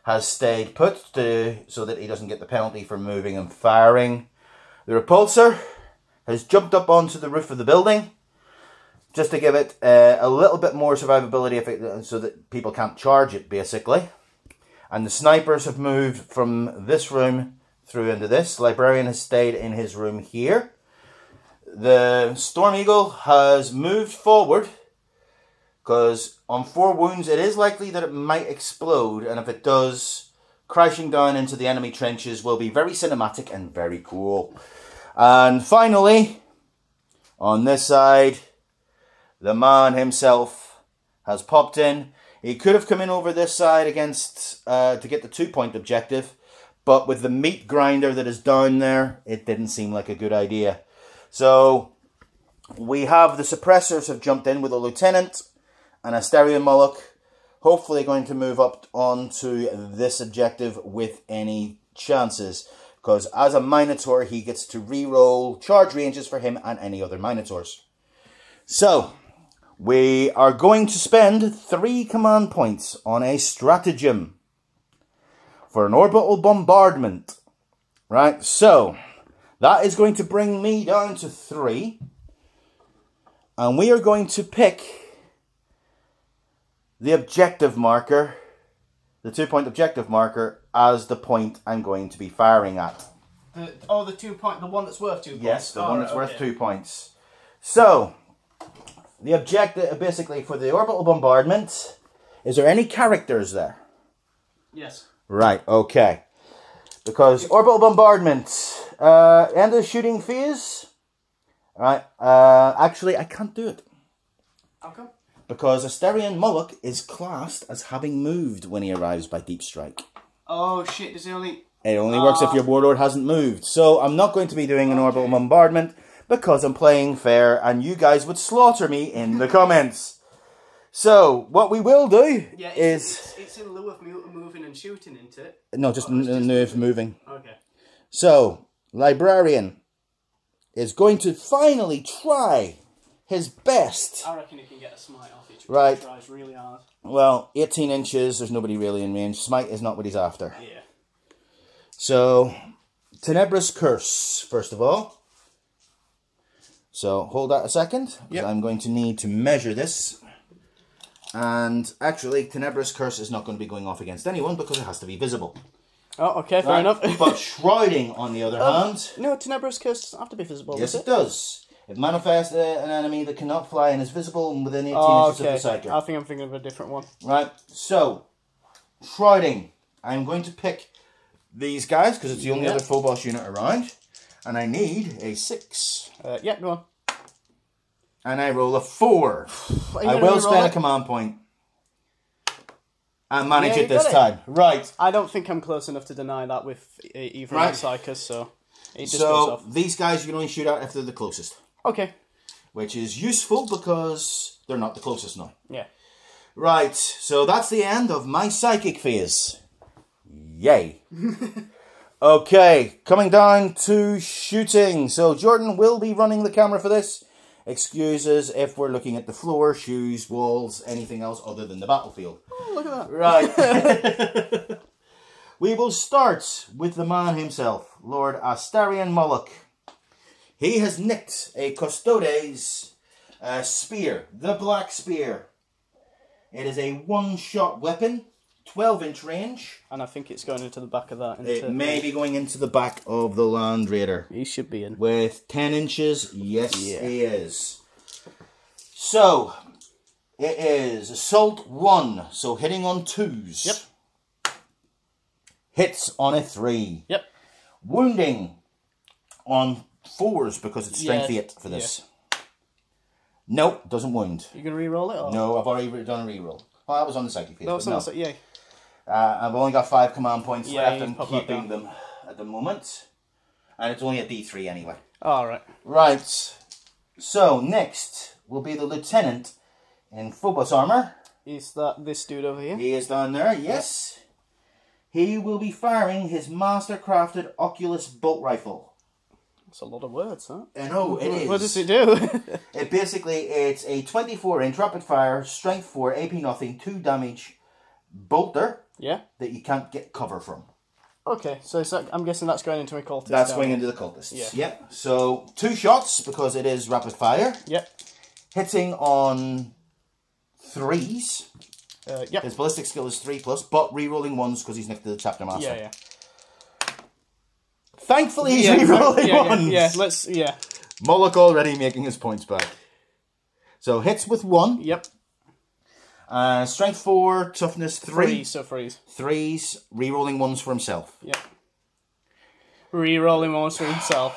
has stayed put so that he doesn't get the penalty for moving and firing. The Repulsor has jumped up onto the roof of the building, just to give it a little bit more survivability so that people can't charge it, basically. And the Snipers have moved from this room through into this. The Librarian has stayed in his room here. The Storm Eagle has moved forward, because on 4 wounds it is likely that it might explode, and if it does, crashing down into the enemy trenches will be very cinematic and very cool. And finally, on this side, the man himself has popped in. He could have come in over this side against to get the 2-point objective, but with the meat grinder that is down there, it didn't seem like a good idea. So we have the suppressors have jumped in with a lieutenant and Asterion Moloch, hopefully going to move up onto this objective with any chances, because as a Minotaur he gets to re-roll charge ranges for him and any other Minotaurs. So we are going to spend 3 command points on a stratagem for an orbital bombardment. Right, so that is going to bring me down to 3. And we are going to pick the objective marker, the 2-point objective marker, as the point I'm going to be firing at. The 2-point, the one that's worth 2 points? Yes, the one that's worth 2 points. So, the objective, basically, for the orbital bombardment, is there any characters there? Yes. Right, okay. Because orbital bombardment, end of the shooting phase. Right, actually, I can't do it. How come? Because Asterion Moloch is classed as having moved when he arrives by Deep Strike. Oh shit, does he only... It only works if your Warlord hasn't moved. So I'm not going to be doing an orbital bombardment because I'm playing fair and you guys would slaughter me in the comments. So what we will do is... It's in lieu of moving and shooting, isn't it? No, just nerve moving. Okay. So, Librarian is going to finally try his best. I reckon he can get a smite off each. Right. He tries really hard. Well, 18 inches, there's nobody really in range. Smite is not what he's after. Yeah. So, Tenebrous Curse, first of all. So, hold that a second. Yep. I'm going to need to measure this. And actually, Tenebrous Curse is not going to be going off against anyone because it has to be visible. Oh, okay, fair enough. But Shrouding, on the other hand... No, Tenebrous Curse doesn't have to be visible, yes, does it does. It manifests an enemy that cannot fly and is visible within 18 inches of the psychic. I think I'm thinking of a different one. Right, so, Shrouding. I'm going to pick these guys because it's the only other full boss unit around. And I need a 6. Yeah, go on. And I roll a 4. I will spend a command point. And manage it this time. Right. I don't think I'm close enough to deny that with either of the Psychers, so it just goes off. These guys you can only shoot at if they're the closest. Okay. Which is useful because they're not the closest now. Yeah. Right, so that's the end of my psychic phase. Yay. Okay, coming down to shooting. So Jordan will be running the camera for this. Excuses if we're looking at the floor, shoes, walls, anything else other than the battlefield. Oh, look at that. Right. We will start with the man himself, Lord Astarion Moloch. He has nicked a Custodes spear, the Black Spear. It is a one-shot weapon, 12-inch range. And I think it's going into the back of that. It may be going into the back of the Land Raider. He should be in. With 10 inches, yes, he is. So, it is Assault 1, so hitting on 2s. Yep. Hits on a 3. Yep. Wounding on 4s because it's strength 8 for this. Yeah. Nope, doesn't wound. You gonna re-roll it? Or? No, I've already done a re-roll. Oh, that was on the psychic phase. No, it's not. Yeah. I've only got 5 command points left. I'm keeping them at the moment, and it's only a D3 anyway. All right. Right. So next will be the lieutenant in Phobos armor. Is that this dude over here? He is down there. Yes. He will be firing his master-crafted Oculus bolt rifle. That's a lot of words, huh? I know, it is. What does it do? It's a 24-inch rapid-fire, strength 4, AP nothing, 2 damage bolter. Yeah. That you can't get cover from. Okay, so I'm guessing that's going into a cultist. That's going into the cultists. Yeah. Yep. So 2 shots because it is rapid-fire. Yep. Hitting on 3s. Yep. His ballistic skill is 3+, but re-rolling 1s because he's next to the chapter master. Yeah, yeah. Thankfully, he's re-rolling 1s. Yeah. Moloch already making his points back. So hits with 1. Yep. Strength 4, toughness 3. So freeze. 3s, re-rolling 1s for himself. Yep. Re-rolling 1s for himself.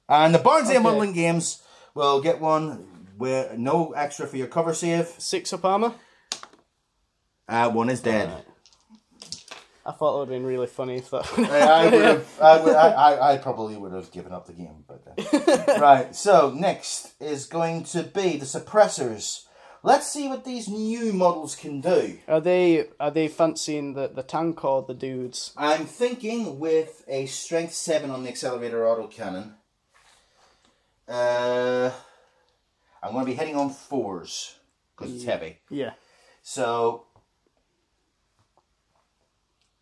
And the Barnsley Modeling Games will get one with no extra for your cover save. 6 up armor. 1 is dead. Right. I thought it would have been really funny if that. I probably would have given up the game, but right. So next is going to be the suppressors. Let's see what these new models can do. Are they fancying the tank or the dudes? I'm thinking with a strength 7 on the accelerator autocannon. I'm going to be hitting on 4s because it's heavy. Yeah. So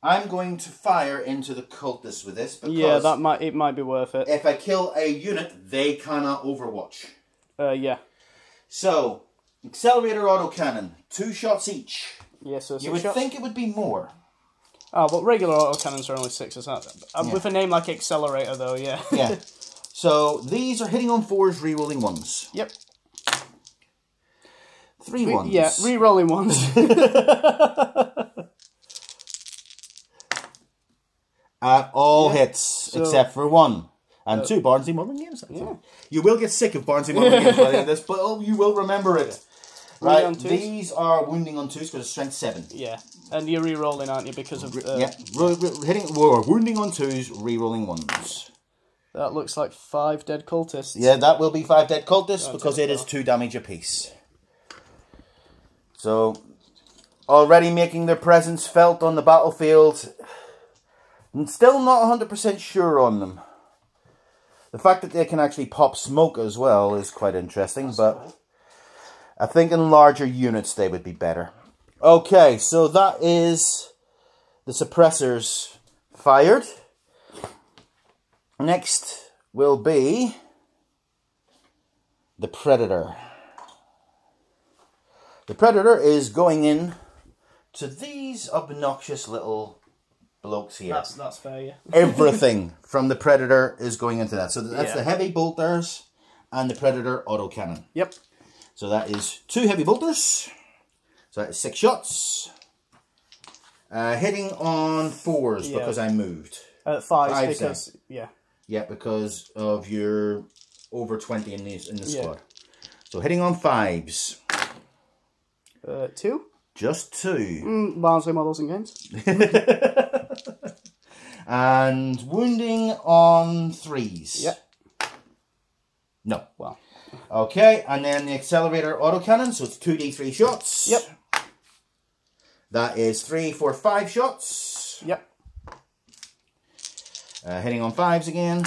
I'm going to fire into the cultists with this because it might be worth it. If I kill a unit, they cannot overwatch. Yeah. So accelerator autocannon, 2 shots each. Yeah, so 6 you would shots? think it would be more. Oh, but regular autocannons are only 6, is that? With a name like Accelerator, though, yeah. Yeah. So these are hitting on 4s, re-rolling 1s. Yep. 3 1s. Yeah, re-rolling 1s. All hits except for 1. And 2 Barnsley Modeling Games. Yeah. You will get sick of Barnsley Modeling Games by the end of this, but you will remember it. Right, these are wounding on 2s because it's strength 7. Yeah, and you're re-rolling, aren't you, because of... wounding on 2s, re-rolling 1s. That looks like 5 dead cultists. Yeah, that will be 5 dead cultists because it is 2 damage apiece. So, already making their presence felt on the battlefield. I'm still not 100% sure on them. The fact that they can actually pop smoke as well is quite interesting, but I think in larger units they would be better. Okay, so that is the suppressors fired. Next will be the Predator. The Predator is going in to these obnoxious little blokes here. That's fair, yeah. Everything from the Predator is going into that. So that's the heavy bolters and the Predator autocannon. Yep. So that is 2 heavy bolters. So that is 6 shots. Hitting on 4s because I moved. 5s because, yeah. Yeah, because of your over 20 in the squad. So hitting on 5s. 2. Just 2. Barnsley models and games. And wounding on 3s. Yep. No. Well. Okay, and then the accelerator autocannon, so it's 2d3 shots. Yep. That is 3, 4, 5 shots. Yep. Hitting on 5s again.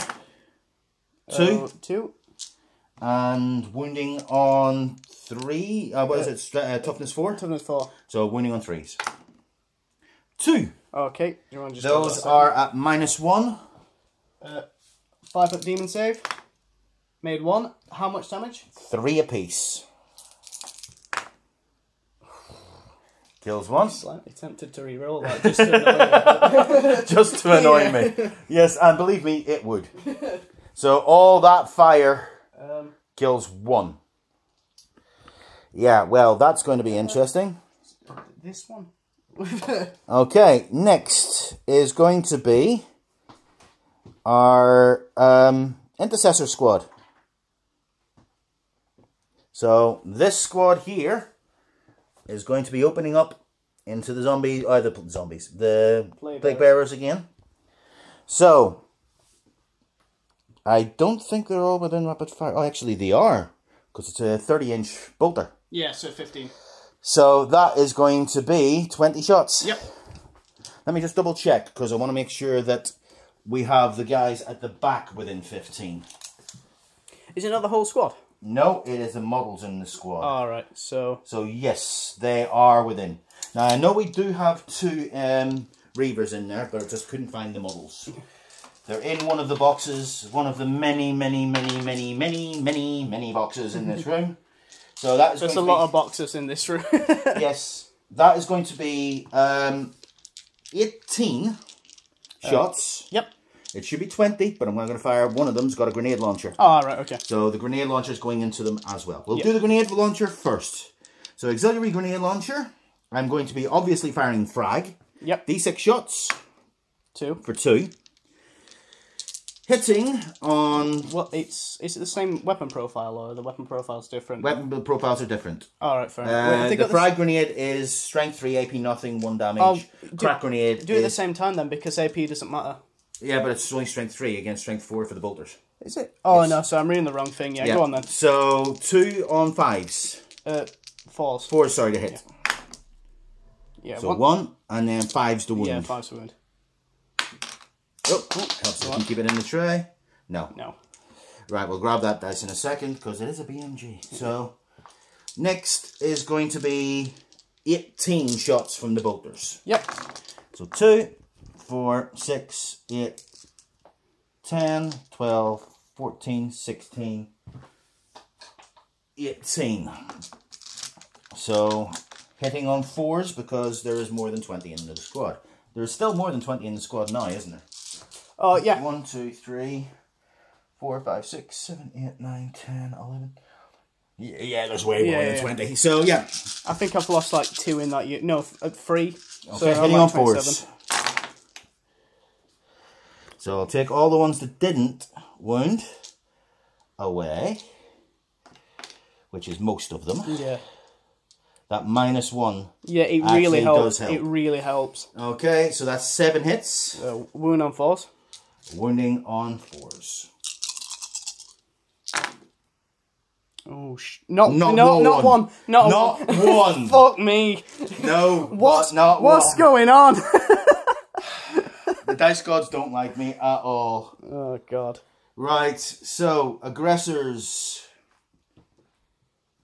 2. 2. And wounding on 3. What is it? Toughness 4? Toughness 4. So wounding on 3s. 2. Okay. You want to just Those are at -1. 5-foot demon save. Made 1. How much damage? 3 apiece. Kills 1. Slightly tempted to re-roll that just to annoy you. Just to annoy me. Yes, and believe me, it would. So all that fire kills 1. Yeah, well, that's going to be interesting. This one. Okay, next is going to be our intercessor squad. So this squad here is going to be opening up into the the plague bearers again. So I don't think they're all within rapid fire. Oh, actually they are, because it's a 30-inch bolter. Yeah, so 15. So that is going to be 20 shots. Yep. Let me just double check, because I want to make sure that we have the guys at the back within 15. Is it not the whole squad? No, it is the models in the squad. Alright, so... So yes, they are within. Now I know we do have 2 Reavers in there, but I just couldn't find the models. They're in one of the boxes, one of the many boxes in this room. So that is There's a lot of boxes in this room. Yes, that is going to be 18 shots. Yep. It should be 20, but I'm going to fire. One of them's got a grenade launcher. Oh, right, okay. So the grenade launcher is going into them as well. We'll do the grenade launcher first. So auxiliary grenade launcher. I'm going to be obviously firing frag. Yep. D6 shots. 2. For 2. Hitting on... Well, is it the same weapon profile, or the weapon profile's different? Weapon profiles are different. Alright, fair enough. The frag grenade is strength 3, AP nothing, 1 damage. Crack grenade do it at the same time then, because AP doesn't matter. Yeah, but it's only strength 3 against strength 4 for the bolters. Is it? Oh, yes. No, so I'm reading the wrong thing. Yeah, go on then. So, 2 on 5s. 4s. 4, sorry, to hit. Yeah, so 1, and then 5's to wound. Yeah, 5's to wound. Oh, helps if you keep it in the tray. No. No. Right, we'll grab that dice in a second, because it is a BMG. So, next is going to be 18 shots from the bolters. Yep. So 2, 4, 6, 8, 10, 12, 14, 16, 18. So, hitting on 4s, because there is more than 20 in the squad. There's still more than 20 in the squad now, isn't there? Oh, yeah. 1, 2, 3, 4, 5, 6, 7, 8, 9, 10, 11. Yeah, there's way more than 20. So, yeah. I think I've lost like 2 in that year. No, 3. Okay, so hitting on 4s. So I'll take all the ones that didn't wound away, which is most of them. Yeah. That -1. Yeah, it really helps. Help. It really helps. Okay, so that's 7 hits. Wound on 4s. Wounding on 4s. Oh, not one. Not one. Fuck me. No. What's going on? The dice gods don't like me at all. Oh god. Right, so aggressors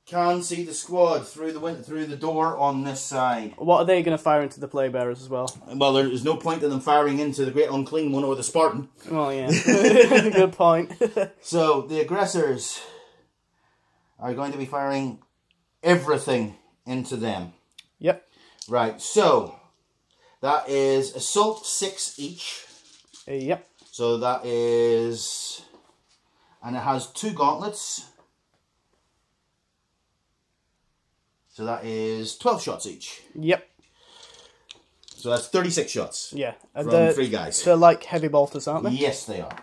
can see the squad through the door on this side. What are they going to fire into the plague bearers as well? Well, there's no point in them firing into the Great Unclean One or the Spartan. Oh yeah, good point. So the aggressors are going to be firing everything into them. Yep. Right, so that is assault 6 each. Yep. So that is, and it has 2 gauntlets. So that is 12 shots each. Yep. So that's 36 shots. Yeah. From 3 guys. They're like heavy bolters, aren't they? Yes, they are.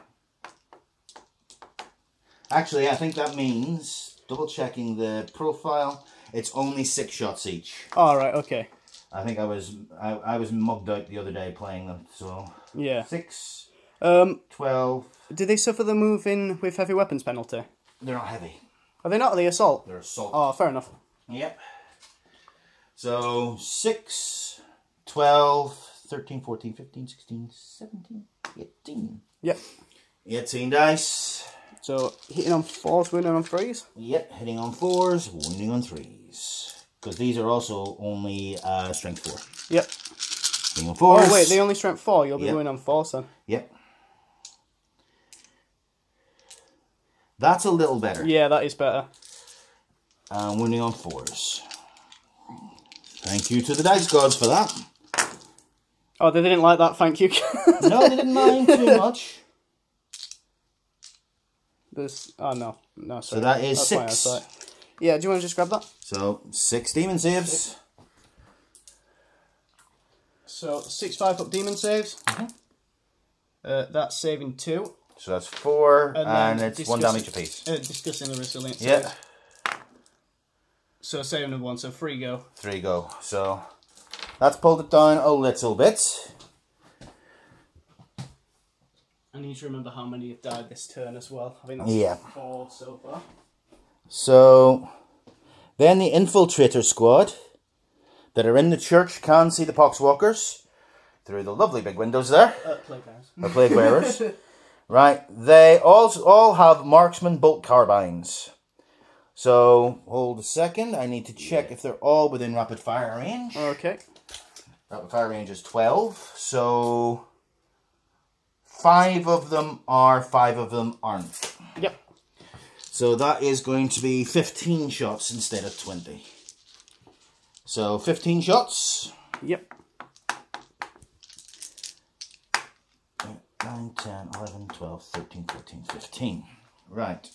Actually, I think that means, double checking the profile, it's only 6 shots each. All right, okay. I think I was mugged out the other day playing them, so... Yeah. 6, 12... Do they suffer the move in with heavy weapons penalty? They're not heavy. Are they not? Are they assault? They're assault. Oh, fair enough. Yep. So, 6, 12, 13, 14, 15, 16, 17, 18. Yep. 18 dice. So, hitting on 4s, wounding on 3s? Yep, hitting on 4s, wounding on 3s. Because these are also only strength 4. Yep. Hitting on 4s. Oh, wait, they only strength 4. You'll be going on 4s then. Yep. That's a little better. Yeah, that is better. Wounding on 4s. Thank you to the dice gods for that. Oh, they didn't like that, thank you. No, they didn't mind too much. Oh, no. No, sorry. So that is 6. Fine, yeah, do you want to just grab that? So, 6 demon saves. So, 6 5-up demon saves. That's saving 2. So that's 4, and it's 1 damage apiece. Discussing the resilience. Yeah. So saving of 1, so 3 go. 3 go. So that's pulled it down a little bit. I need to remember how many have died this turn as well. I think that's 4 so far. So then the infiltrator squad that are in the church can see the poxwalkers through the lovely big windows there. Plague bearers. The plague bearers. Right. They all have marksman bolt carbines. So hold a second. I need to check if they're all within rapid fire range. Okay. Rapid fire range is 12. So 5 of them are, 5 of them aren't. Yep. So that is going to be 15 shots instead of 20. So 15 shots. Yep. 9, 10, 11, 12, 13, 14, 15. Right.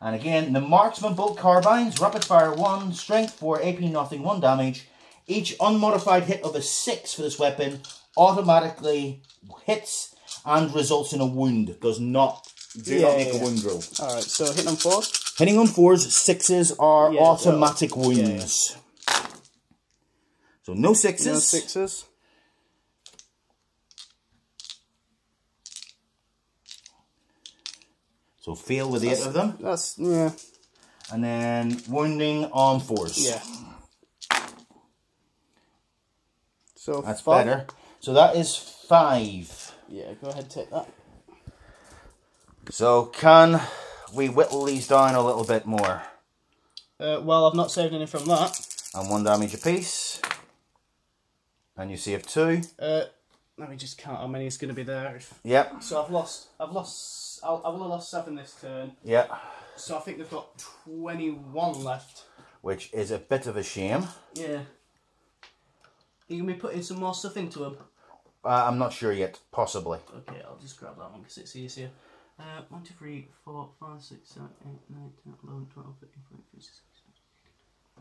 And again, the marksman bolt carbines, rapid fire 1, strength 4, AP nothing, 1 damage. Each unmodified hit of a 6 for this weapon automatically hits and results in a wound. Does not make a wound roll. Alright, so hitting on 4s? Hitting on 4s, 6s are automatic wounds. So no 6s. No 6s. So fail with 8 of them. That's, yeah. And then wounding on 4s. Yeah. So that's 5. better. So that is 5. Yeah, go ahead, take that. So can we whittle these down a little bit more? Well, I've not saved any from that. And 1 damage apiece. And you save 2. Let me just count how many is going to be there. Yep. So I will have lost 7 this turn. Yeah. So I think they've got 21 left. Which is a bit of a shame. Yeah. Are you going to be putting some more stuff into them? I'm not sure yet. Possibly. Okay, I'll just grab that one because it's easier. 1, 2, 3, 4, 5, 6, 7, 8, 9, 10, 11, 12, 13, 14, 15, 16,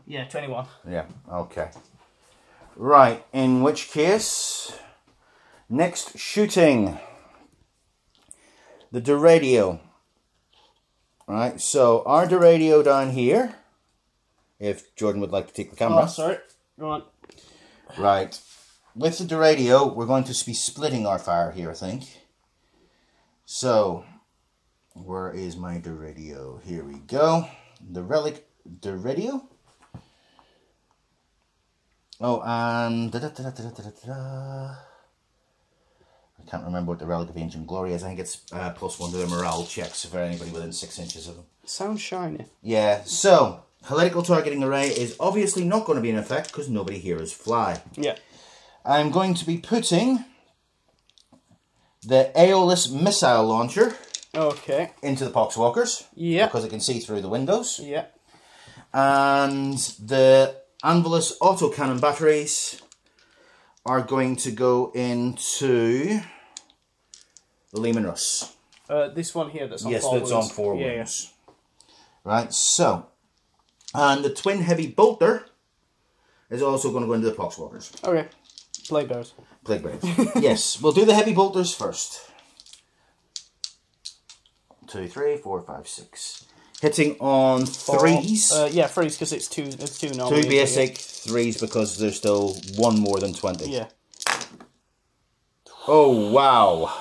17. Yeah, 21. Yeah, okay. Right, in which case... Next shooting. The Duradio. Right, so our Duradio down here. If Jordan would like to take the camera. Oh, sorry. Go on. Right. With the Duradio, we're going to be splitting our fire here, I think. So, where is my Duradio? Here we go. The Relic Duradio. Oh, and... I can't remember what the Relic of Ancient Glory is. I think it's +1 to the morale checks for anybody within 6 inches of them. Sounds shiny. Yeah, so, Heretical Targeting Array is obviously not going to be in effect because nobody here is fly. Yeah. I'm going to be putting the Aeolus Missile Launcher into the Poxwalkers. Yeah. Because it can see through the windows. Yeah. And the Anvilus Autocannon Batteries are going to go into the Lehman Russ. This one here that's on 4 Yes, wounds. that's on 4 wounds. Right, so. And the Twin Heavy Bolter is also going to go into the Poxwalkers. Okay. Plague bears. Plague bears. Yes, we'll do the Heavy Bolters first. 2, 3, 4, 5, 6. Hitting on threes. Yeah, threes because it's two normally. 2 basic, threes because there's still one more than 20. Yeah. Oh, wow.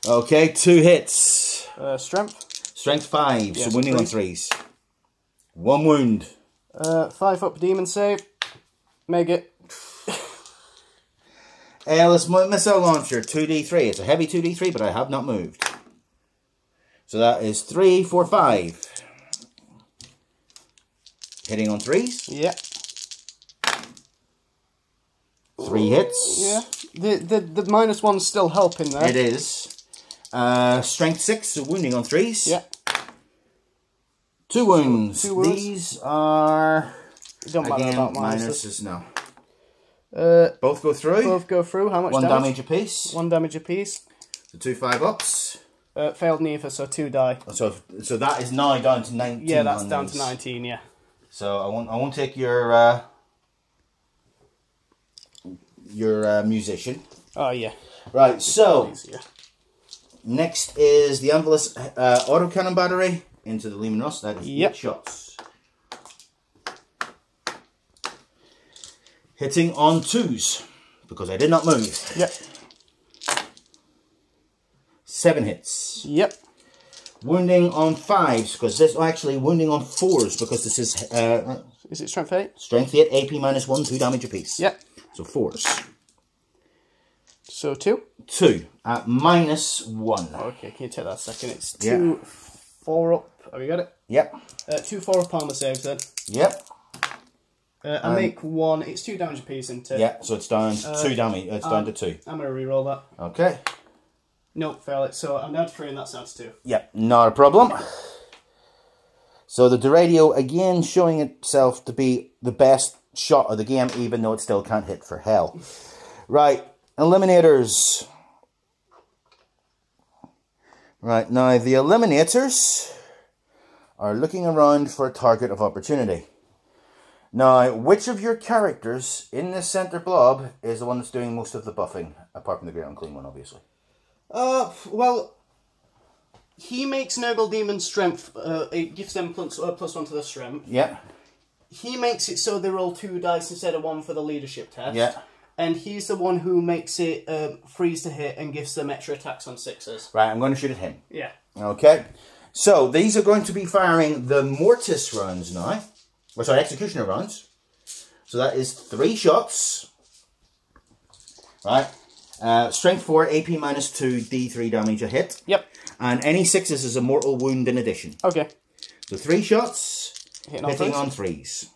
Okay, 2 hits. Strength. Strength 5, Yeah, so wounding on threes. 1 wound. 5 up demon save. Make it. Airless missile launcher, 2d3. It's a heavy 2d3, but I have not moved. So that is 3, 4, 5. Hitting on threes. Yeah. 3 hits. Yeah. The -1's still helping there. It is. Strength 6, so wounding on threes. Yeah. 2 wounds. 2 wounds. These are... Don't matter again, about minuses. No. Both go through. Both go through. How much 1 damage? damage apiece. 1 damage apiece. So 2 5-ups. Failed neither, so 2 die. So that is now down to 19. Yeah, that's down to 19. Yeah. So I won't take your musician. Oh yeah. Right. So Easier. next is the Envolus autocannon battery into the Leman Russ. That is 8 shots. Hitting on 2s because I did not move. Yep. 7 hits. Yep. Wounding on 5s because this actually wounding on 4s because this is it strength 8? Strength 8, AP -1, 2 damage apiece. Yep. So 4s. So 2? 2 at -1. Okay, can you take that a second? It's 2, 4 up. Have you got it? Yep. 2, 4 up armor saves then. Yep. I make 1. It's 2 damage apiece into. Yeah, so it's down 2 damage. It's down to 2. I'm gonna reroll that. Okay. Nope, fail it. So I'm down to 3 and that's down to 2. Yep, not a problem. So the Duradio again showing itself to be the best shot of the game, even though it still can't hit for hell. Right, Eliminators. Right, now the Eliminators are looking around for a target of opportunity. Now, which of your characters in this centre blob is the one that's doing most of the buffing, apart from the Great Unclean one, obviously? Well, he makes Nurgle Demon strength. It gives them +1 to their strength. Yeah. He makes it so they roll 2 dice instead of 1 for the leadership test. Yeah. And he's the one who makes it freeze to hit and gives them extra attacks on 6s. Right, I'm going to shoot at him. Yeah. Okay. So, these are going to be firing the Mortis rounds now. Or, sorry, Executioner rounds. So that is 3 shots. Right. Strength 4, AP -2, D3 damage a hit. Yep. And any 6s is a mortal wound in addition. Okay. So 3 shots, hitting on 3s.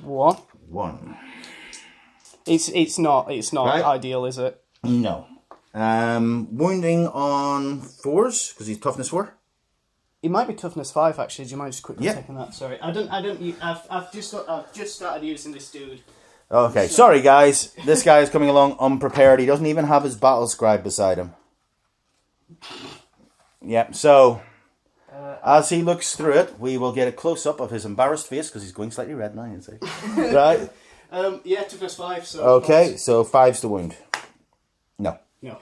1. 1. It's not right? Ideal, is it? No. Wounding on 4s because he's toughness 4. It might be toughness 5 actually. Do you mind just quickly taking that? Sorry, I've just started using this dude. Okay, sorry guys. This guy is coming along unprepared. He doesn't even have his battle scribe beside him. Yep. So as he looks through it, we will get a close up of his embarrassed face because he's going slightly red now. You see, right? Yeah, toughness 5. So okay, so 5's the wound. No. No.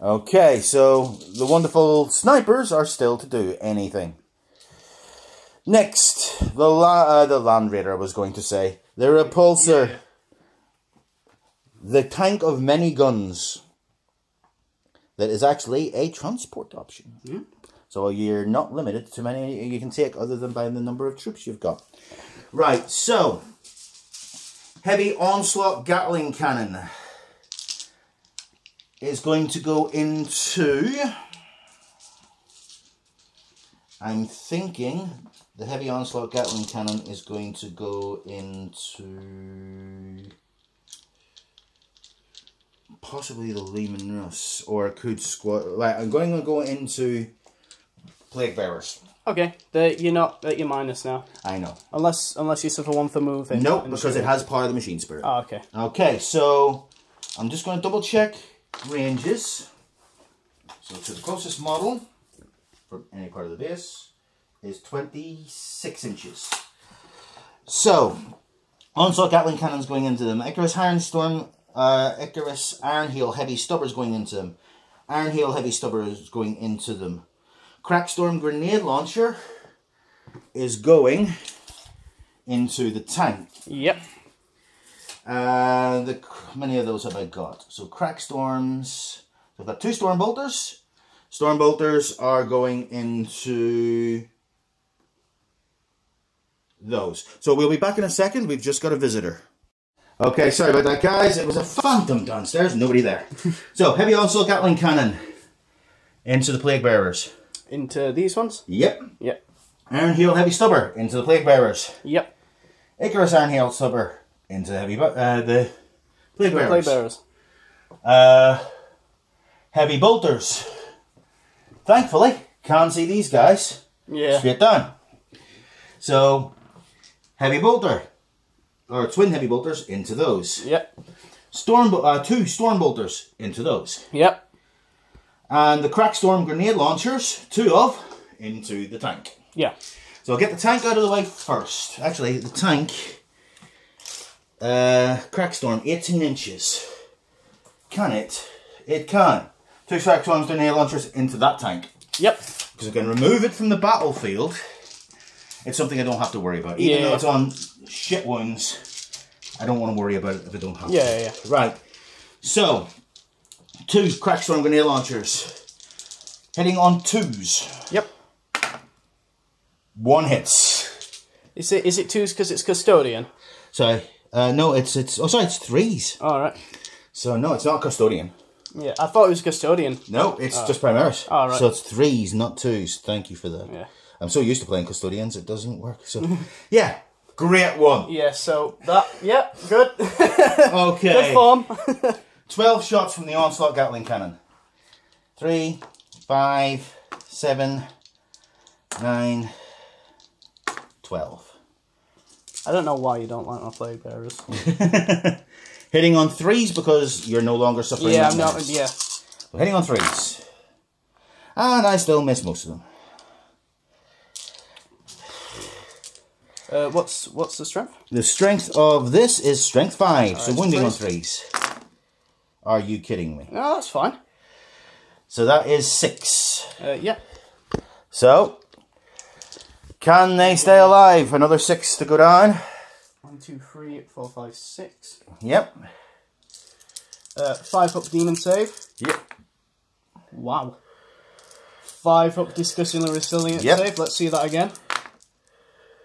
Okay, so the wonderful snipers are still to do anything. Next, the Land Raider, I was going to say. The Repulsor. Yeah. The tank of many guns. That is actually a transport option. Mm. So you're not limited to many you can take other than by the number of troops you've got. Right, so. Heavy Onslaught Gatling Cannon is going to go into, I'm thinking the Heavy Onslaught Gatling Cannon is going to go into possibly the Leman Russ, or it could squad, like I'm going to go into Plague Bearers. Okay, you're not at your minus now. I know. Unless you suffer 1 for moving. Nope, because it has Power of the Machine Spirit. Oh, okay. Okay, so I'm just going to double check ranges. So to the closest model from any part of the base is 26 inches. So, Onslaught Gatling Cannons going into them. Icarus Iron Heel Heavy Stubbers going into them. Iron Heel Heavy Stubbers going into them. Crackstorm grenade launcher is going into the tank. Yep. How many of those have I got? So Crackstorms. I've got 2 storm bolters. Storm bolters are going into those. So we'll be back in a second. We've just got a visitor. Okay, sorry about that, guys. It was a phantom downstairs. Nobody there. So heavy onslaught Gatling cannon into the plague bearers. Into these ones? Yep. Yep. Iron heel heavy stubber into the plague bearers. Yep. Icarus iron heel stubber into the plague bearers. Plague bearers. Heavy bolters. Thankfully, can't see these guys. Yeah. Straight down. So, heavy bolter, or twin heavy bolters into those. Yep. 2 storm bolters into those. Yep. And the Crackstorm grenade launchers, 2 of, into the tank. Yeah. So I'll get the tank out of the way first. Actually, the tank, Crackstorm, 18 inches. Can it? It can. 2 Crackstorm grenade launchers into that tank. Yep. Because I can remove it from the battlefield. It's something I don't have to worry about. Even though it's on shit wounds, I don't want to worry about it if I don't have to. Yeah. Right. So, 2 Crackstorm grenade launchers. Hitting on 2s. Yep. 1 hits. Is it 2s because it's custodian? Sorry. No, it's 3s. Alright. So, no, it's not custodian. Yeah, I thought it was custodian. No, it's just Primaris. Oh, right. So it's 3s, not 2s. Thank you for that. Yeah. I'm so used to playing custodians, it doesn't work. So, yeah, great one. Yeah, so that, yeah, good. Okay. Good form. 12 shots from the onslaught Gatling cannon. 3, 5, 7, 9, 12. I don't know why you don't like my plague bearers. Hitting on 3s because you're no longer suffering. Yeah, I'm not. Yeah. So hitting on 3s. And I still miss most of them. What's the strength? The strength of this is strength 5, so Right, wounding on 3s. Are you kidding me? No, that's fine. So that is 6. Yeah. So, can they stay alive? Another 6 to go down. 1, 2, 3, 4, 5, 6. Yep. 5 up demon save. Yep. Wow. 5 up disgustingly resilient Yep. save. Let's see that again.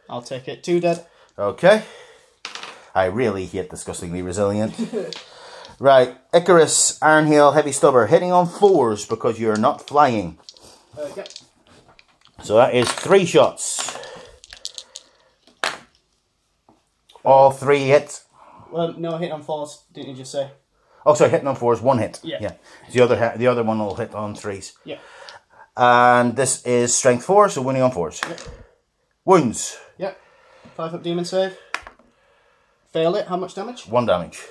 I'll take it. 2 dead. Okay. I really hate disgustingly resilient. Right. Icarus, Iron Heel, Heavy Stubber. Hitting on 4s because you're not flying. Yep. So that is 3 shots. All 3 hits. Well, no, hit on 4s, didn't you just say? Oh, sorry, hitting on 4s, 1 hit. Yeah. The other one will hit on 3s. Yeah. And this is strength 4, so winning on 4s. Yep. Wounds. Yep. 5 up demon save. Fail it. How much damage? 1 damage.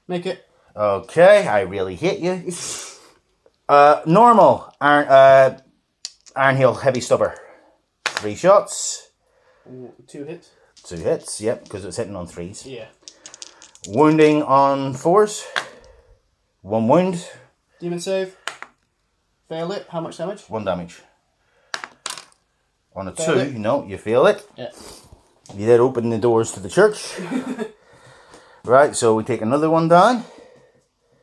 Make it. Okay, I really hate you. Normal. Iron Heel, Heavy Stubber. 3 shots. 2 hits. 2 hits, yep, because it's hitting on 3s. Yeah. Wounding on 4s. 1 wound. Demon save. Fail it. How much damage? 1 damage. On a Fail 2, it. no, you feel it. Yeah. You did open the doors to the church. Right, so we take another one down.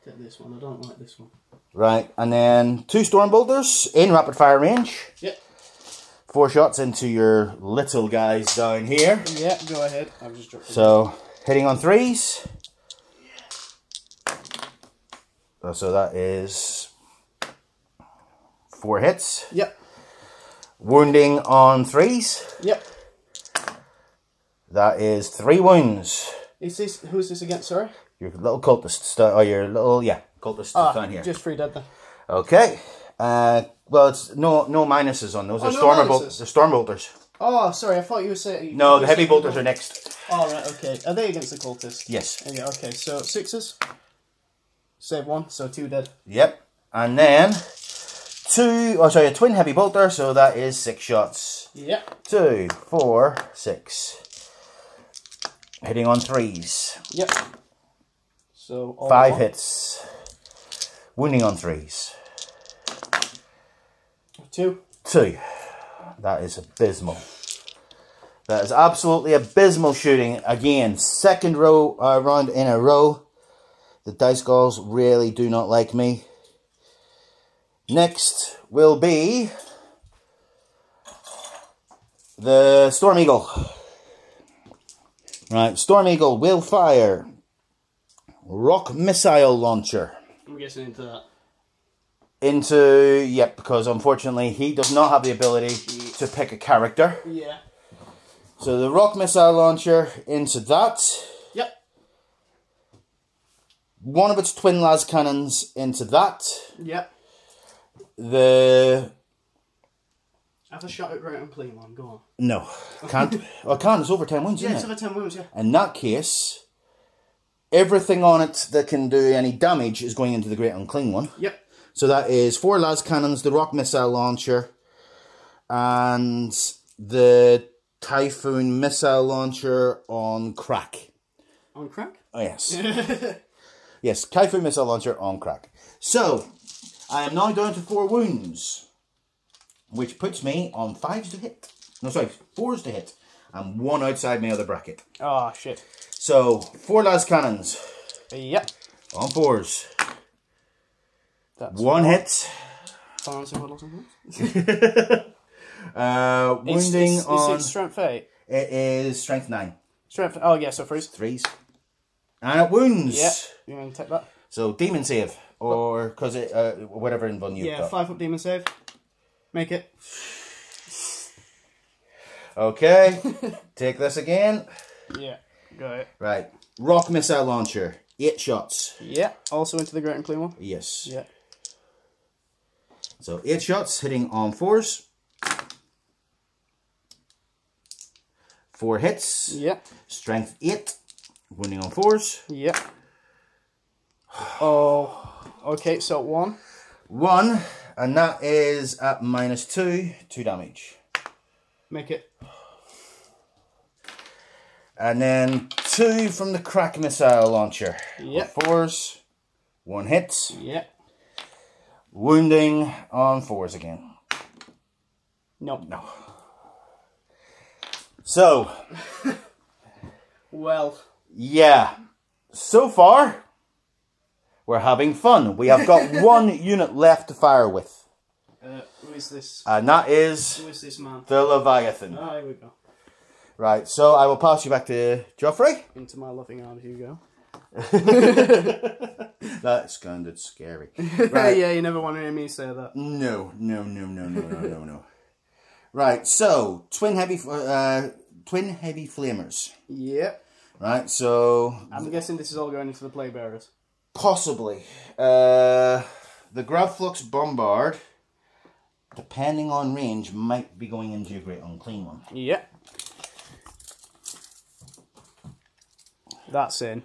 Take this one. I don't like this one. Right, and then 2 storm bolters in rapid fire range. Yep. 4 shots into your little guys down here. Yeah, go ahead. I've just dropped it. So, hitting on 3s. So that is 4 hits. Yep. Wounding on 3s. Yep. That is 3 wounds. Who's this against, sorry? Your little cultists, cultists down here. Just 3 dead then. Okay. Well, it's no minuses on those. They're storm bolters. Oh, sorry, I thought you were saying... No, the heavy bolters are next. Oh, right, okay. Are they against the cultists? Yes. Yeah, okay, so 6s. Save 1, so 2 dead. Yep. And then a twin heavy bolter, so that is 6 shots. Yep. 2, 4, 6. Hitting on 3s. Yep. So 5 hits. Wounding on 3s. 2. 2. That is abysmal. That is absolutely abysmal shooting. Again, second round in a row. The dice goals really do not like me. Next will be the Storm Eagle. Right, Storm Eagle will fire rock missile launcher. I'm guessing into that. Yep, because unfortunately he does not have the ability to pick a character. Yeah. So the rock missile launcher into that. Yep. One of its twin las cannons into that. Yep. The... Have a shot at Great Unclean one, go on. No, can't. Well, I can, it's over 10 wounds, yeah, isn't it? it's over 10 wounds, yeah. In that case, everything on it that can do any damage is going into the Great Unclean one. Yep. So that is 4 las cannons, the rock missile launcher, and the Typhoon missile launcher on crack. On crack? Oh, yes. Yes, Typhoon missile launcher on crack. So, I am now down to 4 wounds, which puts me on 5s to hit. No, sorry, 4s to hit, and 1 outside my other bracket. Oh, shit. So, 4 las cannons. Yep. On 4s. That's 1 hit. Wounding on... Is it strength 8? It is strength 9. Strength... Oh, yeah, so 3s. 3s. And it wounds. Yep. You're going to take that? So, demon save. Or, because it, whatever in one you've got. 5 up demon save. Make it. Okay. Take this again. Yeah. Got it. Right. Rock missile launcher. 8 shots. Yeah. Also into the Great and Clean one? Yes. Yeah. So 8 shots hitting on 4s. 4 hits. Yeah. Strength 8. Wounding on 4s. Yeah. Oh. Okay, so 1. 1. And that is at -2. 2 damage. Make it. And then 2 from the crack missile launcher. Yep. 4s. 1 hit. Yep. Wounding on 4s again. Nope. No. So. Well. Yeah. So far, we're having fun. We have got 1 unit left to fire with. Who is this? And that is... Who is this man? The Leviathan. Oh, here we go. Right, so I will pass you back to Joffrey. Into my loving arms you go. That sounded scary. Right. Yeah, you never want to hear me say that. No. Right, so twin heavy flamers. Yep. Right, so I'm guessing this is all going into the plague bearers. possibly the Gravflux Bombard, depending on range, might be going into a Great Unclean one. Yep. That's in.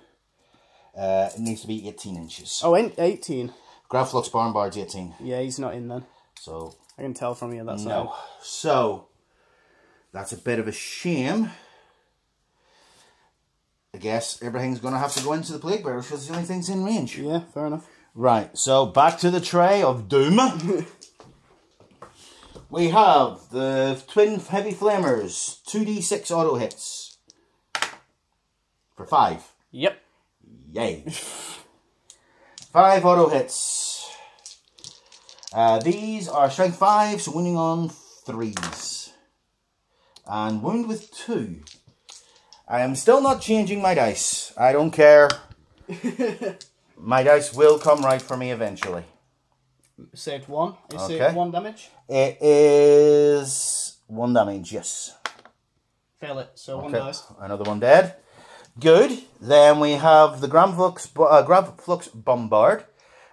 It needs to be 18 inches. Oh, 18. Gravflux Bombard's 18. Yeah, he's not in then. So I can tell from you that's no. So that's a bit of a shame. I guess everything's going to have to go into the Plague Bearers because the only thing's in range. Yeah, fair enough. Right, so back to the tray of doom. We have the Twin Heavy Flamers, 2d6 auto hits for 5. Yep. Yay. 5 auto hits. These are strength 5, so wounding on 3s. And wound with 2. I am still not changing my dice. I don't care. My dice will come right for me eventually. Saved 1. Is Okay. it 1 damage? It is 1 damage, yes. Fail it, so Okay. 1 dies. Another one dead. Good. Then we have the Gravflux Bombard.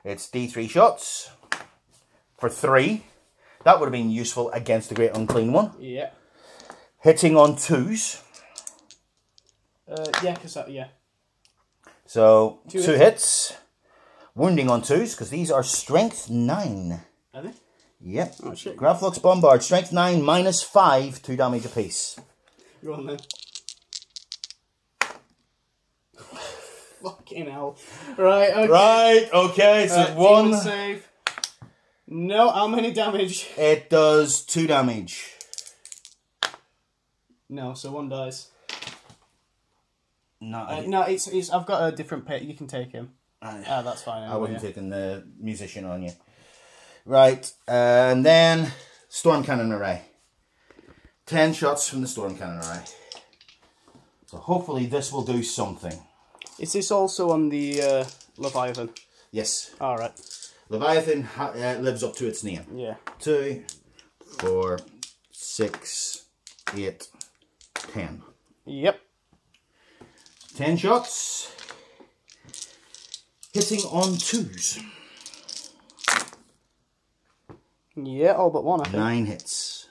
It's D3 shots for 3. That would have been useful against the Great Unclean one. Yeah. Hitting on 2s. Yeah, because that, yeah. So, 2 Two hits. Wounding on 2s, because these are strength 9. Are they? Yep. Oh, shit. Gravflux Bombard, strength 9, -5, 2 damage apiece. Go on then. Fucking hell. Right, okay. Right, okay, so Demon 1. save. No, how many damage? It does 2 damage. No, so 1 dies. No, no, it's. I've got a different pet. You can take him. That's fine. Anyway, I wasn't taking the musician on you. Right, and then storm cannon array. 10 shots from the storm cannon array. So hopefully this will do something. Is this also on the Leviathan? Yes. All right. Leviathan lives up to its name. Yeah. 2, 4, 6, 8, 10. Yep. 10 shots. Hitting on 2s. Yeah, all but 1, I think. 9 hits.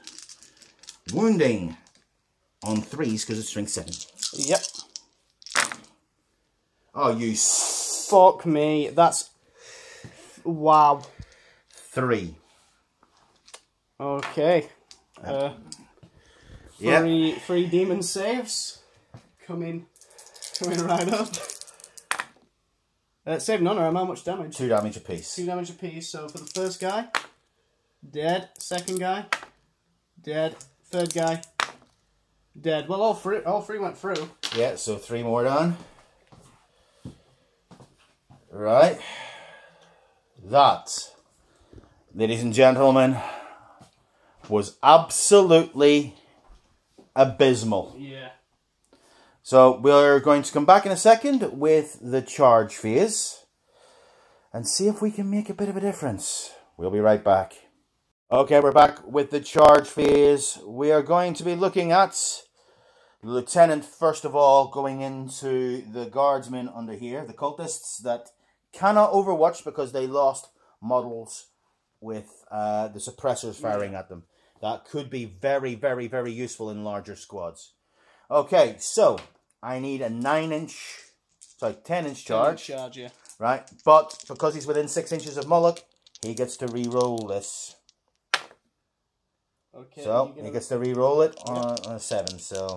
Wounding on 3s because it's strength 7. Yep. Oh, you fuck me. That's... Wow. 3. Okay. Three demon saves. Coming right up. Save none, or how much damage? 2 damage apiece. 2 damage apiece. So for the first guy, dead. Second guy, dead. Third guy, dead. Well, all three went through. Yeah, so 3 more down. Right. That, ladies and gentlemen, was absolutely abysmal. Yeah. So we're going to come back in a second with the charge phase and see if we can make a bit of a difference. We'll be right back. Okay, we're back with the charge phase. We are going to be looking at the lieutenant, first of all, going into the guardsmen under here, the cultists that cannot overwatch because they lost models with the suppressors firing at them. That could be very, very, very useful in larger squads. Okay, so I need a 10-inch charge. 10-inch charge, yeah. Right, but because he's within 6 inches of Moloch, he gets to re-roll this. Okay. So he gets to re-roll it on a 7. So,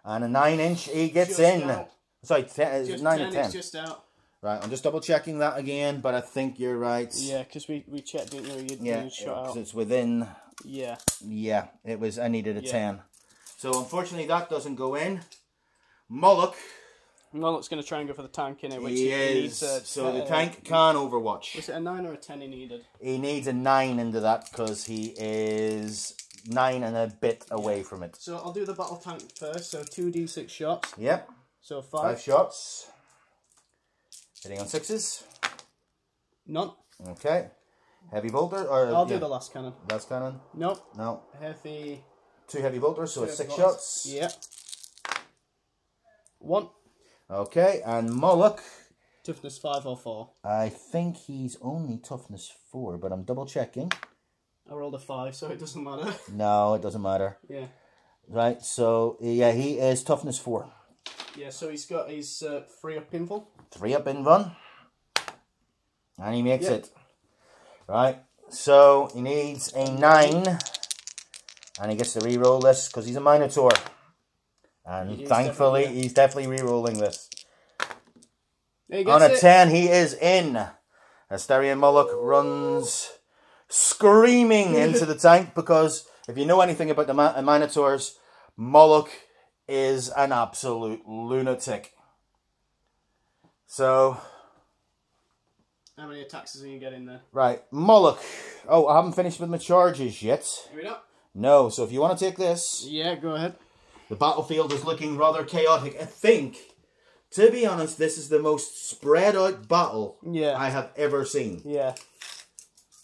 and a 9-inch he gets just in. Out. Sorry, 10, 9 and 10. Just out. Right, I'm just double checking that again, but I think you're right. Yeah, because we checked, didn't you? Yeah, because it's within. Yeah. Yeah, it was. I needed a 10. So unfortunately, that doesn't go in. Moloch. Moloch's going to try and go for the tank in it, which he needs. So the tank can overwatch. Was it a 9 or a 10 he needed? He needs a 9 into that because he is 9 and a bit away from it. So I'll do the battle tank first. So 2d6 shots. Yep. So 5 shots. Hitting on 6s. None. Okay. Heavy bolter? Or, I'll do the last cannon. Last cannon? Nope. No. Heavy. 2 heavy bolters, so it's 6 shots. Yep. 1. Okay, and Moloch. Toughness 5 or 4. I think he's only toughness 4, but I'm double checking. I rolled a 5, so it doesn't matter. No, it doesn't matter. Yeah. Right, so yeah, he is toughness 4. Yeah, so he's got his 3 up invul. 3 up invul. And he makes it. Right, so he needs a 9. And he gets to re-roll this because he's a Minotaur. And thankfully, he's definitely re-rolling this. On a 10, he is in. Asterion Moloch runs screaming into the tank because if you know anything about the Minotaurs, Moloch is an absolute lunatic. So... how many attacks is he going to get in there? Right, Moloch. Oh, I haven't finished with my charges yet. Here we go. No, so if you want to take this... yeah, go ahead. The battlefield is looking rather chaotic. I think, to be honest, this is the most spread out battle I have ever seen. Yeah.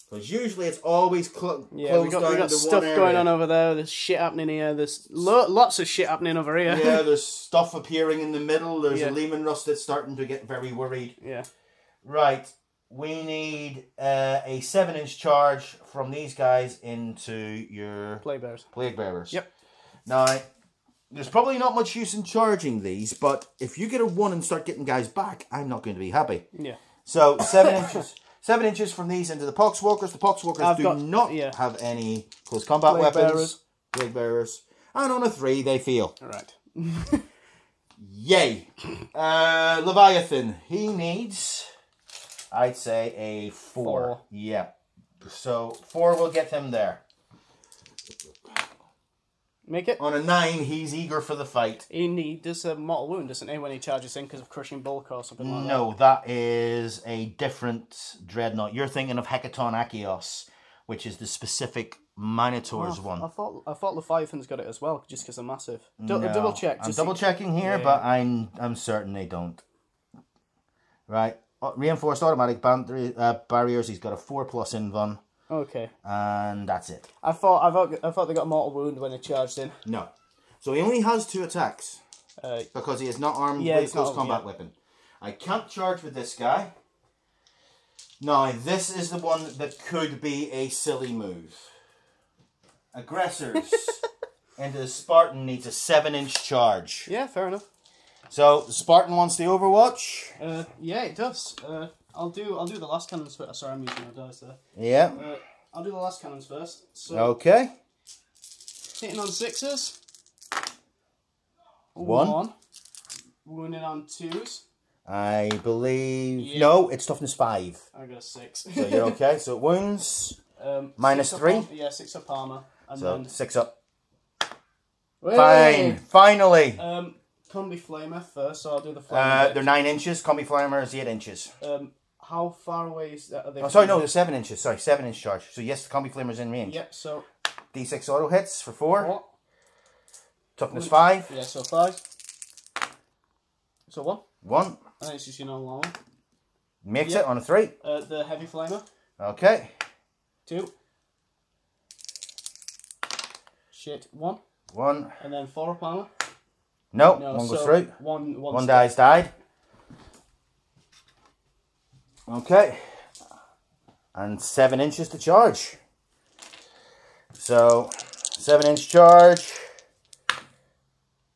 Because usually it's always closed we down got to stuff one area. going on over there. There's shit happening here. There's lots of shit happening over here. Yeah, there's stuff appearing in the middle. There's a Lehman Russ that's starting to get very worried. Yeah. Right. We need a 7-inch charge from these guys into your... Plague Bearers. Plague Bearers. Yep. Now, there's probably not much use in charging these, but if you get a 1 and start getting guys back, I'm not going to be happy. Yeah. So, 7 inches. 7 inches from these into the Poxwalkers. The Poxwalkers do not have any close combat weapons. Plague Bearers. And on a 3, they fail. All right. Yay. Leviathan. He needs I'd say a 4. 4. Yeah. So 4 will get him there. Make it. On a 9, he's eager for the fight. He does a mortal wound, doesn't he, when he charges in because of crushing bulk or something like that? No, that is a different dreadnought. You're thinking of Hecaton Achios, which is the specific Minotaurs one. I thought Leviathan's got it as well, just because they're massive. Double check. I'm double checking here, yeah. But I'm certain they don't. Right, reinforced automatic barriers. He's got a 4+ invuln. Okay. And that's it. I thought they got a mortal wound when they charged in. No. So he only has 2 attacks. Because he is not armed with a close combat weapon. I can't charge with this guy. Now, this is the one that could be a silly move. Aggressors into the Spartan needs a 7-inch charge. Yeah, fair enough. So, the Spartan wants the Overwatch? Yeah, it does. I'll do the last cannons first. Sorry, I'm using my dice there. Yeah. I'll do the last cannons first. So, okay. Hitting on 6s. 1. Wounding on 2s. I believe... Yeah. No, it's toughness 5. I got a 6. So you're okay. So it wounds. -3. Yeah, 6 up armor. And so then 6 up. Whey! Fine. Finally. Combi Flamer first, so I'll do the flamer. They're 9 inches. Combi Flamer is 8 inches. How far away is that? Are they sorry, no, they're 7 inches. Sorry, 7-inch charge. So yes, the Combi Flamer's in range. Yep, so... D6 auto hits for 4. Toughness 5. Yeah, so 5. So 1. 1. And then it's just your normal one. Makes it on a 3. The Heavy Flamer. Okay. 2. Shit, 1. 1. And then 4 up armor. No, 1 goes through. One died. Okay. And 7 inches to charge. So, 7-inch charge.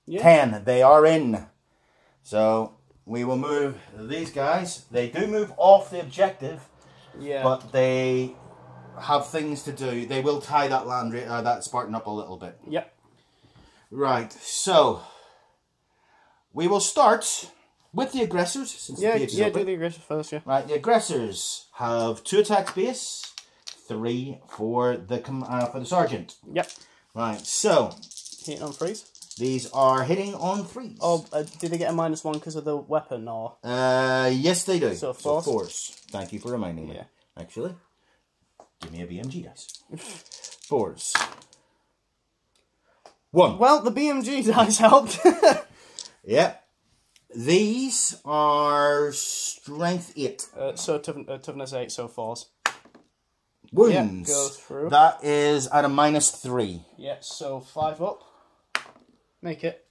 Yeah. 10. They are in. So, we will move these guys. They do move off the objective. Yeah. But they have things to do. They will tie that that Spartan up a little bit. Yep. Right. So, we will start with the aggressors. Since the page is open. Do the aggressors first, yeah. Right, the aggressors have 2 attacks base, 3 for the sergeant. Yep. Right, so... Hitting on 3s? These are hitting on 3s. Oh, did they get a -1 because of the weapon, or...? Yes, they do. So 4s? So 4s. Thank you for reminding me. Yeah. Actually, give me a BMG dice. 4s. 1. Well, the BMG dice helped. Yep. These are strength 8. So toughness 8, so 4s. Wounds. Yeah, goes through. That is at a -3. Yeah, so 5 up. Make it.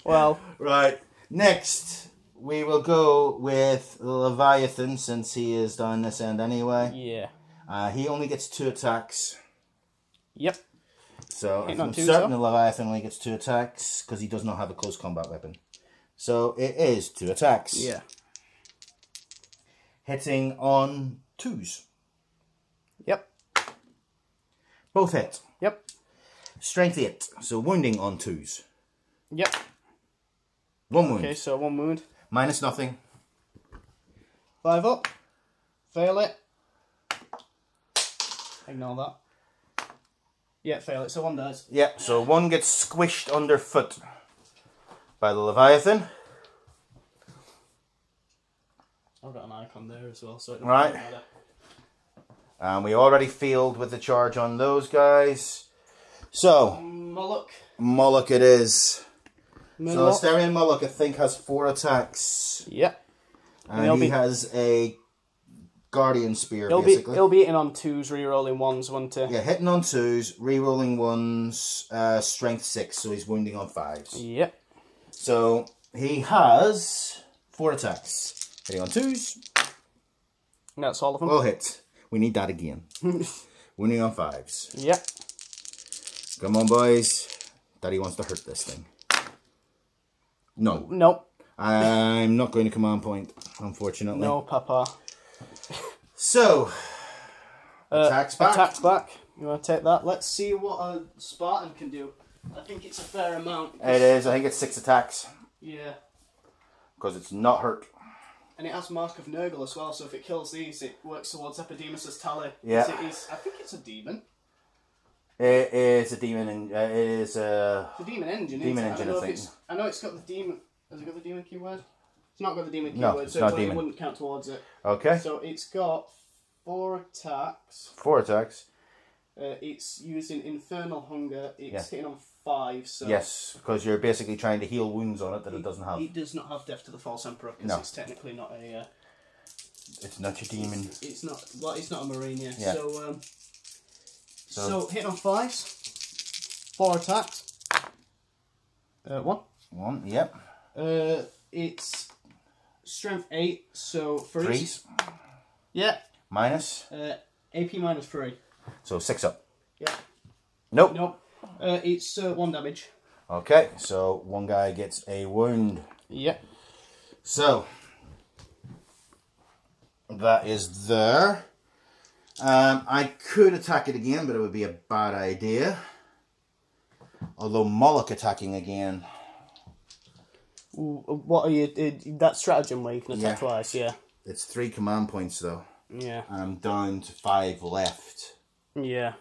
Well. Right. Next, we will go with Leviathan, since he is down this end anyway. Yeah. He only gets 2 attacks. Yep. So I'm certain the Leviathan only gets 2 attacks, because he does not have a close combat weapon. So it is 2 attacks. Yeah. Hitting on 2s. Yep. Both hit. Yep. Strength 8. So wounding on 2s. Yep. 1 wound. Okay, so 1 wound. Minus nothing. 5 up. Fail it. Ignore that. Yeah, fail it. So 1 dies. Yeah, so 1 gets squished underfoot by the Leviathan. I've got an icon there as well, so it doesn't matter. And we already failed with the charge on those guys. So, Moloch it is. So Asterion Moloch, I think, has 4 attacks. Yep. And he has a Guardian Spear, basically. He'll be hitting on 2s, re-rolling 1s, won't he? Yeah, hitting on 2s, re-rolling 1s, strength 6, so he's wounding on 5s. Yep. So, he has 4 attacks. Hitting on 2s. And that's all of them? All hit. We need that again. Wounding on 5s. Yep. Come on, boys. Daddy wants to hurt this thing. No. Nope. I'm not going to command point, unfortunately. No, Papa. So, attacks back. Attacks back. You want to take that? Let's see what a Spartan can do. I think it's a fair amount. It is. I think it's 6 attacks. Yeah. Because it's not hurt. And it has Mark of Nurgle as well, so if it kills these, it works towards Epidemus's tally. Yeah. I think it's a demon. It is a demon, and it is a... It's a demon engine, Demon engine, I think. I know it's got the demon... Has it got the demon keyword? It's not got the demon No, keyword, it's so not it demon. wouldn't count towards it. Okay. So it's got 4 attacks. 4 attacks. It's using Infernal Hunger. It's hitting on 5, so... Yes, because you're basically trying to heal wounds on it that it doesn't have. It does not have Death to the False Emperor, because it's technically not a... it's not your demon. It's not... Well, it's not a Marine, yeah. Yeah. So hitting on 5s. 4 attacks. 1. 1, yep. It's Strength 8, so 3s. 3s. Yeah. Minus. AP minus 3. So 6 up. Yeah. Nope. Nope. It's 1 damage. Okay, so one guy gets a wound. Yep. So that is there. I could attack it again, but it would be a bad idea. Although Moloch attacking again. What are you... that stratagem where you can attack twice, yeah. It's 3 command points though. Yeah. And I'm down to 5 left. Yeah.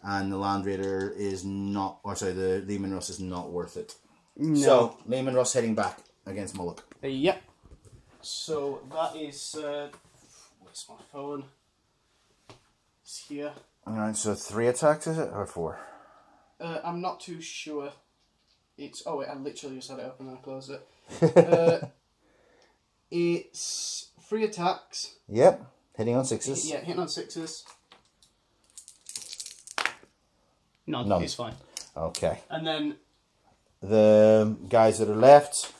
And the Land Raider is not... Or sorry, the Lehman Russ is not worth it. No. So, Lehman Russ heading back against Moloch. Yep. So that is... where's my phone? It's here. Alright, so 3 attacks is it? Or 4? I'm not too sure. It's... Oh wait, I literally just had it open and I closed it. It's 3 attacks. Yep. Hitting on 6s. Yeah, hitting on 6s. None. It's fine. Okay. And then... The guys that are left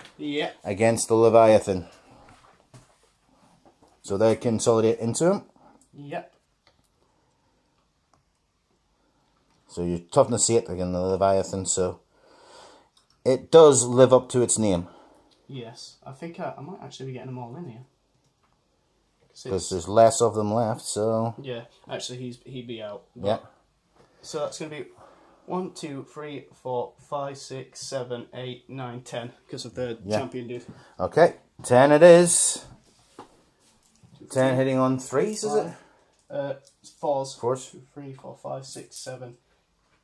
against the Leviathan. So they consolidate into him. Yep. So you're toughness 8 against the Leviathan, so it does live up to its name. Yes. I think I might actually be getting them all in here. Because there's less of them left, so... Yeah, actually he'd be out. Yeah. So that's going to be 1, 2, 3, 4, 5, 6, 7, 8, 9, 10. Because of the champion dude. Okay, 10 it is. 10 hitting on 3s, is it? 4s. 4s. 2, 3, 4, 5, 6, 7,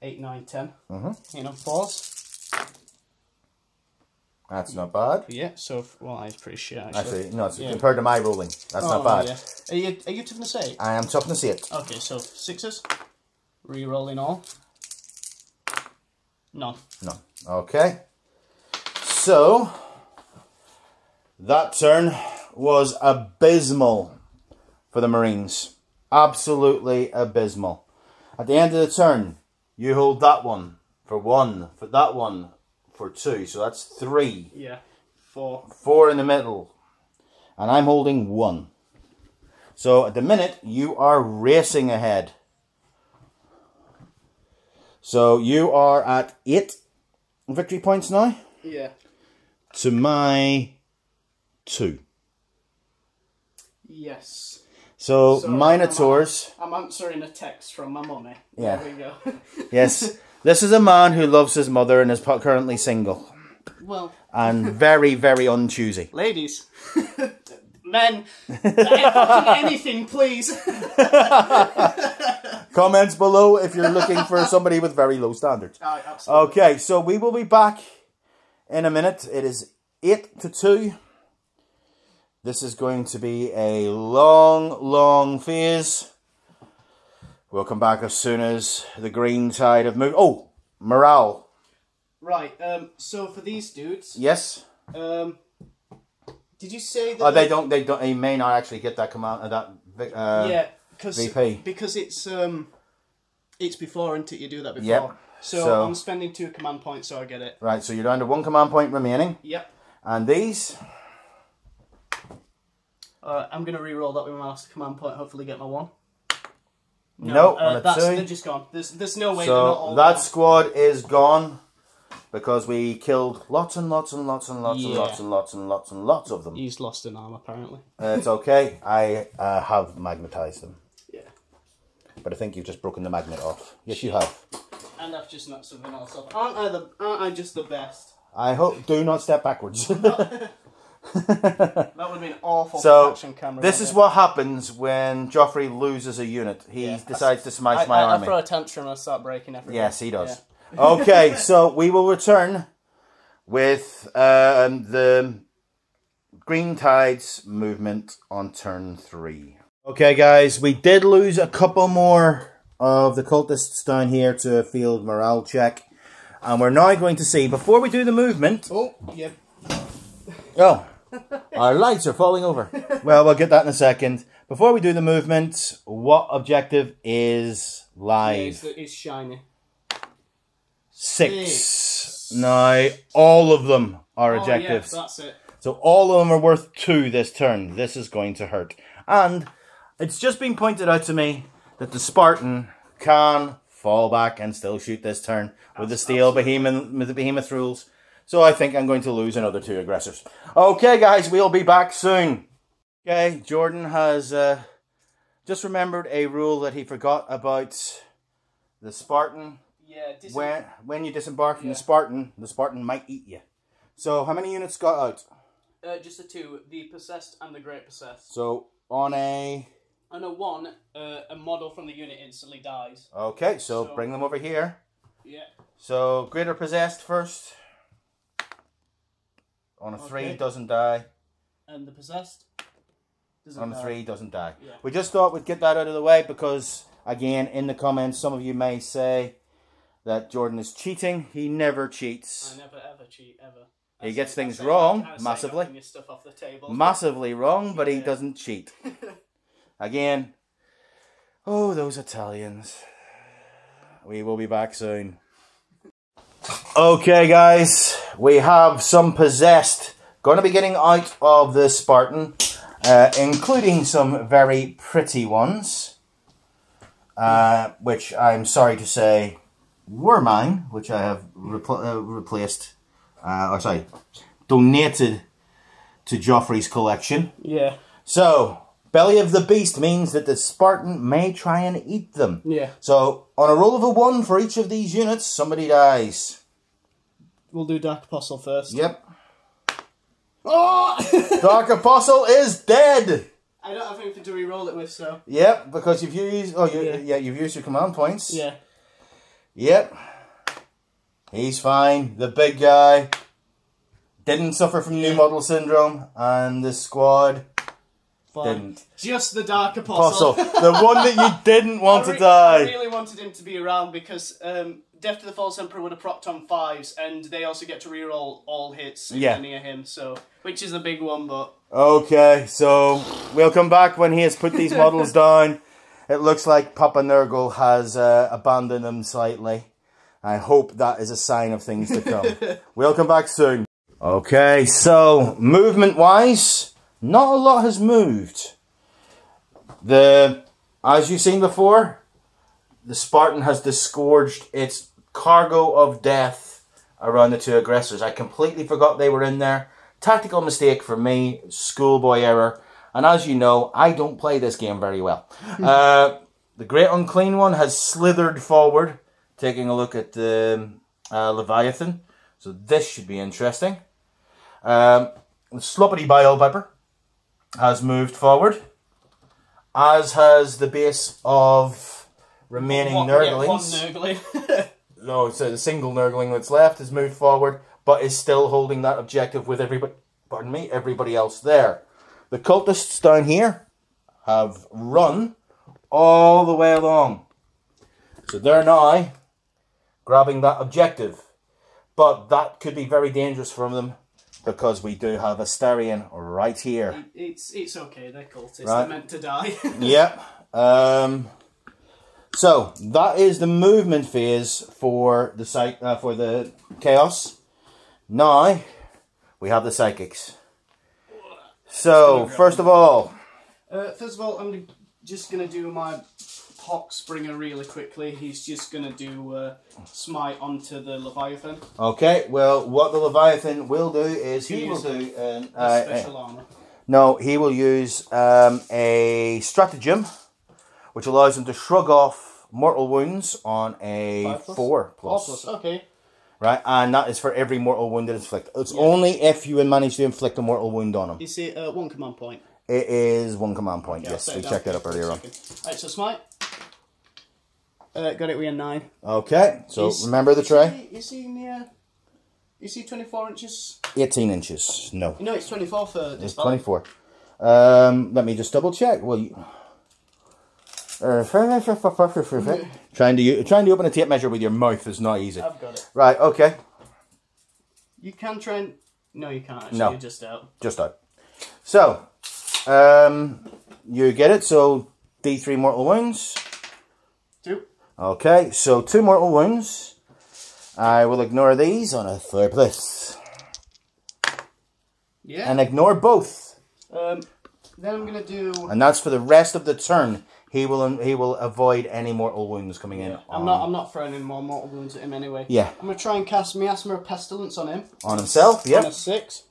8, 9, 10. Hitting on 4s. That's not bad. Yeah, so, well, it's pretty shit, actually. No, it's compared to my rolling. That's not bad. Yeah. Are you toughness 8? I am toughness 8. Okay, so 6s. Re-rolling all. None. None. Okay. So, that turn was abysmal for the Marines. Absolutely abysmal. At the end of the turn, you hold that one for 1, for that one for 2, so that's 3. Yeah, 4. 4 in the middle. And I'm holding 1. So at the minute, you are racing ahead. So you are at 8 victory points now. Yeah. To my 2. Yes. So Minotaurs. I'm answering a text from my mummy. Yeah. There we go. Yes. This is a man who loves his mother and is currently single. Well. And very, very unchoosy. Ladies. Men. Anything, please. Comments below if you're looking for somebody with very low standards. Absolutely. Okay, so we will be back in a minute. It is 8-2. This is going to be a long, long phase. We'll come back as soon as the green tide of move. Oh, morale. Right. So for these dudes. Yes. Did you say that? They don't. They may not actually get that command. Yeah, VP. Because it's before, isn't it? You do that before. Yep. So I'm spending 2 command points, so I get it. Right. So you're down to 1 command point remaining. Yep. And these. I'm going to re-roll that with my last command point, hopefully get my 1. No, on a 2. They're just gone. There's no way they're not all that gone. squad is gone because we killed lots and lots and lots and lots and lots and lots and lots and lots of them. He's lost an arm, apparently. It's okay. I have magnetized them. Yeah. But I think you've just broken the magnet off. Yes, you have. And I've just knocked something else off. Aren't I just the best? I hope. Do not step backwards. That would have been awful. So action camera. this is what happens when Joffrey loses a unit. He decides to smash my army. I throw a tantrum and I start breaking everything. Yes, he does. Yeah. Okay, so we will return with the Green Tides movement on turn 3. Okay, guys, we did lose a couple more of the cultists down here to a field morale check, and we're now going to see, before we do the movement... Oh, yeah. Oh, our lights are falling over. Well, we'll get that in a second. Before we do the movement, what objective is live? Yeah, it's shiny. 6. Now, all of them are objectives. Yeah, that's it. So all of them are worth 2 this turn. This is going to hurt. And it's just been pointed out to me that the Spartan can fall back and still shoot this turn with the steel behemoth rules. So I think I'm going to lose another 2 aggressors. Okay, guys, we'll be back soon. Okay, Jordan has just remembered a rule that he forgot about the Spartan. Yeah, when you disembark from the Spartan might eat you. So how many units got out? Just the 2, the Possessed and the Great Possessed. So on a... On a 1, a model from the unit instantly dies. Okay, so bring them over here. Yeah. So Greater Possessed first. On a 3, doesn't die. And the Possessed? On a 3, doesn't die. Yeah. We just thought we'd get that out of the way because, again, in the comments, some of you may say that Jordan is cheating. He never cheats. I never ever cheat, ever. He gets things wrong, massively. Stuff off the table. Massively wrong, but he doesn't cheat. Again, oh, those Italians. We will be back soon. Okay, guys, we have some Possessed. Going to be getting out of the Spartan, including some very pretty ones, which I'm sorry to say were mine, which I have donated to Joffrey's collection. Yeah. So, Belly of the Beast means that the Spartan may try and eat them. Yeah. So, on a roll of a 1 for each of these units, somebody dies. We'll do Dark Apostle first. Yep. Oh! Dark Apostle is dead! I don't have anything to re-roll it with, so... Yep, because you've used... Oh, you've used your command points. Yeah. Yep. He's fine. The big guy didn't suffer from new model syndrome, and the squad... didn't. Just the Dark Apostle. The one that you didn't want to die. I really wanted him to be around because Death to the False Emperor would have procced on 5s, and they also get to reroll all hits if they're near him, so which is a big one, but... Okay, so we'll come back when he has put these models down. It looks like Papa Nurgle has abandoned them slightly. I hope that is a sign of things to come. We'll come back soon. Okay, so movement-wise... not a lot has moved. As you've seen before, the Spartan has disgorged its cargo of death around the 2 aggressors. I completely forgot they were in there. Tactical mistake for me, schoolboy error. And as you know, I don't play this game very well. The Great Unclean One has slithered forward, taking a look at the Leviathan. So this should be interesting. The Sloppity Bile Viper has moved forward, as has the base of remaining Nurglings. Yeah, one Nurgling. No, so the single Nurgling that's left has moved forward, but is still holding that objective with everybody else there. The cultists down here have run all the way along. So they're now grabbing that objective. But that could be very dangerous for them, because we do have Astarion right here. It's okay, they're cultists. Right. They're meant to die. Yep. So that is the movement phase for the Chaos. Now we have the Psychics. So first of all, I'm just gonna do my Hawkspringer really quickly. He's just gonna do smite onto the Leviathan. Okay. Well, what the Leviathan will do is he will do special armor. No, he will use a stratagem, which allows him to shrug off mortal wounds on a 4 plus. 4 plus, okay. Right, and that is for every mortal wound that is inflicted. It's only if you manage to inflict a mortal wound on him. Is it 1 command point? It is 1 command point, Okay, yes. We checked that up earlier on. Alright, so smite. Got it with a 9. Okay, so remember the tray? Is he near... Is he 24 inches? 18 inches, no. No, it's 24 for this. It's 24. Let me just double check. Well, you... trying to open a tape measure with your mouth is not easy. I've got it. Right, okay. You can try and... No, you can't actually. No. You're just out. Just out. So, you get it. So, D3 mortal wounds. 2. Okay, so 2 mortal wounds. I will ignore these on a 3 plus. Yeah. And ignore both. Then I'm going to do... And that's for the rest of the turn. He will avoid any mortal wounds coming in. I'm not throwing in more mortal wounds at him anyway. Yeah. I'm going to try and cast Miasma of Pestilence on him. On himself, yeah. On a 6.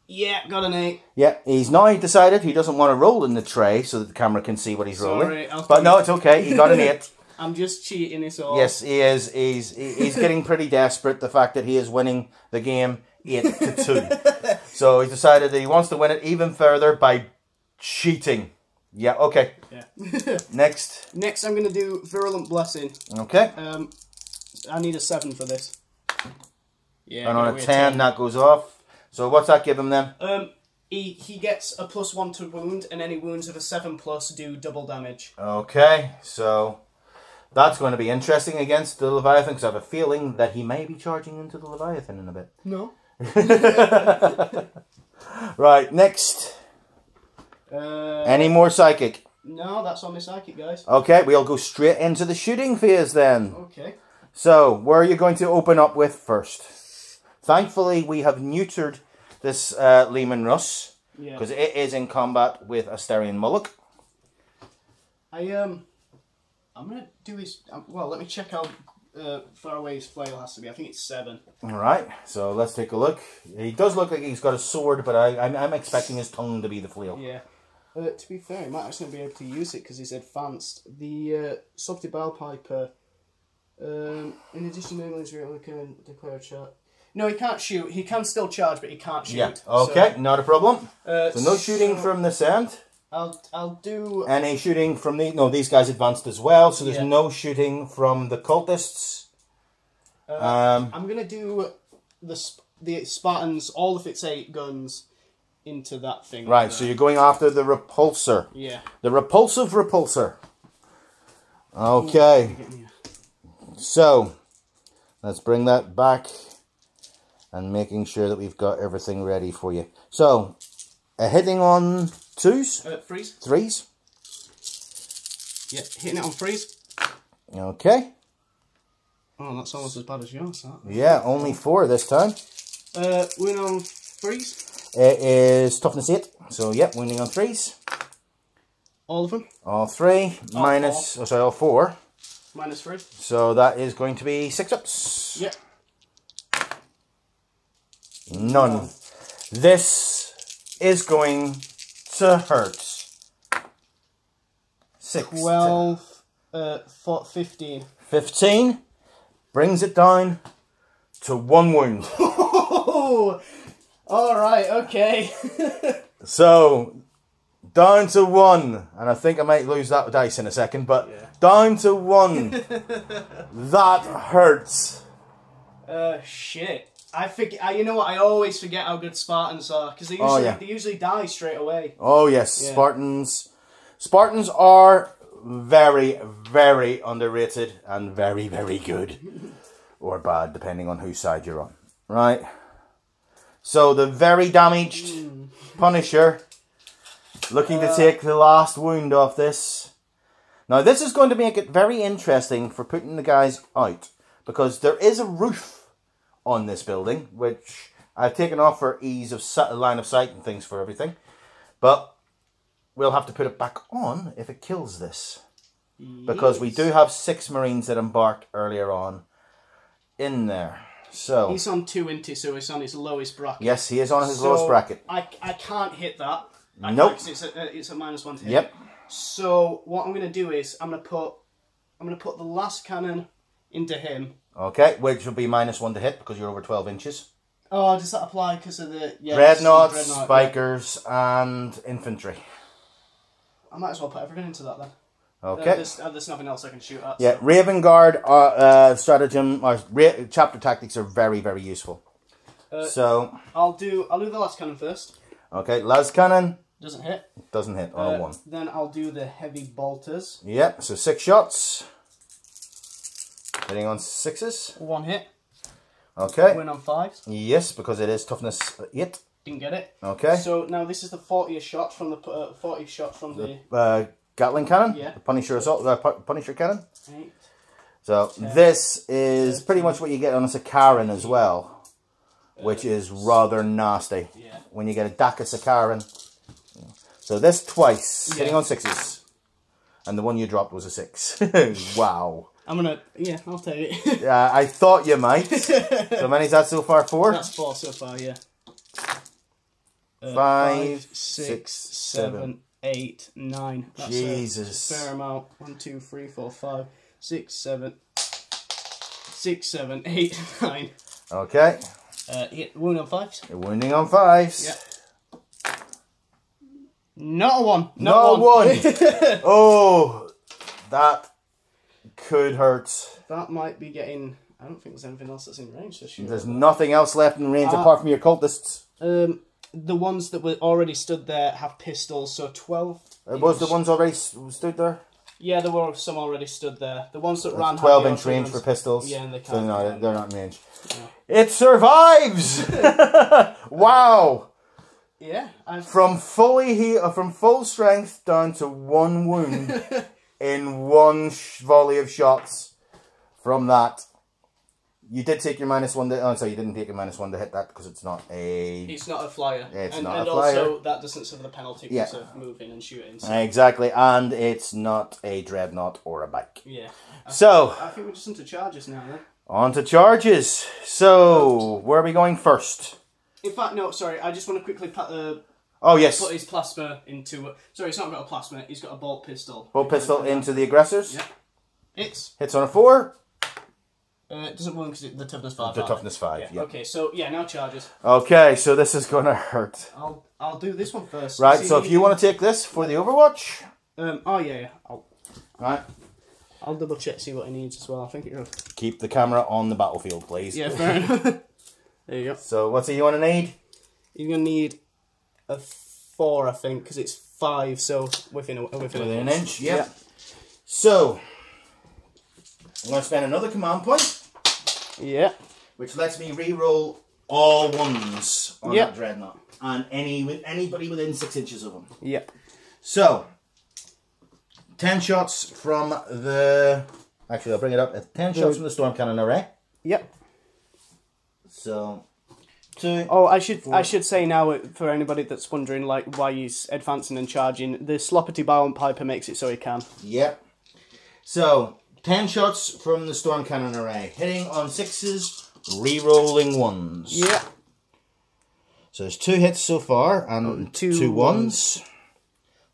Yeah, got an 8. Yeah, he's now decided he doesn't want to roll in the tray so that the camera can see what he's rolling. But no, it's okay. He got an 8. I'm just cheating this all. Yes, he is. He's getting pretty desperate. The fact that he is winning the game 8-2. So he decided that he wants to win it even further by cheating. Yeah, okay. Yeah. Next. Next, I'm going to do Virulent Blessing. Okay. I need a 7 for this. Yeah. And on a 10, that goes off. So what's that give him then? He gets a +1 to wound, and any wounds of a 7 plus do double damage. Okay, so that's going to be interesting against the Leviathan, because I have a feeling that he may be charging into the Leviathan in a bit. No. Right, next. Any more psychic? No, that's on my psychic, guys. Okay, we'll go straight into the shooting phase then. Okay. So, where are you going to open up with first? Thankfully, we have neutered this Lehman Russ, because it is in combat with Asterian Mullock. I'm gonna do his. Well, let me check how far away his flail has to be. I think it's 7. All right, so let's take a look. He does look like he's got a sword, but I'm expecting his tongue to be the flail. Yeah. To be fair, he might actually be able to use it because he's advanced. The Subti Bile Piper, in addition to England's really can declare a charge. No, he can't shoot. He can still charge, but he can't shoot. Yeah. Okay, so, not a problem. So no shooting from this end. I'll do any shooting from the these guys advanced as well, so there's no shooting from the cultists. I'm gonna do the Spartans, all of its 8 guns into that thing. Right, so you're going after the repulsor. Yeah. The repulsive repulsor. Okay. So let's bring that back and making sure that we've got everything ready for you. So hitting on 2s? 3s. 3s? Yeah, hitting it on 3s. Okay. Oh, that's almost as bad as yours, that. Yeah, only 4 this time. Wound on 3s. It is toughness 8. So, yep, wounding on 3s. All of them? All 3. All minus, 4. oh, sorry, all 4. Minus 3. So that is going to be 6 ups. Yep. None. This is going to hurt. 6. 12, 15. 15 brings it down to 1 wound. Alright, okay. So, down to 1. And I think I might lose that dice in a second, but down to 1. That hurts. Shit. I forget. You know what? I always forget how good Spartans are, because they usually die straight away. Oh yes, yeah. Spartans are very, very underrated and very, very good, or bad, depending on whose side you're on. Right. So the very damaged Punisher, looking to take the last wound off this. Now this is going to make it very interesting for putting the guys out, because there is a roof on this building, which I've taken off for ease of line of sight and things for everything. But we'll have to put it back on if it kills this. Because we do have 6 Marines that embarked earlier on in there. So he's on 2 inti, so he's on his lowest bracket. Yes, he is on his lowest bracket. I can't hit that. Nope. It's a -1 to hit. Yep. So what I'm going to do is I'm going to put the last cannon into him. Okay, which will be -1 to hit because you're over 12 inches. Oh, does that apply because of the Dreadnoughts, spikers, and infantry. I might as well put everything into that then. Okay. There's nothing else I can shoot at. Yeah, So. Raven Guard stratagem or chapter tactics are very, very useful. So I'll do the last cannon first. Okay, last cannon. Doesn't hit. Doesn't hit on a 1. Then I'll do the heavy bolters. Yeah, so 6 shots. Hitting on 6s. 1 hit. Okay. Win on 5s. Yes, because it is toughness 8. Didn't get it. Okay. So now this is the 40th shot from the Gatling cannon. Yeah. The Punisher assault. Punisher cannon. 8. So 10, this is pretty much what you get on a Sakaran as well, which is rather nasty. Yeah. When you get a Daka Sakaran. So this twice, hitting on 6s, and the one you dropped was a 6. Wow. I'll take it. Yeah, I thought you might. So many's that so far? 4? That's 4 so far, yeah. 5, 6, 7, 8, 9. That's Jesus. a fair amount. 1, 2, 3, 4, 5, 6, 7, 8, 9. Okay. Wound on 5s. You're wounding on 5s. Yeah. Not a 1. Not a 1. Oh, that could hurt. That might be getting... I don't think there's anything else that's in range to shoot. There's nothing else left in range apart from your cultists. The ones that were already stood there have pistols, so 12... Was the ones already stood there? Yeah, there were some already stood there. The ones that ran... 12-inch range for pistols. Yeah, and they can't... So no, they're not in range. No. It survives! Wow! Yeah. From full strength down to 1 wound in 1 volley of shots. From that, you did take your -1 to... Oh, sorry, you didn't take your -1 to hit that because it's not a... It's not a flyer. It's not a flyer. And also, that doesn't suffer the penalty because of moving and shooting. So. Exactly, and it's not a dreadnought or a bike. Yeah. I think we're just into charges now, then. On to charges. So, where are we going first? In fact, no, sorry, I just want to quickly oh, yes. put his plasma into... Sorry, he's not got a plasma, he's got a bolt pistol. Bolt pistol into the aggressors? Yeah. Hits on a 4. It doesn't wound because the toughness 5. The toughness 5, yeah. Okay, so, now charges. Okay, so this is going to hurt. I'll do this one first. Right, so if you want to take this for the Overwatch... oh, yeah. Right. I'll double check, see what he needs as well. I think it'll... Keep the camera on the battlefield, please. Yeah, fair enough. There you go. So, what's he going to need? You're going to need a 4, I think, because it's 5, so within an inch. Yeah. So, I'm going to spend another command point. Yeah. Which lets me re-roll all 1s on that dreadnought. And anybody within 6 inches of them. Yep. So, 10 shots from the... Actually, I'll bring it up. 10 shots from the storm cannon array. Yep. So, 2. Oh, I should say now for anybody that's wondering like why he's advancing and charging, the Sloppity Bow Piper makes it so he can. Yep. So, 10 shots from the storm cannon array, hitting on 6s, re-rolling 1s. Yep. So there's 2 hits so far and 2 1s.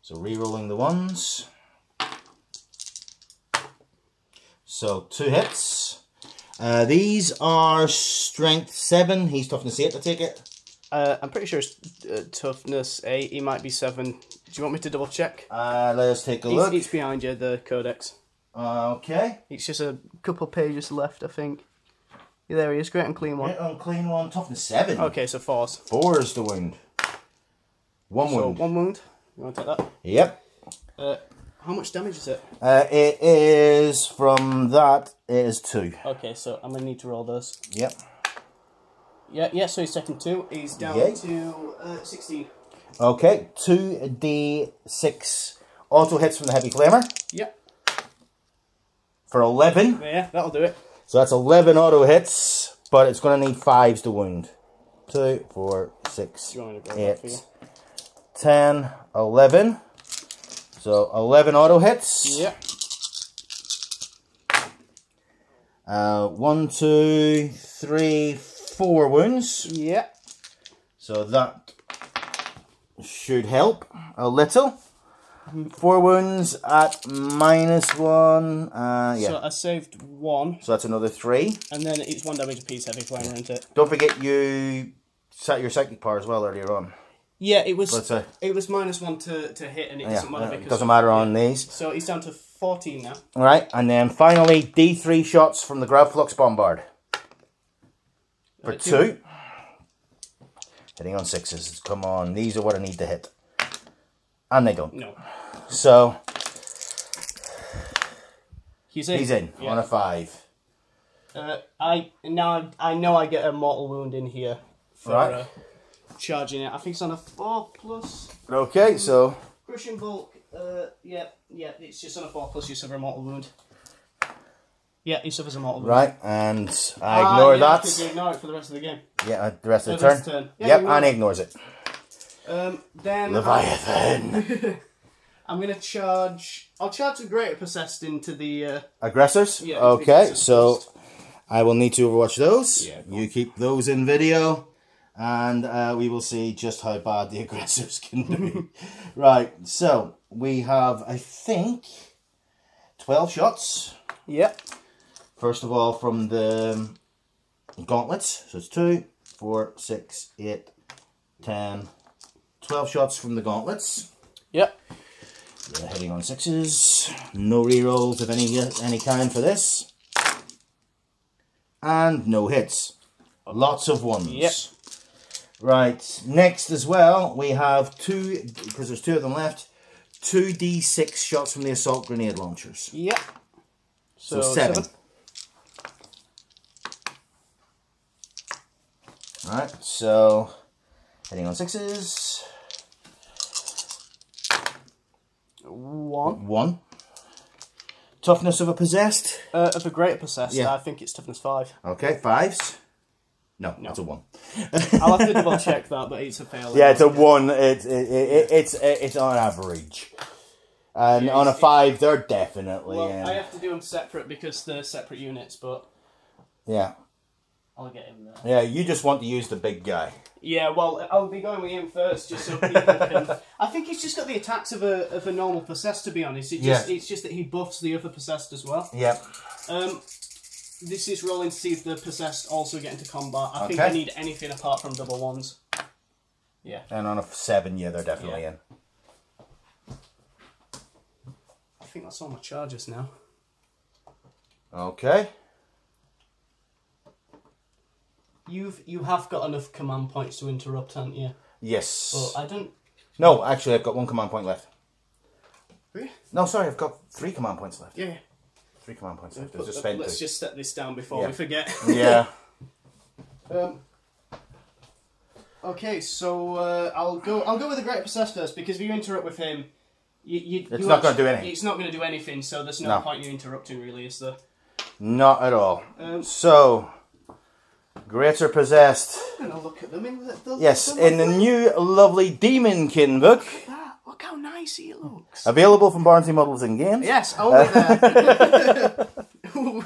So re-rolling the 1s. So 2 hits. These are strength 7. He's toughness 8, I take it. I'm pretty sure it's toughness 8. He might be 7. Do you want me to double check? Let's take a look. It's behind you, the codex. Okay. It's just a couple pages left, I think. Yeah, there he is. Great and clean 1. Great and clean 1. Toughness 7. Okay, so 4s. 4 is the wound. 1 wound. 1 wound. You want to take that? Yep. How much damage is it? It is, from that, it is 2. Okay, so I'm going to need to roll those. Yep. Yeah, so he's taking 2. He's down to 16. Okay, 2d6 auto hits from the heavy flamer. Yep. For 11. Yeah, that'll do it. So that's 11 auto hits, but it's going to need 5s to wound. 2, 4, 6, 8, 10, 11. So 11 auto hits. Yep. 1, 2, 3, 4 wounds. Yep. So that should help a little. 4 wounds at -1. Yeah. So I saved 1. So that's another 3. And then it's 1 damage apiece every player, isn't it? Don't forget you set your psychic power as well earlier on. Yeah, it was -1 to hit, and it doesn't matter because it doesn't matter on these. So he's down to 14 now. All right, and then finally D3 shots from the Gravflux Bombard for 2. Hitting on 6s. Come on, these are what I need to hit, and they don't. No. So he's in. He's in on a 5. I know I get a mortal wound in here for charging it. I think it's on a 4+. Okay, so Crushing bulk. Yeah, it's just on a 4+. You suffer a mortal wound. Yeah, he suffers a mortal wound. right, and I ignore that. Because you ignore it for the rest of the game. Yeah, the rest of The the rest turn. of the turn. Yeah, Yep, you and will. he ignores it. Then Leviathan. I'm gonna charge. I'll charge the Greater Possessed into the. Aggressors? Yeah, okay, it's so I will need to overwatch those. Yeah, you keep those in video, and we will see just how bad the aggressors can do. Right, so we have, I think, 12 shots. Yep. First of all, from the gauntlets. So it's 2, 4, 6, 8, 10, 12 shots from the gauntlets. Yep. Hitting on 6s. No rerolls of any kind for this. And no hits. Lots of 1s. Yep. Right, next as well, we have 2, because there's 2 of them left, 2d6 shots from the assault grenade launchers. Yep. So 7. Right, so hitting on 6s. 1. Toughness of a possessed? Of a Greater Possessed, Yeah. I think it's toughness 5. Okay, 5s. No, that's a 1. I'll have to double check that, but it's a fail. Yeah, it's a 1. It's on average. And on a 5, they're definitely. Well, I have to do them separate because they're separate units, but yeah. I'll get him there. Yeah, you just want to use the big guy. Yeah, well, I'll be going with him first, just so people can. I think he's just got the attacks of a normal possessed. To be honest, it's just that he buffs the other possessed as well. Yeah. This is rolling to see if the possessed also get into combat. I think I need anything apart from double 1s. Yeah. And on a 7, yeah, they're definitely in. I think that's all my charges now. Okay. You have got enough command points to interrupt, haven't you? Yes. But I don't. No, actually, I've got 1 command point left. Really? No, sorry, I've got 3 command points left. Yeah. 3 command points left. I've just spent Let's 2. just set this down before we forget. Yeah. Okay, so I'll go with the Great Possessed first, because if you interrupt with him, It's not going to do anything. It's not going to do anything, so there's no point in you interrupting, really, is there? Not at all. So, Greater Possessed. I'm going to look at them in the Yes, in the new lovely Demonkin book. Look how nice he looks. Available from Barnsley Models and Games. Yes, only there.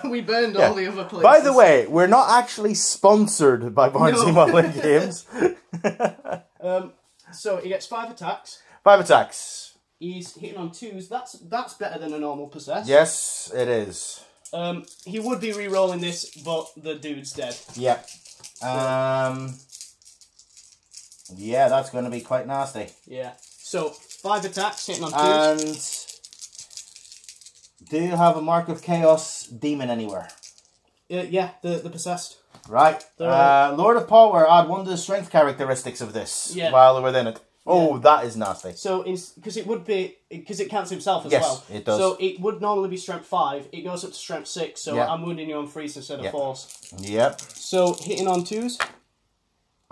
We burned all the other places. By the way, we're not actually sponsored by Barnsley Modeling Games. So he gets 5 attacks. 5 attacks. He's hitting on 2s. That's better than a normal possessed. Yes, it is. He would be re-rolling this, but the dude's dead. Yeah. Yeah, that's going to be quite nasty. Yeah. So 5 attacks hitting on 2s. And do you have a Mark of Chaos demon anywhere? Yeah, the possessed. Right. Lord of Power, add 1 to the strength characteristics of this while we're within it. Oh, that is nasty. So, because it counts himself as well. Yes, it does. So it would normally be strength 5. It goes up to strength 6. So I'm wounding you on 3s instead of 4s. Yep. So hitting on 2s.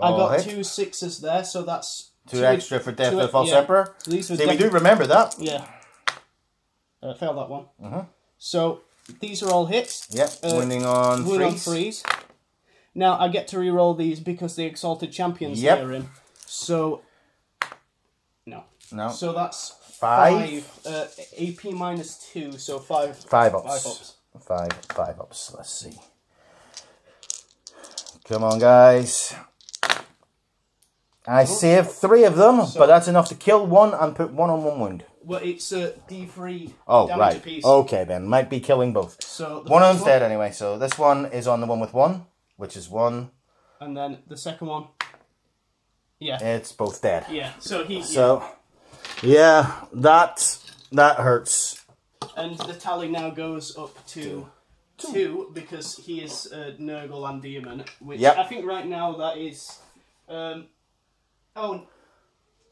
I got 2 6s there. So that's 2 extra for Death of the False Emperor. So these See, we do remember that. Yeah. Failed that one. So these are all hits. Yep. Winning on 3s. Winning on 3s. Now I get to re-roll these because the Exalted Champion's near him. So no. So that's 5. AP minus 2, so 5. 5 ups. 5 ups. Let's see. Come on, guys. I saved 3 of them, but that's enough to kill 1 and put 1 on 1 wound. Well, it's D3 oh, damage right. apiece. Okay, then. Might be killing both. So one of them's dead anyway, so this one is on the one with 1, which is 1. And then the second one, yeah. It's both dead. Yeah, so he... So, yeah, that hurts. And the tally now goes up to 2 because he is Nurgle and Demon, which I think right now that is...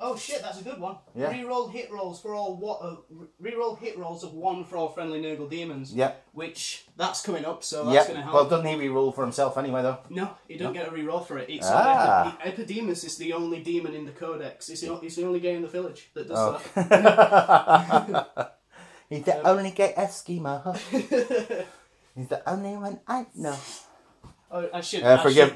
Oh shit, that's a good one. Yeah. Reroll hit rolls for all reroll hit rolls of 1 for all friendly Nurgle demons. Yeah. Which that's coming up, so that's going to help. Well, doesn't he reroll for himself anyway, though? No, he don't get a reroll for it. It's Epidemus is the only demon in the Codex. It's the only game in the village that does that. He's the only gay Eskimo. He's the only one I know. Oh, I should.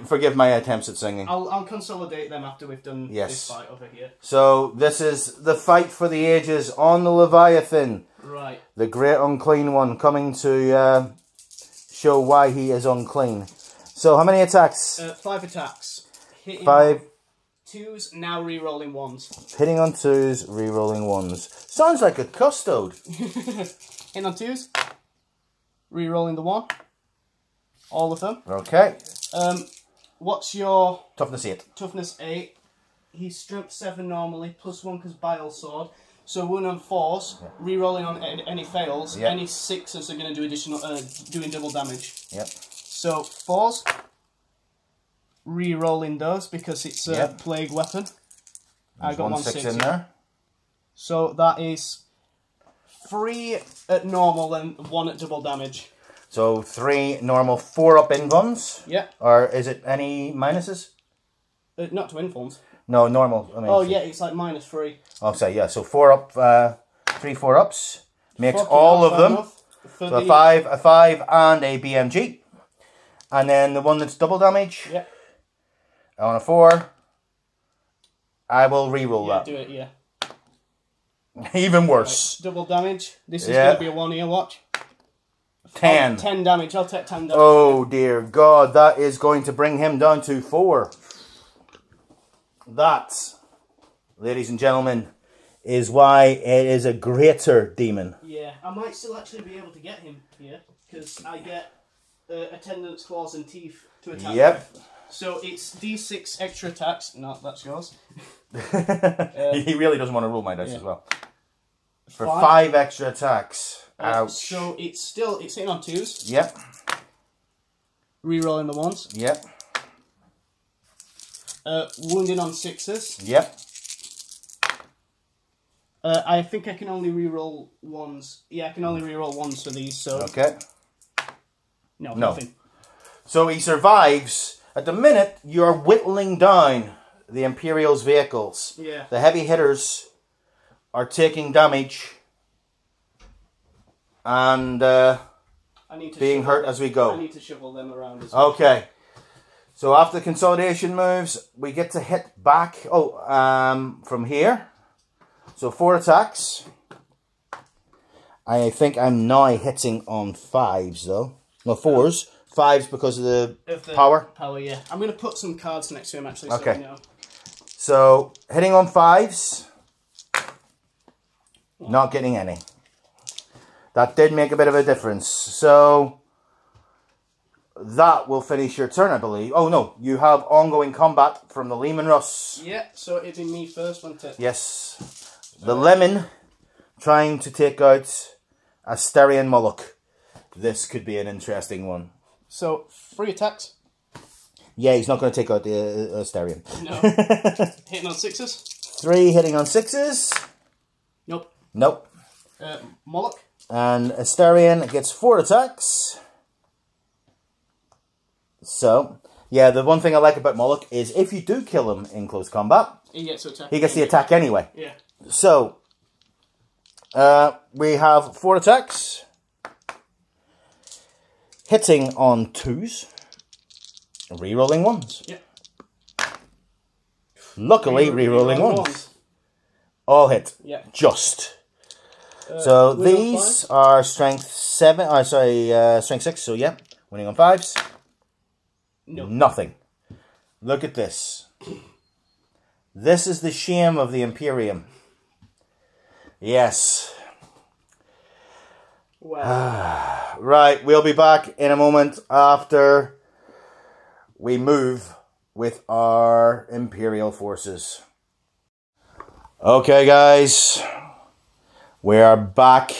Forgive my attempts at singing. I'll consolidate them after we've done this fight over here. So this is the fight for the ages on the Leviathan. Right. The great unclean one coming to show why he is unclean. So how many attacks? 5 attacks. Hitting 5. 2s, now re-rolling 1s. Hitting on 2s, re-rolling 1s. Sounds like a custode. Hitting on 2s. Re-rolling the 1. All of them. Okay. What's your... Toughness 8. Toughness 8. He's strength 7 normally, +1 because Bile Sword. So wound on 4s, re-rolling on any fails. Any 6s are going to do additional, doing double damage. Yep. So 4s, re-rolling those because it's a plague weapon. I got 1 6 in there. So that is 3 at normal and 1 at double damage. So 3 normal, 4 up invuns? Yeah. Or is it any minuses? Not to invuns. No, normal. I mean, oh yeah, it's like -3. Oh, sorry, yeah. So 4 up, 3 4 ups makes all of them. So a 5, and a BMG. And then the one that's double damage. Yeah. On a 4, I will re-roll that. Do it, yeah. Even worse. Right. Double damage. This is going to be a 1 here, watch. 10. 10 damage. I'll take 10 damage. Oh dear God, that is going to bring him down to 4. That, ladies and gentlemen, is why it is a greater demon. Yeah, I might still actually be able to get him here, because I get attendance, claws and teeth to attack him. So it's D6 extra attacks. No, that's yours. He really doesn't want to roll my dice as well. For 5 extra attacks. Ouch. So it's hitting on 2s. Yep. Re-rolling the 1s. Yep. Wounding on 6s. Yep. I think I can only re-roll 1s. Yeah, I can only re-roll 1s for these, so... Okay. No, nothing. So he survives. At the minute, you're whittling down the Imperial's vehicles. Yeah. The heavy hitters are taking damage and being hurt as we go. I need to shovel them around as well. Okay. So after the consolidation moves, we get to hit back from here. So 4 attacks. I think I'm now hitting on 5s though. No, 4s. 5s because of the power. Power, yeah. I'm going to put some cards next to him actually, so you know. So hitting on 5s. Not getting any. That did make a bit of a difference. So that will finish your turn, I believe. Oh no, you have ongoing combat from the Leman Russ. Yeah, so it'd be me first, wouldn't it? Yes. The Lemon trying to take out Asterion Moloch. This could be an interesting one. So 3 attacks. Yeah, he's not going to take out the Asterion. No. Hitting on 6s. 3 hitting on 6s. Nope. Nope. Moloch. And Asterion gets 4 attacks. So, yeah, the one thing I like about Moloch is if you do kill him in close combat, he gets to attack. He gets the attack anyway. Yeah. So, we have 4 attacks. Hitting on 2s. Rerolling 1s. Yeah. Luckily, rerolling 1s. All hit. Yeah. Just. So these are strength 7. Strength 6. So yeah, winning on 5s. No. Nothing. Look at this. This is the shame of the Imperium. Yes. Well. Right, we'll be back in a moment after we move with our Imperial forces. Okay, guys. We are back.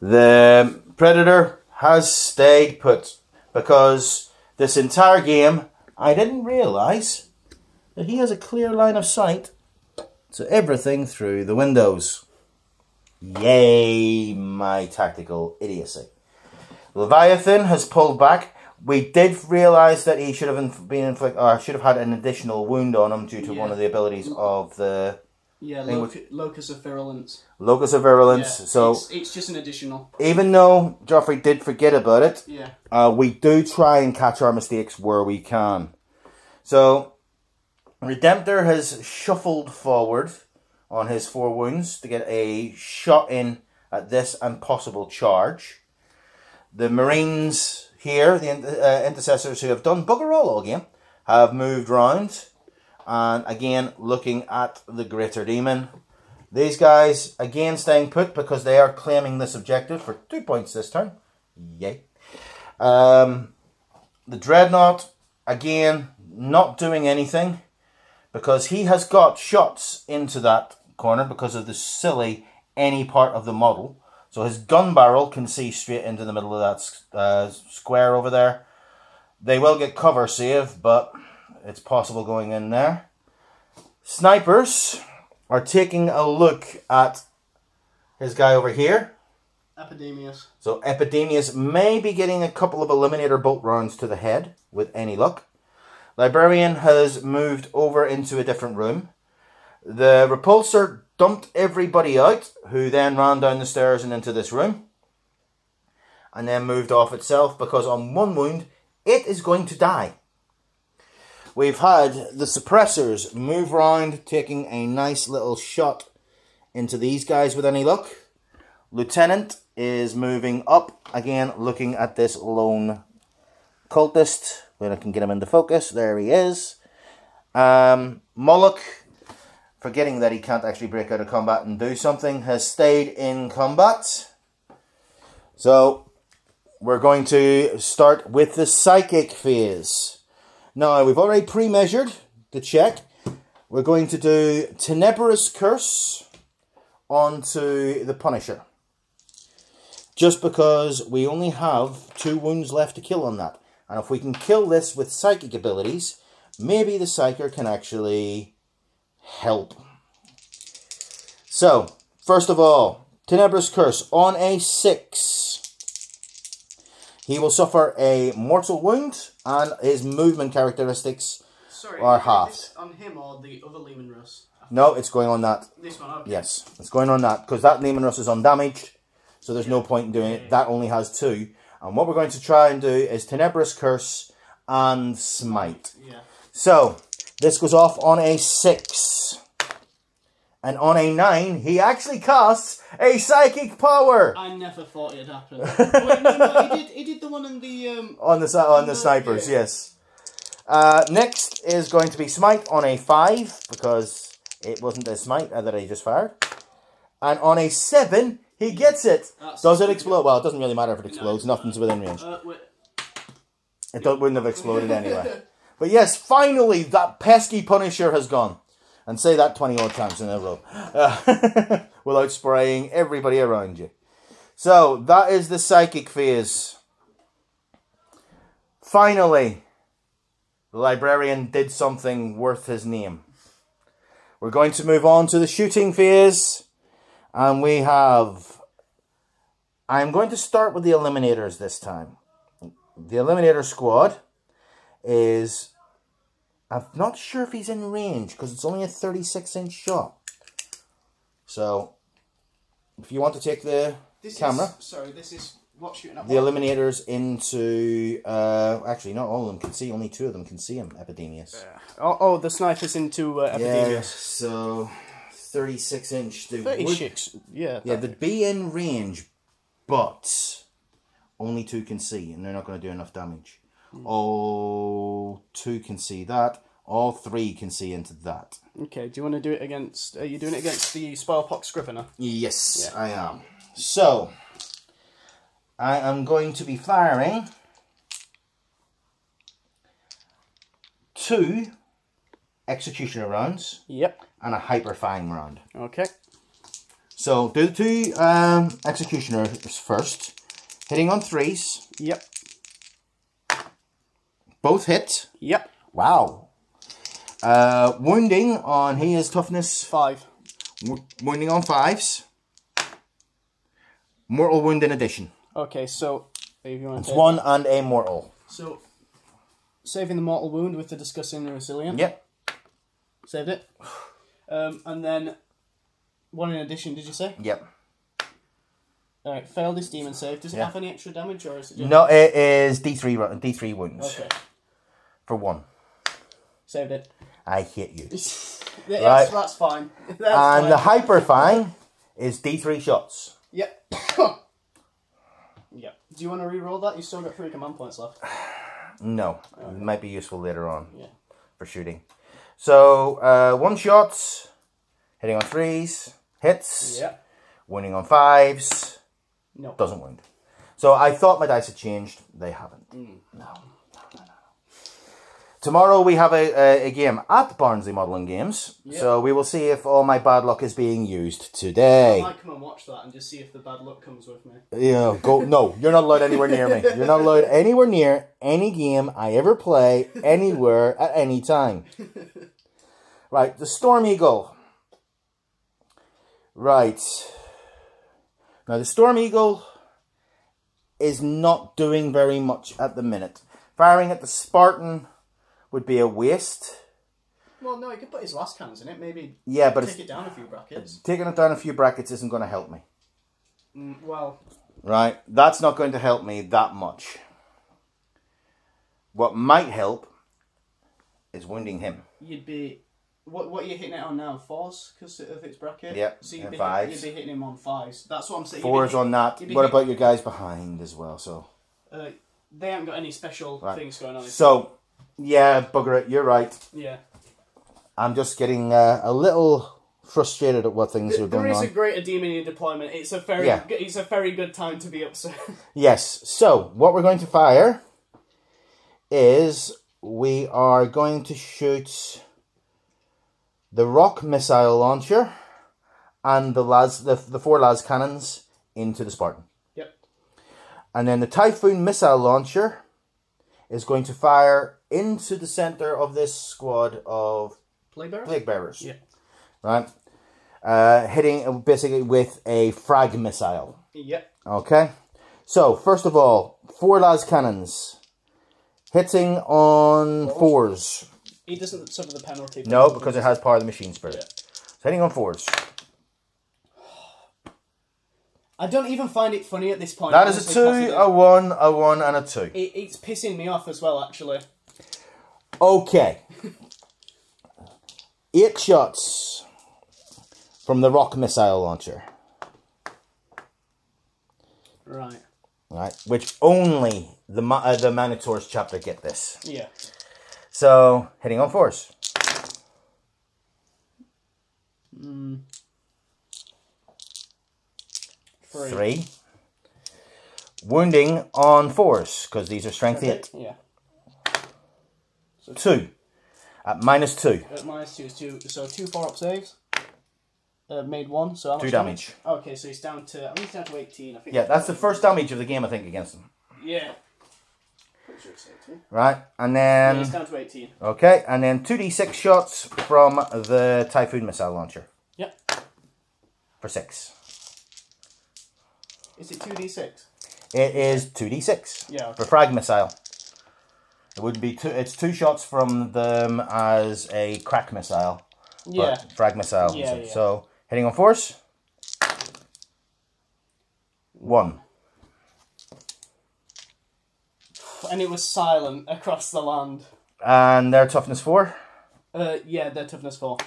The Predator has stayed put because this entire game I didn't realise that he has a clear line of sight to everything through the windows. Yay, my tactical idiocy. Leviathan has pulled back. We did realise that he should have been inflicted, or should have had an additional wound on him due to one of the abilities of the... Yeah, Locus of Virulence. Locus of Virulence. Yeah, so it's just an additional. Even though Joffrey did forget about it, yeah, we do try and catch our mistakes where we can. So Redemptor has shuffled forward on his 4 wounds to get a shot in at this and possible charge. The Marines here, the intercessors who have done bugger all game, have moved round. And again, looking at the Greater Demon. These guys, again, staying put because they are claiming this objective for 2 points this turn. Yay. The Dreadnought, again, not doing anything because he has got shots into that corner because of the silly any part of the model. So his gun barrel can see straight into the middle of that square over there. They will get cover save, but it's possible going in there. Snipers are taking a look at his guy over here. Epidemius. So Epidemius may be getting a couple of Eliminator bolt rounds to the head with any luck. Librarian has moved over into a different room. The Repulsor dumped everybody out, who then ran down the stairs and into this room. And then moved off itself because on 1 wound, it is going to die. We've had the suppressors move round, taking a nice little shot into these guys with any luck. Lieutenant is moving up, again looking at this lone cultist. When I can get him into focus, there he is. Moloch, forgetting that he can't actually break out of combat and do something, has stayed in combat. So, we're going to start with the psychic phase. Now, we've already pre-measured the check. We're going to do Tenebrous Curse onto the Punisher. Just because we only have 2 wounds left to kill on that. And if we can kill this with psychic abilities, maybe the Psyker can actually help. So, first of all, Tenebrous Curse on a 6. He will suffer a mortal wound, and his movement characteristics are halved. Is this on him or the other Lehman Russ? No, it's going on that. This one, okay. Yes, it's going on that, because that Lehman Russ is undamaged, so there's no point in doing it. That only has 2. And what we're going to try and do is Tenebrous Curse and Smite. Yeah. So, this goes off on a 6. And on a 9, he actually casts a psychic power. I never thought it'd happen. Wait, no, he did the one in the on the snipers, yeah. Yes. Next is going to be Smite on a 5 because it wasn't a Smite that he just fired. And on a 7, he gets it. Does it explode? Well, it doesn't really matter if it explodes. Nothing's within range. It wouldn't have exploded anyway. But yes, finally that pesky Punisher has gone. And say that 20 odd times in a row. Without spraying everybody around you. So, that is the psychic phase. Finally, the Librarian did something worth his name. We're going to move on to the shooting phase. And we have... I'm going to start with the Eliminators this time. The Eliminator squad is... I'm not sure if he's in range, because it's only a 36-inch shot. So, if you want to take the camera... This is what shooting at the Eliminators into... actually, not all of them can see. Only 2 of them can see him, Epidemius. Oh, the sniper's into Epidemius. Yeah, so 36-inch... 36, yeah. Yeah, they'd be in range, but only 2 can see, and they're not going to do enough damage. Oh, 2 can see that. All three can see into that. Okay, do you want to do it against... Are you doing it against the Spoilpox Scrivener? Yes, yeah. I am. So, I am going to be firing 2 Executioner rounds. Yep. And a Hyperfang round. Okay. So, do the 2 Executioners first. Hitting on 3s. Yep. Both hit. Yep. Wow. Wounding on, he is toughness 5. Wounding on 5s. Mortal wound in addition. Okay, so if you want it's to 1 and a mortal. So, saving the mortal wound with the Discussing Resilient. Yep. Saved it. And then 1 in addition, did you say? Yep. Alright, failed this demon save. Does it have any extra damage, or is it just... No, it is D3 wounds. Okay. For 1. Saved it. I hit you. Yes, right. That's fine. That's and fine. the Hyperfang is D3 shots. Yep. Yep. Do you want to re-roll that? You still got 3 command points left. No. Okay. It might be useful later on. Yeah. For shooting. So, 1 shot. Hitting on 3s. Hits. Yep. Wounding on 5s. No. Doesn't wound. So I thought my dice had changed. They haven't. No. Tomorrow we have a game at Barnsley Modelling Games. Yep. So we will see if all my bad luck is being used today. I might come and watch that and just see if the bad luck comes with me. Yeah, no, you're not allowed anywhere near me. You're not allowed anywhere near any game I ever play, anywhere, at any time. Right, the Storm Eagle. Right. Now the Storm Eagle is not doing very much at the minute. Firing at the Spartan would be a waste. Well, no, he could put his last cannons in it. Maybe take it down a few brackets. Taking it down a few brackets isn't going to help me. Well... Right, that's not going to help me that much. What might help is wounding him. You'd be... What are you hitting it on now? 4s because of its bracket? Yep, so and 5s. You'd be hitting him on 5s. That's what I'm saying. 4s on that. What about your guys behind as well? So they haven't got any special things going on. So... Yeah, bugger it, you're right. Yeah. I'm just getting a little frustrated at what things are going on. There is a greater demon in deployment. It's a very good time to be upset. Yes, so what we're going to fire is we are going to shoot the rock missile launcher and the 4 las cannons into the Spartan. Yep. And then the Typhoon missile launcher is going to fire into the center of this squad of plague bearers. Yeah. Right? Hitting basically with a frag missile. Yep. Okay. So, first of all, 4 las cannons. Hitting on 4s. He doesn't suffer the penalty. No, because it has Power of the Machine Spirit. Yeah. So, hitting on 4s. I don't even find it funny at this point. That is a 2, a 1, a 1, and a 2. It's pissing me off as well, actually. Okay. 8 shots from the rock missile launcher. Right. Right, which only the Minotaurs chapter get this. Yeah. So, hitting on 4s. 3. Wounding on 4s, because these are strength 8. Yeah. So 2. At -2. At -2 is 2. So 2 4-up saves. Made 1. So how much 2 damage. Okay, so he's down to... I think he's down to 18. I think. Yeah, that's the first damage of the game, I think, against him. Yeah. Pretty sure it's 18. Right, and then... Yeah, he's down to 18. Okay, and then 2d6 shots from the Typhoon missile launcher. Yep. For 6. Is it 2d6? It is 2d6. Yeah. Okay. For frag missile. It would be 2. It's 2 shots from them as a crack missile. Yeah. Frag missile. Yeah, yeah. So hitting on 4s. 1. And it was silent across the land. And their toughness 4. Yeah, their toughness 4.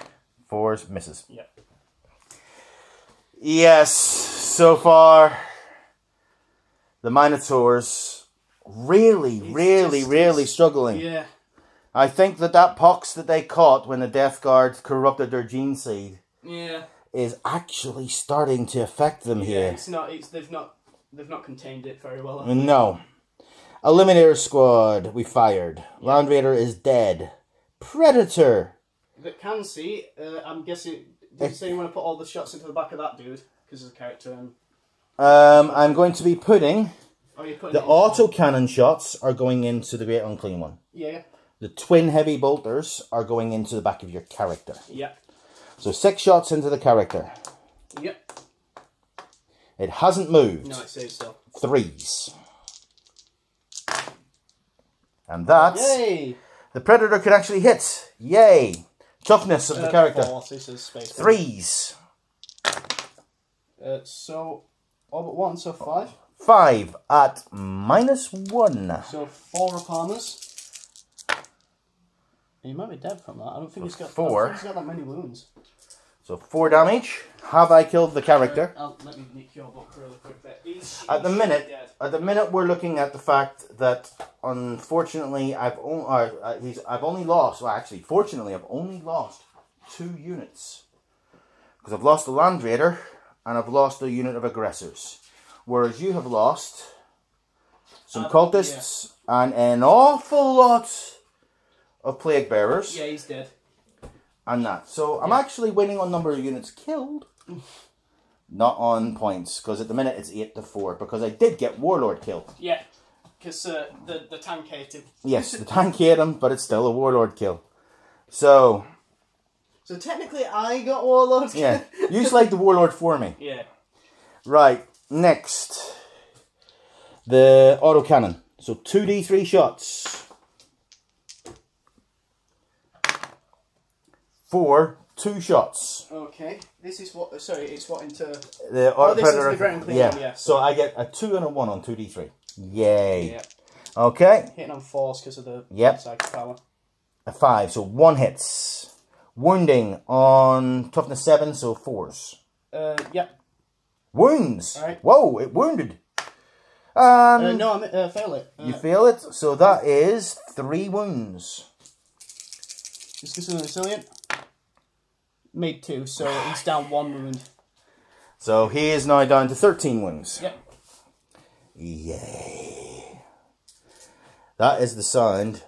4s misses. Yeah. Yes. So far, the Minotaurs really struggling. Yeah. I think that pox that they caught when the Death Guard corrupted their gene seed is actually starting to affect them here. It's not. They've not contained it very well. No. Eliminator Squad, we fired. Land Raider is dead. Predator. That can see. I'm guessing. Did you say you want to put all the shots into the back of that dude because of the character? And... I'm going to be putting. Oh, you're putting the autocannon shots are going into the Great Unclean One. Yeah. The twin heavy bolters are going into the back of your character. Yeah. So 6 shots into the character. Yep. It hasn't moved. No, it says so. 3s. And that's... Yay! The Predator can actually hit. Yay! Toughness of the character. 4, this is space 3s. So, all but 1, so 5. 5 at -1. So 4 upon us. He might be dead from that. I don't think he's got 4. I don't think he's got that many wounds. So 4 damage. Have I killed the character? Let me nick your book really quick there. At the minute, we're looking at the fact that unfortunately I've only lost. Well, actually, fortunately, I've only lost 2 units because I've lost the Land Raider and I've lost a unit of aggressors, whereas you have lost some cultists and an awful lot of plague bearers. Yeah, he's dead. And that. So I'm actually winning on number of units killed. Not on points, because at the minute it's 8-4, because I did get Warlord killed. Yeah, because the tank ate him. Yes, the tank ate him, but it's still a Warlord kill. So technically I got Warlord kill. Yeah, you select the Warlord for me. Yeah. Right, next. The autocannon. So 2d3 shots. 4, 2 shots. Okay, this is what. Sorry, it's what into. The this is the Great Unclean One, yeah. So I get a 2 and a 1 on 2d3. Yay. Yeah. Okay. Hitting on 4s because of the psychic power. A 5, so 1 hits. Wounding on toughness 7, so 4s. Yep. Wounds. All right. Whoa, it wounded. No, I fail it. You fail it, so that is 3 wounds. Just because of the resilient. Made 2, so he's down 1 wound. So he is now down to 13 wounds. Yep. Yay. That is the sound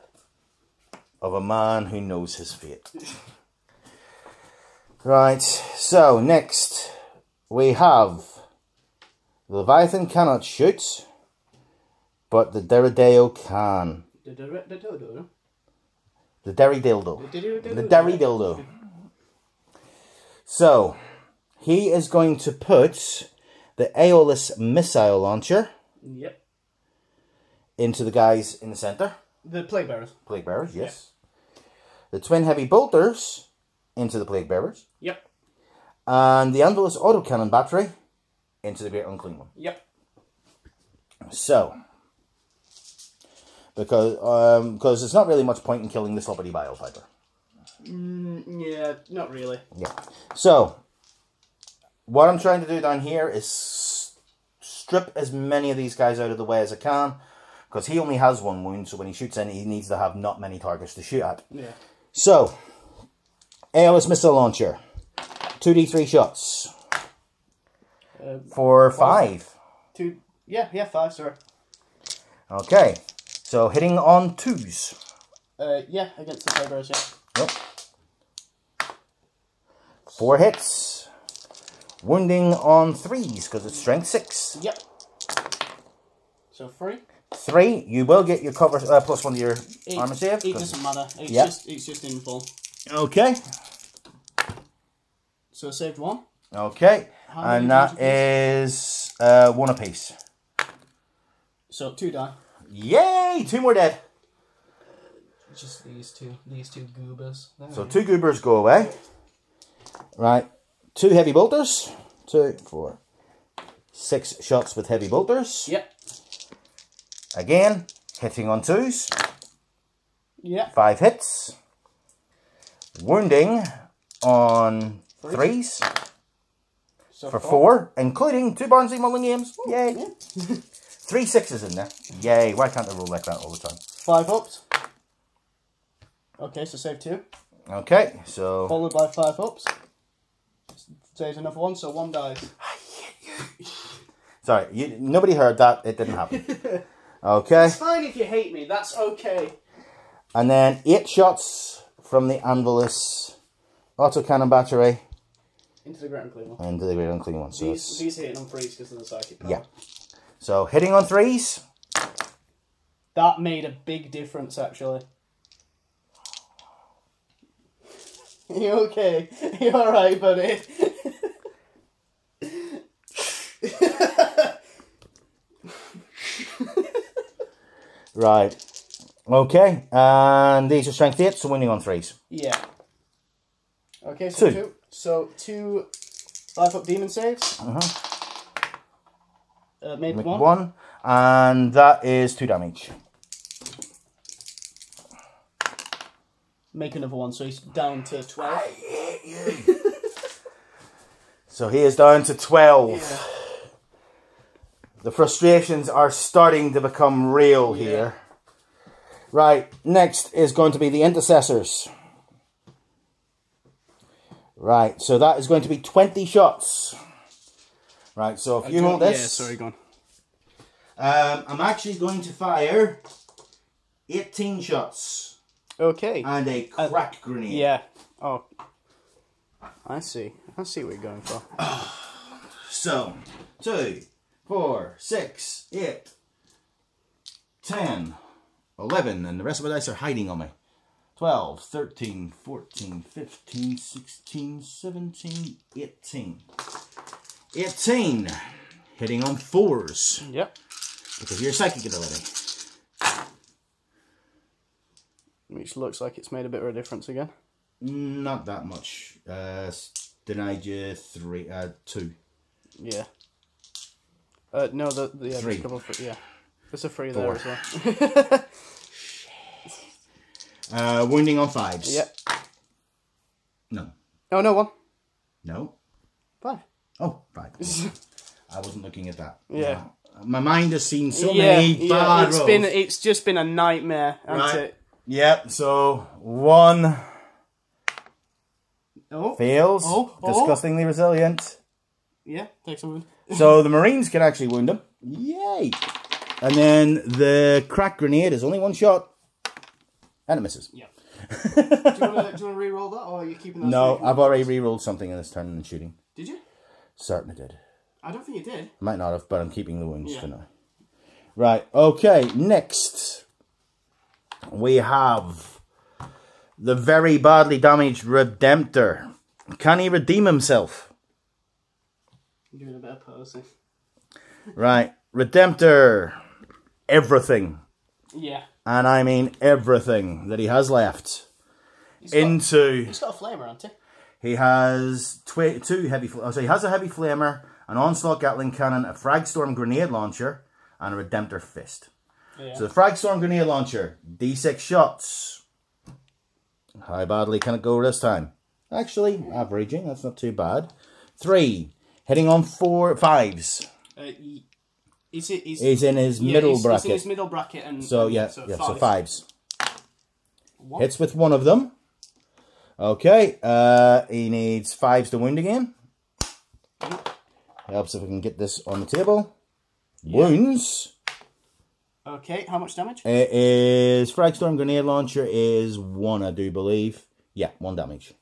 of a man who knows his fate. Right, so next we have the Leviathan cannot shoot, but the Derideo can. The Derry Dildo. The Derry Dildo. So, he is going to put the Aeolus missile launcher into the guys in the centre. The Plague Bearers. Plague Bearers, yes. Yep. The twin heavy bolters into the Plague Bearers. Yep. And the Anvilus autocannon battery into the Great Unclean One. Yep. So, because there's not really much point in killing the Sloppity Bile Piper. Yeah, not really. Yeah. So, what I'm trying to do down here is strip as many of these guys out of the way as I can, because he only has 1 wound, so when he shoots in, he needs to have not many targets to shoot at. Yeah. So, Aeolus missile launcher, 2d3 shots for 5. 2. Yeah, 5. Sorry. Okay. So hitting on 2s. Yeah, against the Plague Bearers. Yeah. Yep. 4 hits. Wounding on 3s because it's strength 6. Yep. So 3. 3. You will get your cover +1 to your armor save. It doesn't matter. It's just in full. Okay. So saved 1. Okay. And that is 1 apiece. So 2 die. Yay! 2 more dead. Just these two goobers. So 2 goobers go away. Right. 2 heavy bolters. 2, 4, 6 shots with heavy bolters. Yep. Again, hitting on 2s. Yep. 5 hits. Wounding on 3s. So for 4, including 2 Barnsley Mullen games. Yay. Yeah. 3 6s in there. Yay. Why can't I roll like that all the time? 5 ups. Okay, so save 2. Okay, so... Followed by 5 ups. Saves another 1, so 1 dies. I hate you. Sorry, nobody heard that. It didn't happen. Okay. It's fine if you hate me. That's okay. And then 8 shots from the Anvilus autocannon battery. Into the great unclean one. Into the great unclean one. So these hitting on 3s because of the psychic power. Yeah. So hitting on 3s. That made a big difference, actually. You okay? You alright, buddy? Right. Okay. And these are strength 8, so winning on 3s. Yeah. Okay, so 2. So 2 5-up demon saves. Made 1. And that is 2 damage. Make another 1, so he's down to 12. I hate you. So he is down to 12. Yeah. The frustrations are starting to become real here. Right, next is going to be the intercessors. Right, so that is going to be 20 shots. Right, so if you hold this... Yeah, sorry, go on. I'm actually going to fire 18 shots. Okay. And a crack grenade. Yeah. Oh. I see. I see what you're going for. So, 2, 4, 6, 8, 10, 11, and the rest of the dice are hiding on me. 12, 13, 14, 15, 16, 17, 18. 18. Hitting on 4s. Yep. Because of your psychic ability. Which looks like it's made a bit of a difference again. Not that much. Denied you 2. Yeah. No, yeah, 3. Yeah. There's a 3 4. there as well. Wounding on 5s. Yep. No. Oh, no, 1. No. 5. Oh, 5. I wasn't looking at that. Yeah. My mind has seen so many bad rolls. It's just been a nightmare, hasn't it? Yep, so 1 fails. Disgustingly resilient. Yeah, take some wound. So the Marines can actually wound him. Yay! And then the crack grenade is only 1 shot. And it misses. Yeah. do you want to re-roll that, or are you keeping that? No, I've already re-rolled something in this turn and shooting. Did you? Certainly did. I don't think you did. Might not have, but I'm keeping the wounds for now. Right, okay, next we have the very badly damaged Redemptor. Can he redeem himself? I'm doing a bit of posing. Right, Redemptor, everything. Yeah. And I mean everything that he has left. He's got a flamer, hasn't he? He has 2 heavy... So he has a heavy flamer, an onslaught Gatling cannon, a Fragstorm grenade launcher, and a Redemptor fist. Yeah. So the Fragstorm grenade launcher, D6 shots. How badly can it go this time? Actually, averaging, that's not too bad. 3, hitting on 5s. He's in his middle bracket. He's in his middle bracket. And, so, so 5s. Hits with 1 of them. Okay, he needs 5s to wound again. Helps if we can get this on the table. Wounds. Okay, how much damage? It is... Fragstorm grenade launcher is 1, I do believe. Yeah, 1 damage.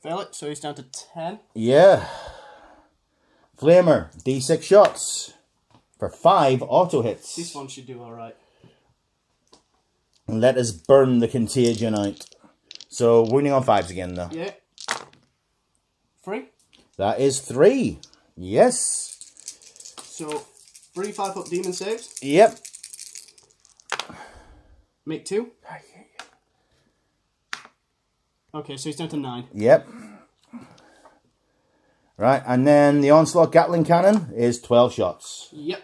Fail it, so he's down to 10. Yeah. Flamer, D6 shots for 5 auto hits. This one should do alright. And let us burn the contagion out. So, wounding on 5s again, though. Yeah. 3. That is 3. Yes. So, 3 5-up demon saves. Yep. Make 2. Okay, so he's down to 9. Yep. Right, and then the onslaught Gatling cannon is 12 shots. Yep.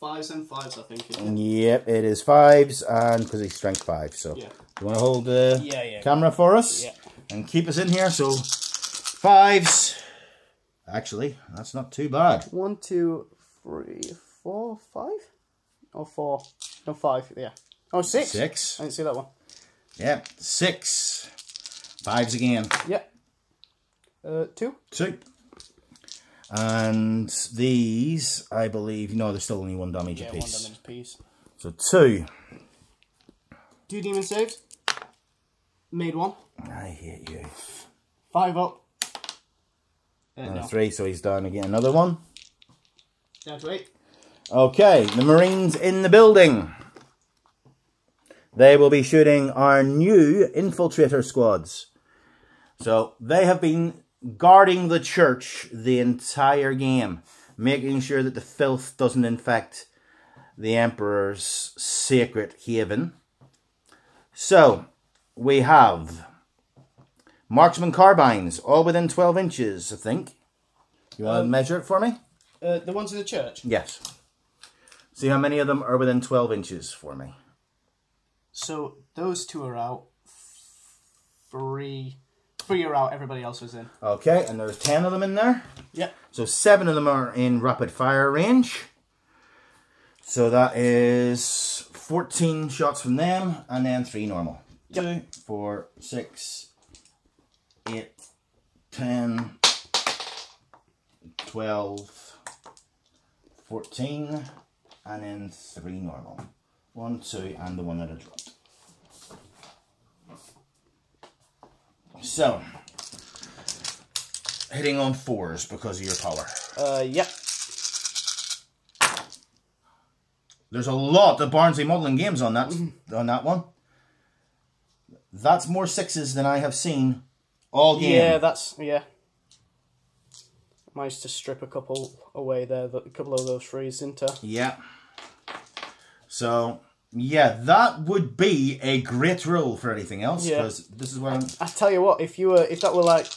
5s and 5s, I think. Yep, it is 5s, and because he's strength 5. So, you want to hold the camera for us? Yeah. And keep us in here. So, 5s. Actually, that's not too bad. 1, 2, 3, 4, 5? Or 4? No, 5, yeah. Oh, 6. 6. I didn't see that one. Yep, 6. 5s again. Yep. 2. 2. And these, I believe, no, there's still only 1 damage yeah, apiece. 1 damage apiece. So 2. 2 demon saves. Made 1. I hate you. 5 up. And No. 3, so he's down again. Another 1. Down to 8. Okay, the Marines in the building. They will be shooting our new infiltrator squads. So they have been guarding the church the entire game, making sure that the filth doesn't infect the Emperor's sacred haven. So we have marksman carbines, all within 12 inches, I think. You want to measure it for me? The ones in the church? Yes. See how many of them are within 12 inches for me. So those 2 are out. 3 are out, everybody else was in. Okay, and there's 10 of them in there. Yep. So 7 of them are in rapid fire range. So that is 14 shots from them, and then 3 normal. Yep. 2, 4, 6, 8, 10, 12, 14, and then 3 normal. 1, 2, and the one that I dropped. So, hitting on 4s because of your power. Yep. There's a lot of Barnsley modelling games on that one. That's more 6s than I have seen all game. Yeah, yeah. Managed to strip a couple away there, a couple of those 3s into. Yeah. So, yeah, that would be a great rule for anything else, because this is where I tell you what, if that were like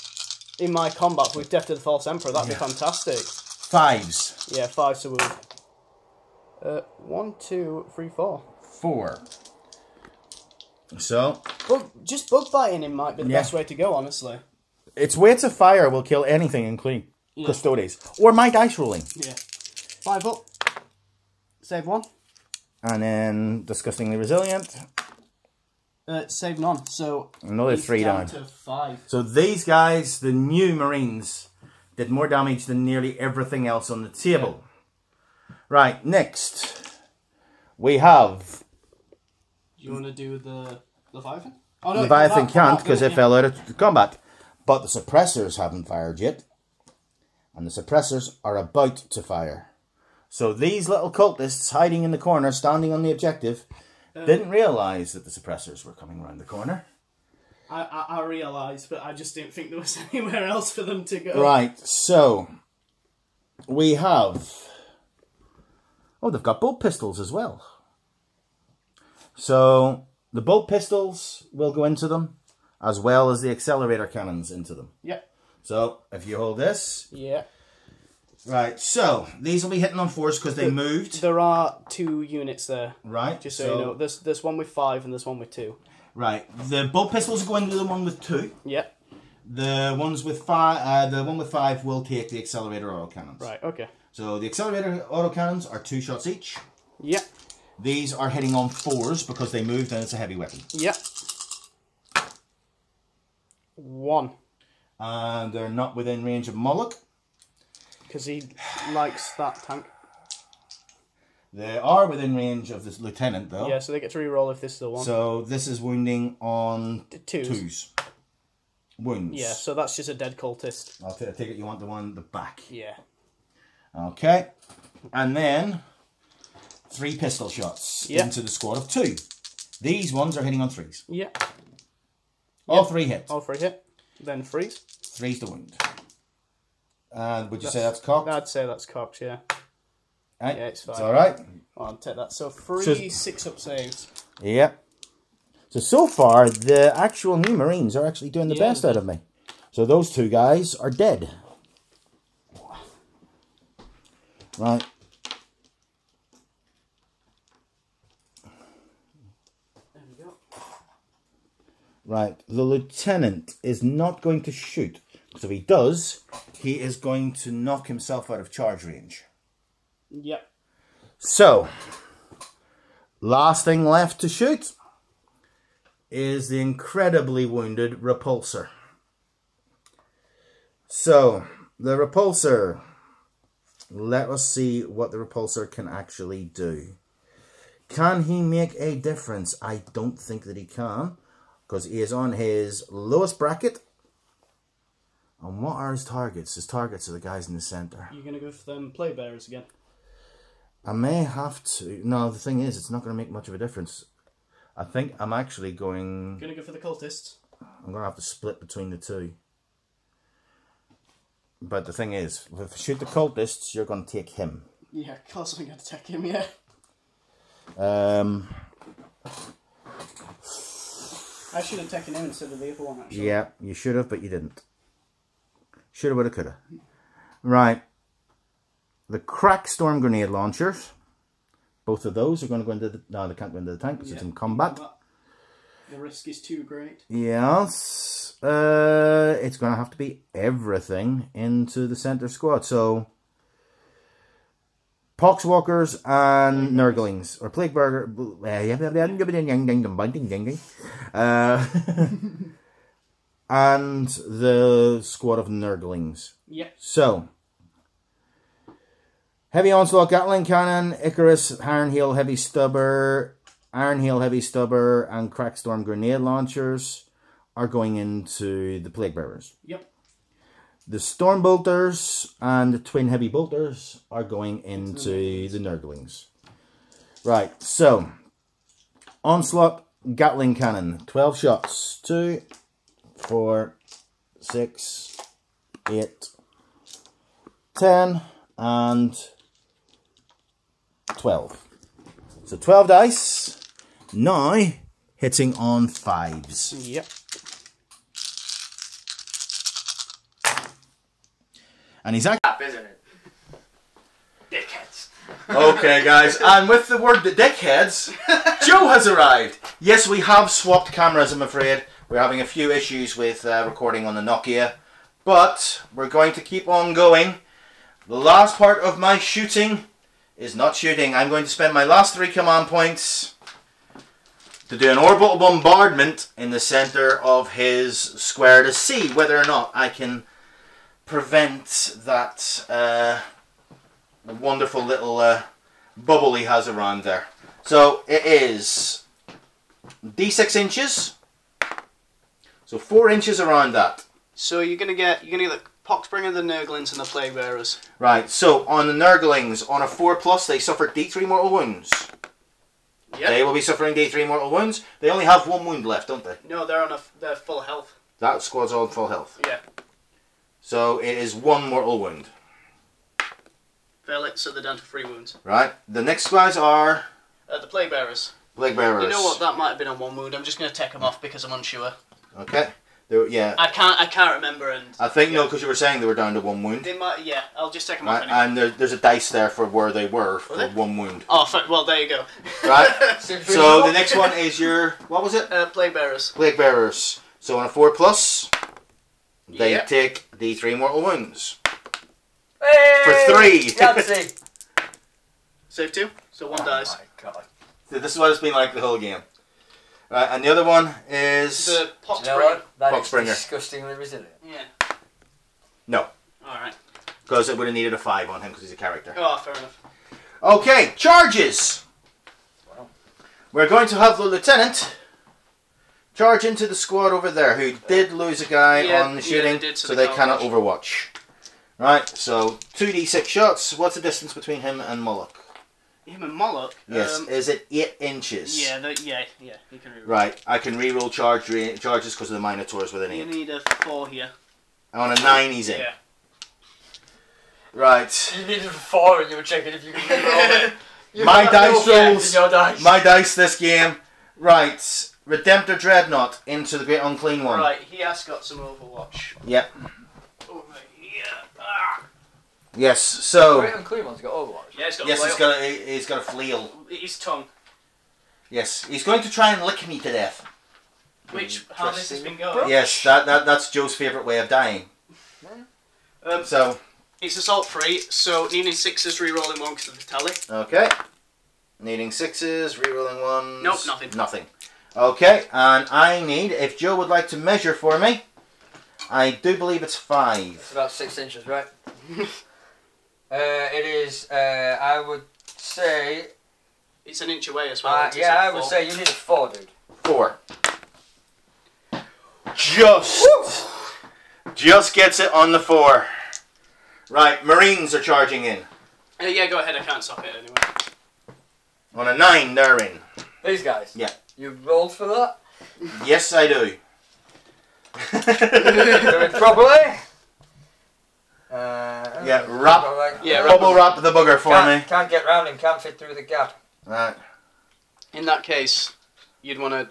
in my combat with Death to the False Emperor, that'd be fantastic. 5s. Yeah, 5 to move. 1, 2, 3, 4. 4. So, just bug biting him might be the best way to go, honestly. Its weights of fire will kill anything, including Custodes. Or my dice rolling. Yeah. 5 up. Save 1. And then disgustingly resilient. Save none. So another 3 down. To 5. So these guys, the new Marines, did more damage than nearly everything else on the table. Yeah. Right, next we have. Do you want to do the Leviathan? Oh, no, Leviathan can't because it fell out of combat. But the suppressors haven't fired yet. And the suppressors are about to fire. So these little cultists hiding in the corner, standing on the objective, didn't realise that the suppressors were coming around the corner. I realised, but I just didn't think there was anywhere else for them to go. Right, so we have... Oh, they've got bolt pistols as well. So the bolt pistols will go into them, as well as the accelerator cannons into them. Yep. So if you hold this... Yeah. Right, so these will be hitting on 4s because they moved. There are 2 units there. Right. Just so you know, there's one with 5 and there's one with 2. Right. The bolt pistols are going to the one with 2. Yep. The ones with 5, the one with 5 will take the accelerator autocannons. Right. Okay. So the accelerator autocannons are 2 shots each. Yep. These are hitting on 4s because they moved and it's a heavy weapon. Yep. 1. And they're not within range of Moloch. Because he likes that tank. They are within range of this lieutenant, though. Yeah, so they get to reroll if this is the one. So this is wounding on 2s. Wounds. Yeah, so that's just a dead cultist. I'll take it you want the one at the back. Yeah. Okay. And then 3 pistol shots into the squad of 2. These ones are hitting on 3s. Yeah. All 3 hit. All 3 hit. Then 3s. 3's the wound. And would you say that's cocked? I'd say that's cocked, yeah. Right. Yeah, it's fine. It's alright. I'll take that. So 3 6-up saves. Yep. So far, the actual new Marines are actually doing the best out of me. So those 2 guys are dead. Right. There we go. Right. The lieutenant is not going to shoot. Because if he does, he is going to knock himself out of charge range. Yep. So, Last thing left to shoot is the incredibly wounded repulsor. So, the repulsor. Let us see what the repulsor can actually do. Can he make a difference? I don't think that he can, because he is on his lowest bracket. And what are his targets? His targets are the guys in the centre. You're going to go for them play bearers again? I may have to. No, the thing is, it's not going to make much of a difference. I think I'm actually going... Going to go for the cultists? I'm going to have to split between the two. But the thing is, if you shoot the cultists, you're going to take him. Yeah, of course I'm going to take him, yeah. I should have taken him instead of the other one, actually. Yeah, you should have, but you didn't. Shoulda, woulda, coulda. Right. The crack storm grenade launchers. Both of those are going to go into the... No, they can't go into the tank because it's in combat. The risk is too great. Yes. It's going to have to be everything into the centre squad. So, Poxwalkers and Nurglings. Or Plagueburger. And the squad of Nurglings. Yep. So, Heavy Onslaught, Gatling Cannon, Icarus, Ironhail, Heavy Stubber, and Crackstorm Grenade Launchers are going into the Plague Bearers. Yep. The Storm Bolters and the Twin Heavy Bolters are going into the Nurglings. Right, so, Onslaught, Gatling Cannon, 12 shots. 2, 4, 6, 8, 10, and 12. So 12 dice, now hitting on 5s. Yep. And he's actually... Isn't it? Dickheads. Okay, guys, and with the word the dickheads, Joe has arrived. Yes, we have swapped cameras, I'm afraid. We're having a few issues with recording on the Nokia, but we're going to keep on going. The last part of my shooting is not shooting. I'm going to spend my last 3 command points to do an orbital bombardment in the center of his square to see whether or not I can prevent that wonderful little bubble he has around there. So it is D6 inches. So 4 inches around that. So you're gonna get the Poxbringer, the Nurglings, and the Plague Bearers. Right. So on the Nurglings, on a 4+, they suffer D3 mortal wounds. Yep. They will be suffering D3 mortal wounds. They only have 1 wound left, don't they? No, they're full health. That squad's all full health. Yeah. So it is 1 mortal wound. Fail it, so they're down to 3 wounds. Right. The next guys are the Plague Bearers. Plague Bearers. You know what? That might have been on 1 wound. I'm just gonna take them off because I'm unsure. Okay. Yeah. I can't remember, and I think no, because you were saying they were down to 1 wound. they might. Yeah, I'll just take them Right, off. Anyway. and there's a dice there for where they were for 1 wound. Oh, well, there you go. Right. So the next one is your, what was it? Plague Bearers. Plague Bearers. So on a 4+, they take D3 mortal wounds. Hey! For 3. Yahtzee. Save 2, so 1 dies. Oh my god. So this is what it's been like the whole game. Right, and the other one is The Poxbringer. You know what? That is Poxbringer. disgustingly resilient. Yeah. No, Alright. because it would have needed a 5 on him because he's a character. Oh, fair enough. Okay, charges. Wow. We're going to have the lieutenant charge into the squad over there who did lose a guy on the shooting, they did, so they cannot overwatch. Right, so 2d6 shots. What's the distance between him and Moloch? Him and Moloch? Yes, is it 8 inches? Yeah, you can reroll. Right, I can reroll charges because of the Minotaurs with an 8. You need a 4 here. On a 9 he's in. Yeah. Right. You needed a 4 and you were checking if you could reroll it. My dice rolls. Your dice. My dice this game. Right. Redemptor Dreadnought into the Great Unclean One. Right, he has got some Overwatch. Yep. Over here. Ah. Yes, so... Great Unclean One's got Overwatch. Yeah, he's got he's got a flail. His tongue. Yes, he's going to try and lick me to death. How this has been going. Yes, that's Joe's favourite way of dying. So... It's assault 3, so needing 6 is re-rolling 1 because of the tally. Okay. Needing 6s, rerolling 1s. Nope, nothing. Nothing. Okay, and I need, if Joe would like to measure for me, I do believe it's 5. It's about 6 inches, right? It is, I would say... It's an inch away as well. yeah, I would say you need a 4, dude. 4. Just gets it on the 4. Right, Marines are charging in. Yeah, go ahead. I can't stop it anyway. On a 9, they're in. These guys? Yeah. You rolled for that? Yes, I do. Do it properly. Yeah, wrap. Bubble wrap the bugger for me. Can't get round him, can't fit through the gap. Right. In that case, you'd want to...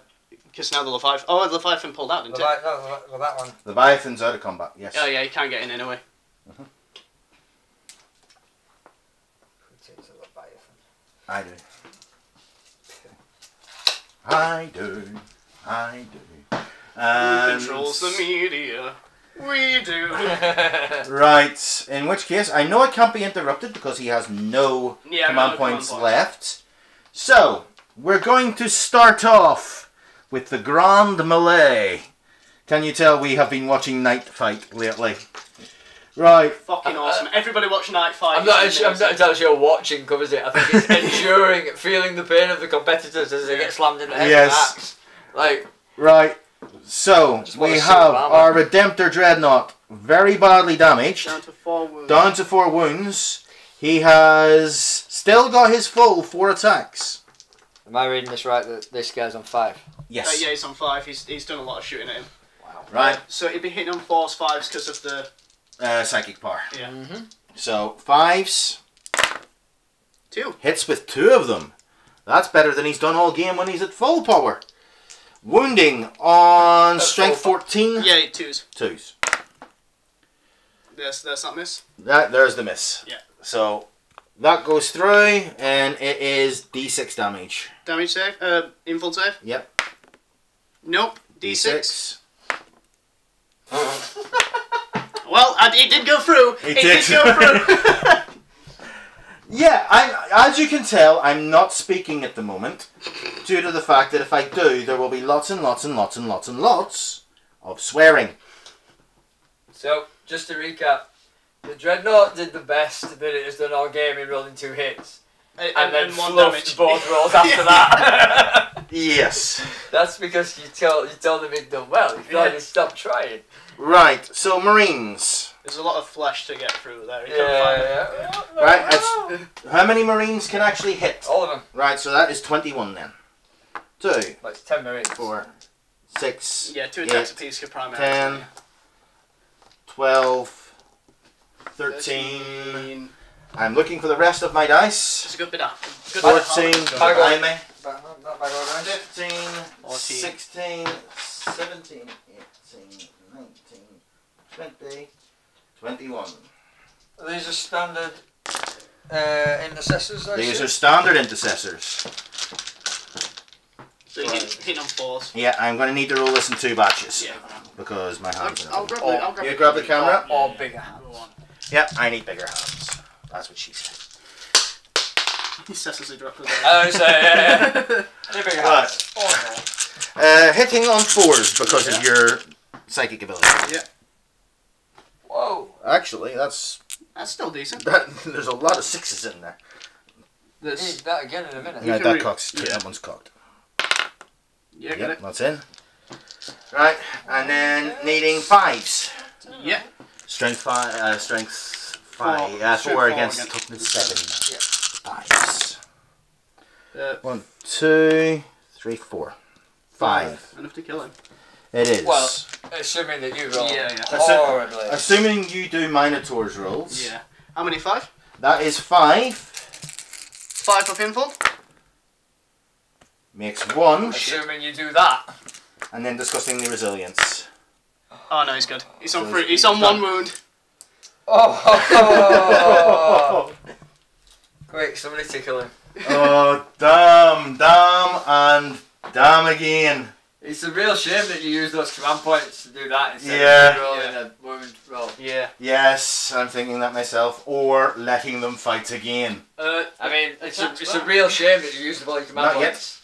Because now the Leviathan... Oh, the Leviathan pulled out, didn't it? No, that one. The Leviathan's out of combat, yes. Oh, yeah, you can't get in anyway. I do. I do. I do. Who controls the media? We do. Right. In which case, I know I can't be interrupted because he has no command points left. So, we're going to start off with the Grand Melee. Can you tell we have been watching Night Fight lately? Right. Fucking awesome. Everybody watch Night Fight. I'm not entirely sure watching covers it. I think it's enduring, feeling the pain of the competitors as they get slammed in the head with an axe. Like, right. So, we have our Redemptor Dreadnought very badly damaged. Down to 4 wounds. Down to 4 wounds. He has still got his full 4 attacks. am I reading this right that this guy's on 5? Yes. Yeah, he's on 5. He's done a lot of shooting at him. Wow. Right. So he'd be hitting on 4s, 5s because of the... psychic power. Yeah. So, 5s. 2. Hits with 2 of them. That's better than he's done all game when he's at full power. Wounding on strength 14. Yeah, 2s. 2s. There's that miss. There's the miss. Yeah. So, that goes through, and it is D6 damage. Damage save? Infult save? Yep. Nope. D6. Well, it did go through. It did go through. Yeah, as you can tell, I'm not speaking at the moment, due to the fact that if I do, there will be lots and lots and lots and lots and lots of swearing. So, just to recap, the Dreadnought did the best that it has done all game in rolling 2 hits. And then fluffed both rolls after that. Yes. That's because you told him he'd done well. He thought he'd stop trying. Right, so Marines. There's a lot of flesh to get through there. Yeah. Right, how many Marines can actually hit? All of them. Right, so that is 21 then. 2. Like it's 10 Marines. 4, 6. Yeah, 2 attacks apiece could primarily. 10, 12, 13. I'm looking for the rest of my dice. It's a good bit of 14, behind me. 15, 16, 17, 18, 19, 20, 21. These are standard intercessors. These are standard intercessors. So you hit on 4s. Yeah, I'm going to need to roll this in 2 batches. Yeah. Because my hands are... I'll grab You grab the camera? Or bigger hands. Yep, I need bigger hands. That's what she said. He cessily dropped it. Oh, so yeah. Bigger hands. Hitting on 4s because of your psychic ability. Yeah. Whoa. Actually, that's still decent. There's a lot of 6s in there. Need that again in a minute. Yeah, that one's cocked. Yeah, get Yep, it. that's in. Right, and then needing 5s. Yeah. Strength 5, strength 5, 4 against toughness 7. Yeah. 5s. 1, 2, 3, 4. 5. Enough to kill him. It is. Well, assuming that you roll Yeah. horribly. Assuming you do Minotaurs rolls. Yeah. How many? 5? That is 5. 5 of infult. Makes 1. Assuming you do that. And then discussing the resilience. Oh no, he's good. He's on 3. He's on 1 wound. Oh. Quick, somebody tickle him. Oh, damn, and damn again. It's a real shame that you use those command points to do that instead of rolling a wound roll. Yeah. Yes, I'm thinking that myself. Or letting them fight again. I mean, it's a real shame that you use the bloody command points.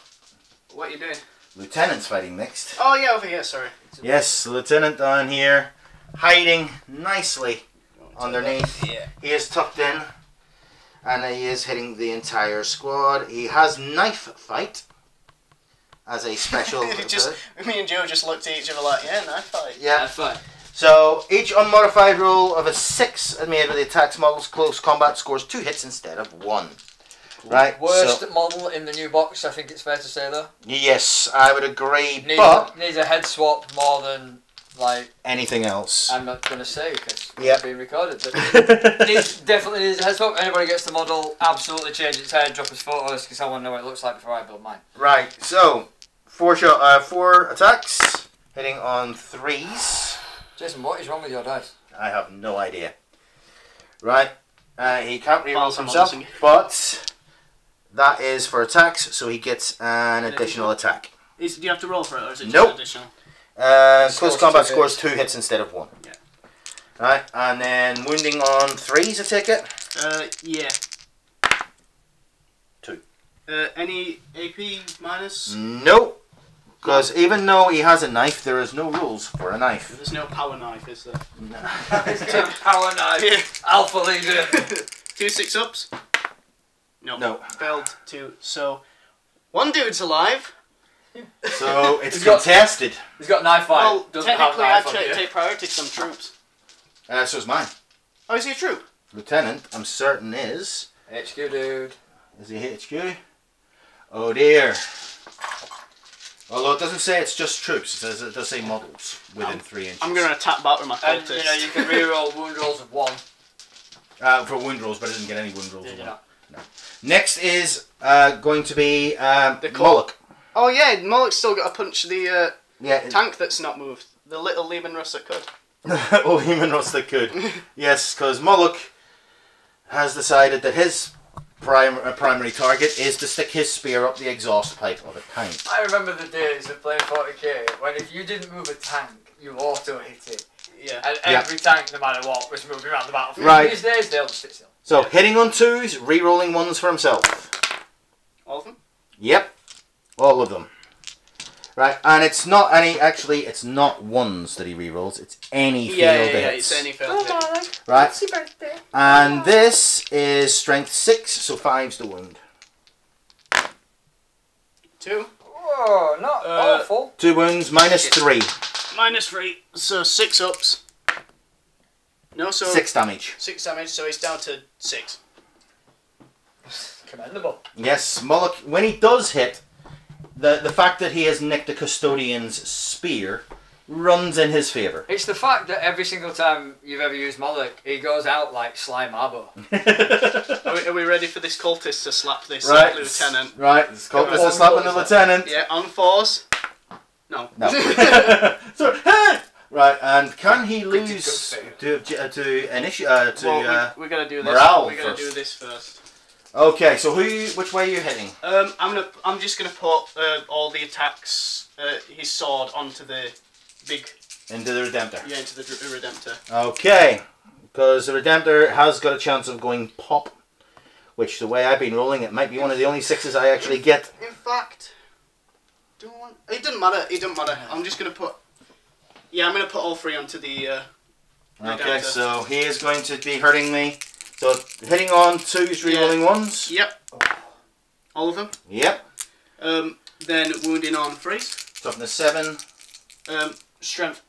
What are you doing? Lieutenant's fighting next. Oh yeah, over here. Sorry. Yes, the lieutenant down here, hiding nicely underneath. Yeah. He is tucked in, and he is hitting the entire squad. He has knife fight as a special. Me and Joe just looked at each other like, yeah, knife fight. Yeah, knife fight. So each unmodified roll of a 6 made with the attacks model's close combat scores 2 hits instead of 1. Right. Worst model in the new box, I think it's fair to say though. Yes, I would agree. Needs a head swap more than like anything else. I'm not going to say because it's being recorded. Definitely needs a head swap. Anybody gets the model, absolutely change its head, drop his photos because I want to know what it looks like before I build mine. Right. So 4 attacks hitting on 3s. Jason, what is wrong with your dice? I have no idea. Right. He can't reroll himself, but that is for attacks, so he gets an additional attack. Do you have to roll for it, or is it just additional? Close combat scores 2 hits instead of 1. Yeah. Right, and then wounding on 3s, I take it? Yeah. 2. Any AP minus? Nope. Because even though he has a knife, there is no rules for a knife. There's no power knife, is there? No. Power knife. Alpha Legion. 2 6-ups? No. Failed 2. So, one dude's alive. So, it's contested. He's got knife fight. Well, technically I'd take priority to some troops. So is mine. Oh, is he a troop? Lieutenant, I'm certain is. HQ dude. Is he HQ? Oh dear. Although it doesn't say it's just troops, it does say models within 3 inches. I'm going to attack back with my And cultist. you can reroll wound rolls of 1. For wound rolls, but I didn't get any wound rolls. Did you not? No. Next is going to be Moloch. Oh yeah, Moloch's still got to punch the Yeah. tank that's not moved. The little Lehman Russ that could. Oh, Lehman Russ that could. Yes, because Moloch has decided that his primary target is to stick his spear up the exhaust pipe of a tank. I remember the days of playing 40k when if you didn't move a tank, you auto hit it. Yeah. And every tank, no matter what, was moving around the battlefield. Right. These days, they'll just sit still. So, hitting on 2s, re-rolling 1s for himself. All of them? Yep. All of them. Right, and it's not any, actually, it's not 1s that he re-rolls, it's any failed hits. Yeah, it's any failed hit. Right. Happy birthday. And this is strength 6, so 5's the wound. 2. Oh, not awful. 2 wounds, minus 3. Minus 3, so 6 ups. No, so 6 damage. 6 damage, so he's down to 6. Commendable. Yes, Moloch, when he does hit, the fact that he has nicked the custodian's spear runs in his favour. It's the fact that every single time you've ever used Moloch, he goes out like Sly Marbo. Are we ready for this cultist to slap this lieutenant? Right, this cultist is slapping the lieutenant. Yeah, on 4s. No. No. So, right, and can he lose to we're gonna do this. morale We're gonna first? do this first. Okay, so which way are you heading? I'm just gonna put all the attacks, his sword onto the big. Into the Redemptor. Yeah, into the Redemptor. Okay, because the Redemptor has got a chance of going pop, which the way I've been rolling, it might be one of the only 6s I actually get. In fact, it doesn't matter. It doesn't matter. I'm just gonna put. Yeah, I'm gonna put all 3 onto the. Okay, so he is going to be hurting me. So hitting on 2s, rerolling 1s. Yep. All of them. Yep. Then wounding on 3s. Toughness 7. Strength.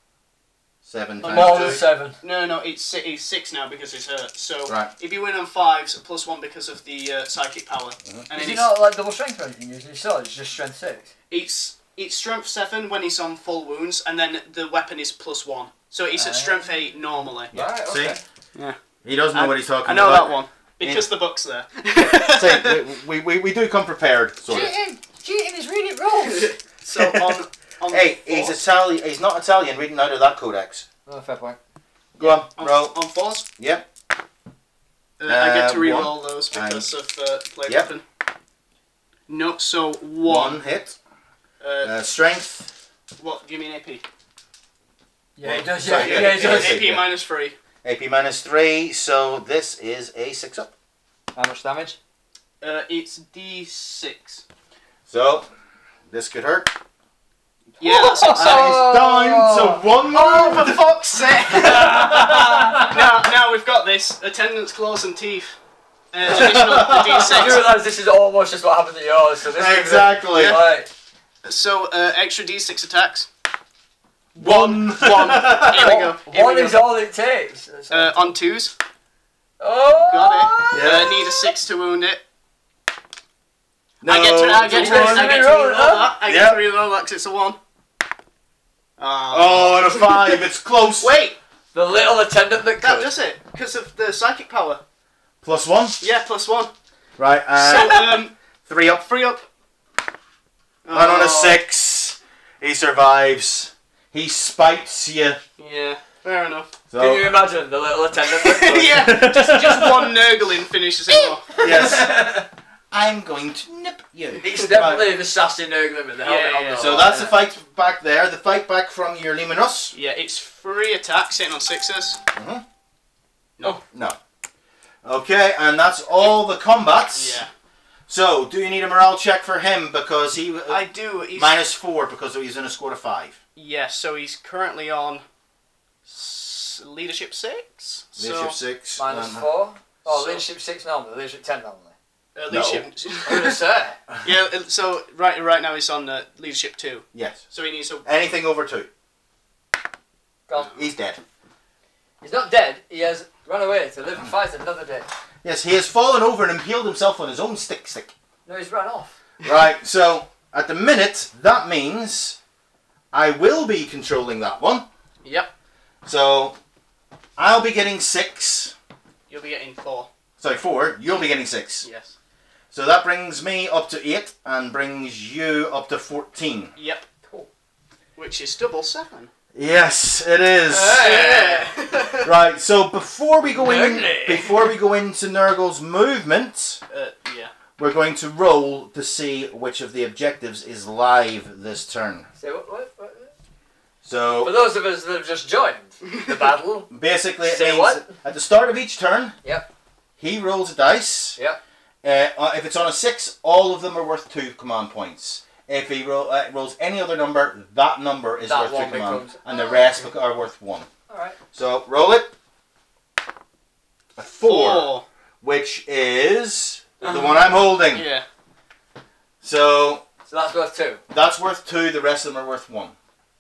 7 More times than 2. 7. No, it's 6 now because he's hurt. So right. if you win on 5s, +1 because of the psychic power. And is he not like double strength or anything using his sword? It's just strength 6. It's strength 7 when he's on full wounds, and then the weapon is +1. So it's at strength 8 normally. Right, okay. See? Yeah. He doesn't know what he's talking about. I know that one. Because the book's there. See, we do come prepared, sort of. Cheating is reading rolls! So on hey, he's Italian. He's not Italian reading out of that codex. Oh, fair point. Go on, roll. On 4s? Yep. I get to reroll those because of play weapon. No, so 1. 1 hit. Strength. What do you mean AP? Yeah, it does. Sorry, Yeah, it does. AP -3. AP -3, so this is a 6 up. How much damage? It's D6. So, this could hurt. Yeah, that's And it's down to 1 more. Oh, for fuck's sake! now we've got this. Attendance, claws and teeth. Additional D6. You realise this is almost just what happened to yours. So this Exactly. Is right. So, extra D6 attacks. 1. 1. Here we go. One is all it takes. On 2s. Oh! Got it. Yeah. Need a 6 to wound it. No, I get to reroll that. I get to Yep. reroll that because it's a 1. Oh, and a 5. It's close. Wait! The little attendant that That could. does it. Because of the psychic power. +1. Yeah, +1. Right, So, 3 up. 3 up. And on a 6, he survives. He spites you. Yeah, fair enough. So, Can you imagine the little attendant that could? Yeah, just one nurgling finishes it off. yes. I'm going to nip you. He's definitely the sassy nurgling with the helmet Yeah, on. yeah. though. So that's the fight back there. The fight back from your Minotaurs. Yeah, it's 3 attacks hitting on 6s. No. Okay, and that's all the combats. Yeah. So, do you need a morale check for him because he I do. He's, -4 because he's in a score of 5. yeah, so he's currently on leadership 6. Leadership So, 6. -4. Oh, So- leadership 6 normally. Leadership 10 normally. leadership. I'm gonna say. Yeah. So right now he's on leadership 2. Yes. So he needs a. Anything over 2. Go on. He's dead. He's not dead. He has run away to live and fight another day. Yes, he has fallen over and impaled himself on his own stick. No, he's run off. Right, so at the minute, that means I will be controlling that one. Yep. So I'll be getting 6. You'll be getting 4. Sorry, 4. You'll be getting 6. Yes. So that brings me up to 8 and brings you up to 14. Yep. Cool. Which is double 7. Yes, it is. Hey. Right, so before we go Nurgly. into Nurgle's movement, Yeah. we're going to roll to see which of the objectives is live this turn. Say what? For So those of us that have just joined the battle. basically, it Say means what? at the start of each turn, Yep. he rolls a dice. Yep. If it's on a 6, all of them are worth 2 command points. If he rolls any other number, that number is That worth 2 one command, becomes- and the rest are worth 1. Alright. So roll it. A 4, 4. which is the one I'm holding. Yeah. So So that's worth 2. that's worth 2. The rest of them are worth 1.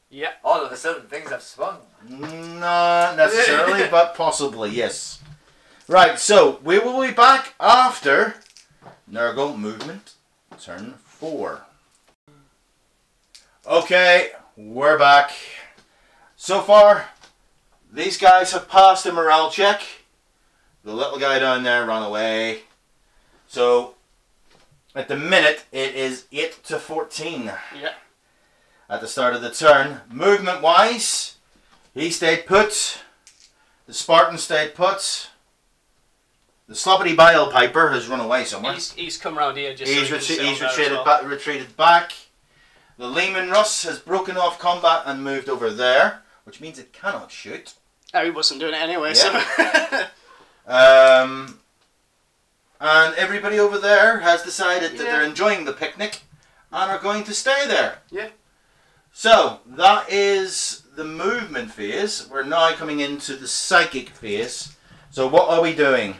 Yeah. All of a sudden things have swung. Not necessarily, but possibly, yes. Right, so we will be back after Nurgle movement, turn 4. Okay, we're back. So far, these guys have passed a morale check. The little guy down there ran away. So, at the minute, it is 8 to 14. Yeah. At the start of the turn, movement-wise, he stayed put. The Spartan stayed put. The Sloppity Bile Piper has run away somewhere. He's come round here just. He's so he can sit on there as retreated, well. retreated back. The Lehman Russ has broken off combat and moved over there, which means it cannot shoot. Oh, he wasn't doing it anyway. Yeah. So. And everybody over there has decided that Yeah. they're enjoying the picnic and are going to stay there. Yeah. So, that is the movement phase. We're now coming into the psychic phase. So what are we doing?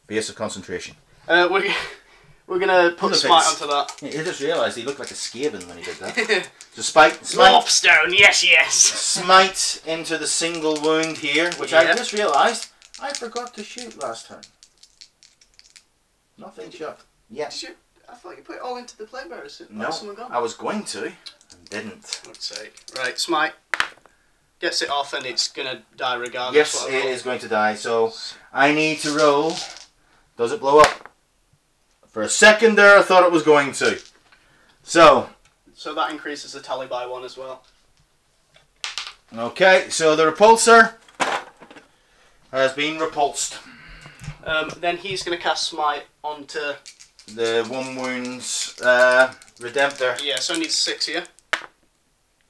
Phase of concentration. We're gonna put Look, smite it's- onto that. I just realised he looked like a Skaven when he did that. So smite, Warpstone, yes. smite into the single wound here, which I Yep. just realised I forgot to shoot last turn. Nothing shot. Yes. I thought you put it all into the play bearers. No, I was going to, and didn't. Fuck's sake. Right, smite. Gets it off and it's gonna die regardless. Yes, what I it roll. is going to die. So I need to roll. Does it blow up? For a second there, I thought it was going to. So that increases the tally by 1 as well. okay, so the repulsor has been repulsed. Then he's gonna cast smite onto the 1 wounds Redemptor. Yeah, so I need 6 here.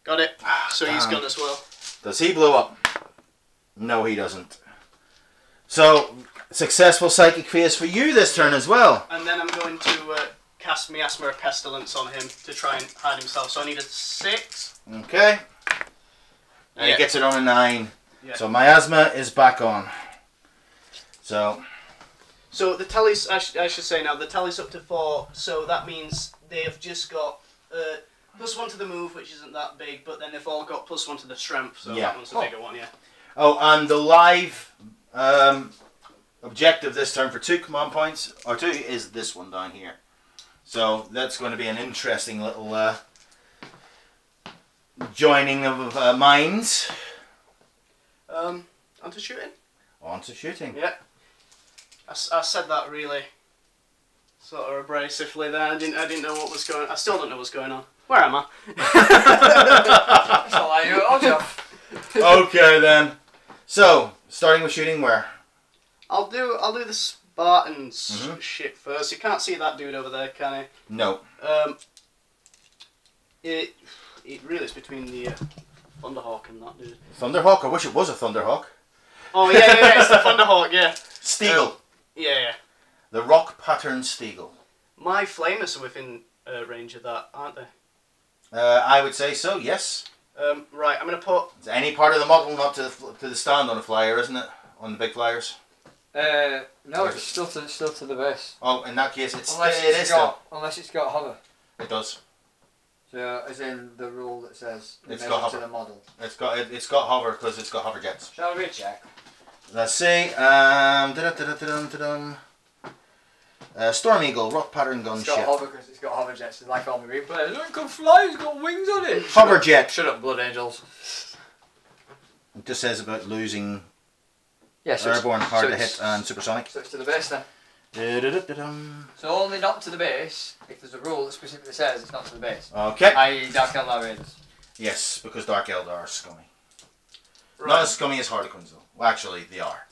Got it. So he's gone as well. Does he blow up? No, he doesn't. So, successful Psychic Phase for you this turn as well. And then I'm going to cast Miasma of Pestilence on him to try and hide himself. So I need a 6. Okay. And he gets it on a 9. Yeah. So Miasma is back on. So the tally's, I should say now, the tally's up to 4. So that means they have just got +1 to the move, which isn't that big, but then they've all got +1 to the strength. So that one's the bigger one, yeah. Oh, and the live objective this turn for 2 command points, or 2, is this one down here. So that's going to be an interesting little joining of minds. Onto shooting? On to shooting. Yeah. I said that really sort of abrasively there. I didn't know what was going on. I still don't know what's going on. Where am I? That's all I do. I'll jump. Okay then. So, starting with shooting where? I'll do the Spartans shit first. You can't see that dude over there, can you? No. It really is between the Thunderhawk and that dude. Thunderhawk? I wish it was a Thunderhawk. Oh yeah, it's the Thunderhawk, yeah. Steagle. Yeah. The rock pattern Steagle. My Flamers are within range of that, aren't they? I would say so, yes. Right, I'm going to put... It's any part of the model not to the stand on a flyer, isn't it? On the big flyers? No, it's still to the base. Oh, in that case, Unless it's got hover. It does. So, as in the rule that says it's got hover. To the model. It's got hover because it's got hover jets. Shall we check? Let's see. Storm Eagle, rock pattern gunship. It's got hover because it's got hover jets. It's like all my green players. It can fly. It's got wings on it. Hover jet. Shut up, Blood Angels. It just says about losing so airborne, hard to hit, and supersonic. So it's to the base then. So only not to the base if there's a rule that specifically says it's not to the base. Okay. I.e. Dark Eldar Raiders. Yes, because Dark Eldar are scummy. Right. Not as scummy as Harlequins though. Well, actually, they are.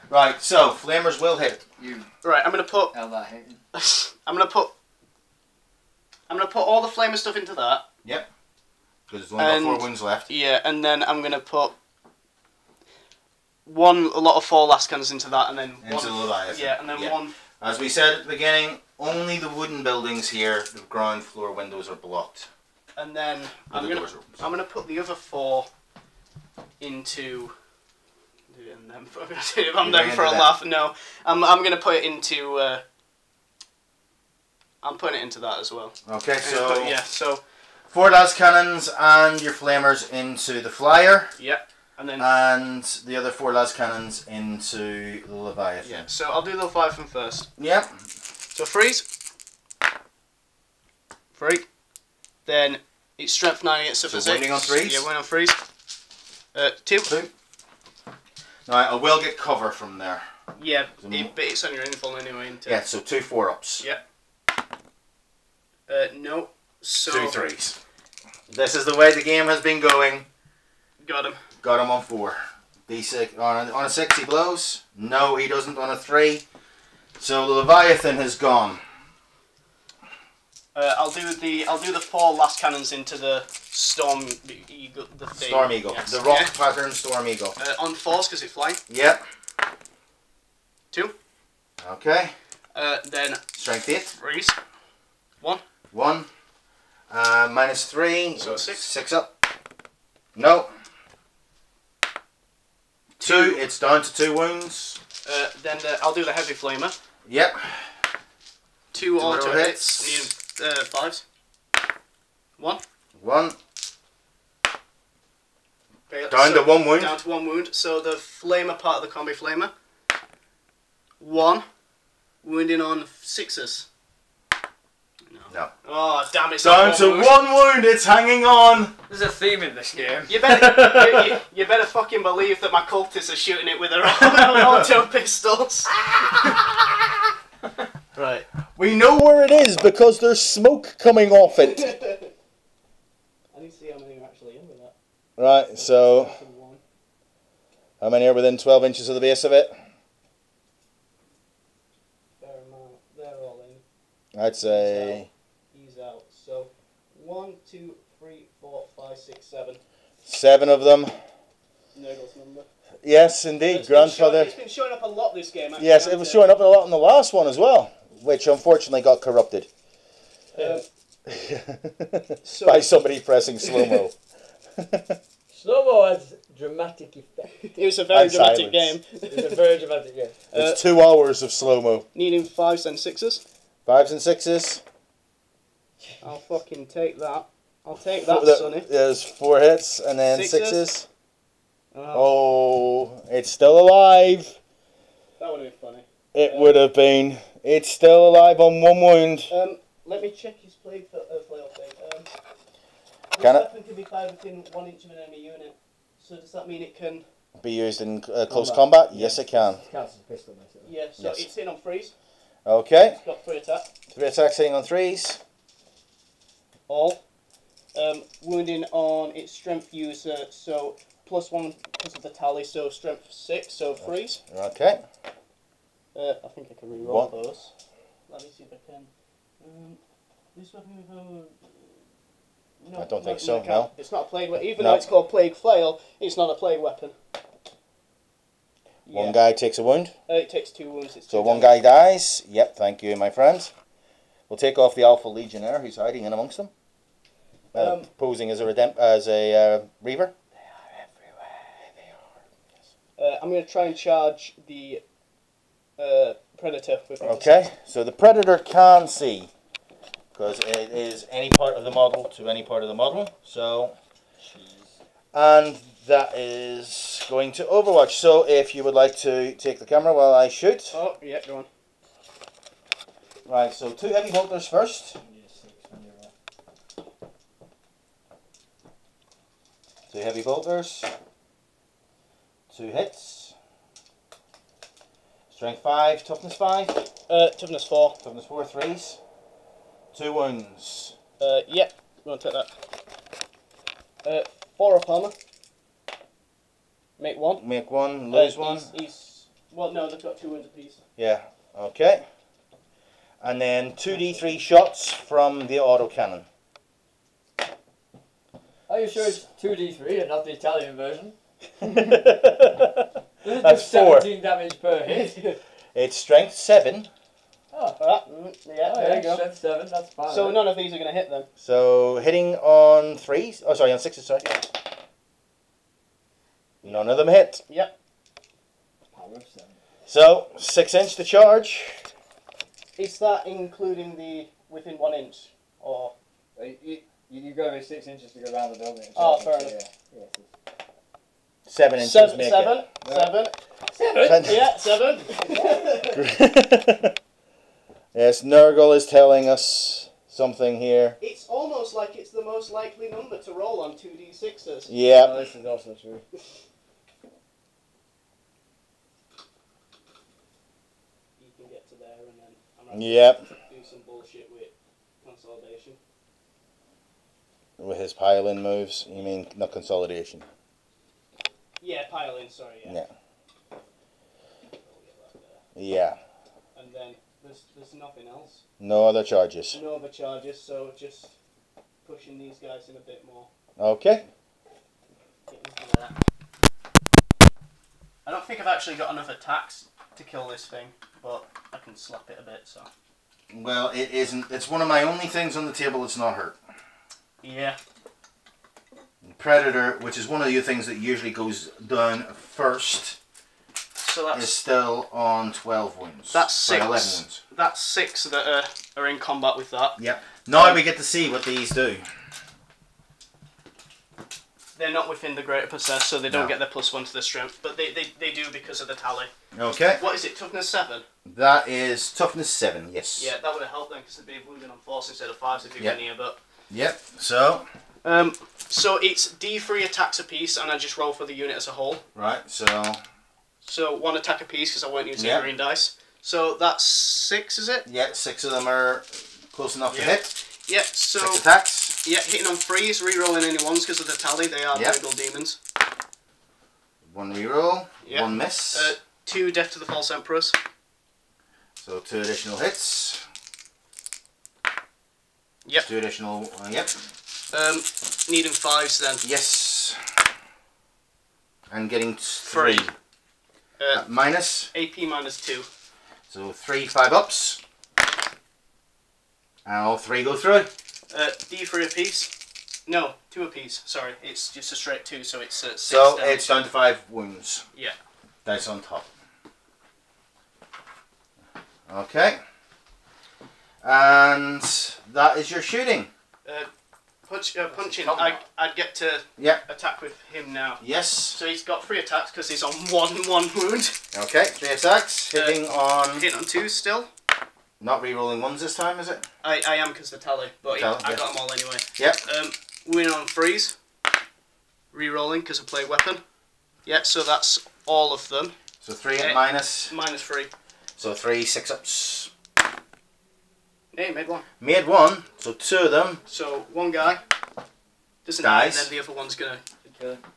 Right, so Flamers will hit. Right, I'm gonna put. Eldar hating. I'm gonna put all the Flamer stuff into that. Yep. Because there's only got 4 wounds left. Yeah, and then I'm gonna put a lot of 4 last cannons into that, and then into the Leviathan. Yeah, and then one. As we said at the beginning, only the wooden buildings here, the ground floor windows are blocked. And then I'm gonna put the other 4 into. I'm there for a laugh. No, I'm gonna put it into. I'm putting it into that as well. Okay, so so 4 las cannons and your Flamers into the flyer. Yep. And the other 4 las cannons into the Leviathan. Yeah. So I'll do the Leviathan first. Yep. So freeze. 3. Then it's strength 9 against so winning on freeze. Yeah, winning on freeze. 2. Now I will get cover from there. Yeah, but it's on your info anyway. Yeah, so 2 4-ups. Yep. No. So 2 3s. This is the way the game has been going. Got him. Got him on 4. D6 on a 6 he blows. No, he doesn't on a 3. So the Leviathan has gone. I'll do the 4 last cannons into the Storm Eagle. Storm Eagle. Yes. The rock pattern Storm Eagle. On 4s because it's flying. Yep. 2. Okay. Then strength 8. Freeze. 1. 1. -3. So 6. 6 up. No. 2. It's down to 2 wounds. Then I'll do the heavy flamer. Yep. 2 auto hits. Need 5s. 1. 1. Okay, down to 1 wound. Down to 1 wound. So the flamer part of the combi flamer. 1. Wounding on 6s. No. Oh damn it! Down to 1 wound. It's hanging on. There's a theme in this game. You better fucking believe that my cultists are shooting it with their own auto pistols. Right. We know where it is because there's smoke coming off it. I need to see how many are actually in with that. Right. So, how many are within 12 inches of the base of it? Fair amount. They're all in. I'd say... He's out. So, 1, 2, 3, 4, 5, 6, 7. 7 of them. Nurgle's number. Yes, indeed, grandfather. It's been showing up a lot this game, actually. Yes, it was showing up a lot in the last one as well, which unfortunately got corrupted. By somebody pressing slow-mo. Slow-mo has dramatic effect. It was a very dramatic game. It was a very dramatic game. It's 2 hours of slow-mo. Needing 5s and 6s. 5s and 6s. I'll fucking take that. I'll take that, Sonny. There's 4 hits and then 6s. 6s. Oh, it's still alive. That would have been funny. It would have been. It's still alive on 1 wound. Let me check his plague flail thing. This Can it weapon can be fired within 1 inch of an enemy unit. So does that mean it can... be used in close combat? Yes, it can. Counts as a pistol, basically. Yeah, so it's in on 3s. Okay. It's got 3 attack. 3 attacks hitting on 3s. All. Wounding on its strength user, so +1 because of the tally, so strength 6, so 3s. Okay. I think I can reroll those. Let me see if I can. This weapon no, I don't think so, no. It's not a plague weapon. Even though it's called Plague Flail, it's not a plague weapon. One guy takes a wound. It takes 2 wounds. So 1 guy dies. Yep, thank you, my friend. We'll take off the Alpha Legionnaire who's hiding in amongst them. Posing as a Reaver. They are everywhere. They are. I'm going to try and charge the Predator with my Okay, so the Predator can see, because it is any part of the model to any part of the model. So, and that is going to Overwatch. So if you would like to take the camera while I shoot. Oh, yeah, go on. Right, so 2 heavy bolters first. 2 heavy bolters. 2 hits. Strength 5, toughness 5. Toughness 4. Toughness 4, 3s. 2 wounds. Yeah, I'm going to take that. 4 up armor. Make 1. Make 1, lose 1. Well, no, they've got 2 wounds apiece. Yeah, okay. And then 2d3 shots from the autocannon. Are you sure it's 2d3 and not the Italian version? That's 4. 17 damage per hit. It's strength 7. Yeah, there you go. Strength 7, that's fine. So none of these are going to hit then. So hitting on 3s. Oh, sorry, on 6s, sorry. None of them hit. Yep. Power of 7. So, 6 inch to charge. Is that including the within 1 inch? Or... You've got to be 6 inches to go around the building. Oh, fair enough. Yeah. 7 inches. 7. Make 7. it. 7. Yeah, 7. Yes, Nurgle is telling us something here. It's almost like it's the most likely number to roll on 2d6s. Yeah. Oh, this is also true. You can get to there and then I'm going Yep. to do some bullshit with consolidation. With his pile-in moves, you mean not consolidation? Yeah, pile in, sorry, yeah. Yeah. And then there's nothing else. No other charges. No other charges, so just pushing these guys in a bit more. Okay. I don't think I've actually got enough attacks to kill this thing, but I can slap it a bit, so. Well, it isn't. It's one of my only things on the table that's not hurt. Yeah. Predator, which is one of the things that usually goes down first, So that's is still on 12 wounds. That's Sorry, 6. 11 wounds. That's 6 that are in combat with that. Yep. Now we get to see what these do. They're not within the greater possess, so they don't get their +1 to their strength, but they do because of the tally. Okay. What is it, toughness 7? That is toughness 7, yes. Yeah, that would have helped them because they'd be wounded on 4 instead of 5 if you've been here, but... Yep, so... So it's D3 attacks apiece, and I just roll for the unit as a whole. Right, so... So 1 attack apiece, because I won't use any green dice. So that's 6, is it? Yeah, 6 of them are close enough to hit. Yep, so... 6 attacks. Yeah, hitting on 3s, re-rolling any 1s because of the tally, they are Nurgle demons. 1 reroll, 1 miss. 2 death to the false emperors. So 2 additional hits. Yep. 2 additional. Yep. Needing 5s then. Yes. And getting 3. Minus. AP -2. So 3 5-ups. And all 3 go through. D3 apiece. No, 2 apiece. Sorry, it's just a straight 2, so it's 6. So damage. it's down to 5 wounds. Yeah. Dice on top. Okay. And that is your shooting. Punching. I'd get to attack with him now. Yes. So he's got 3 attacks because he's on one wound. Okay, 3 attacks. Hitting on 2 still. Not re-rolling 1s this time, is it? I am because the tally, but I got them all anyway. Yep. Win on 3s. Re-rolling because I play weapon. Yeah, so that's all of them. So 3 at minus. -3. So 3 6-ups. Yeah, made 1. Made 1, so 2 of them. So 1 guy doesn't die, and then the other one's gonna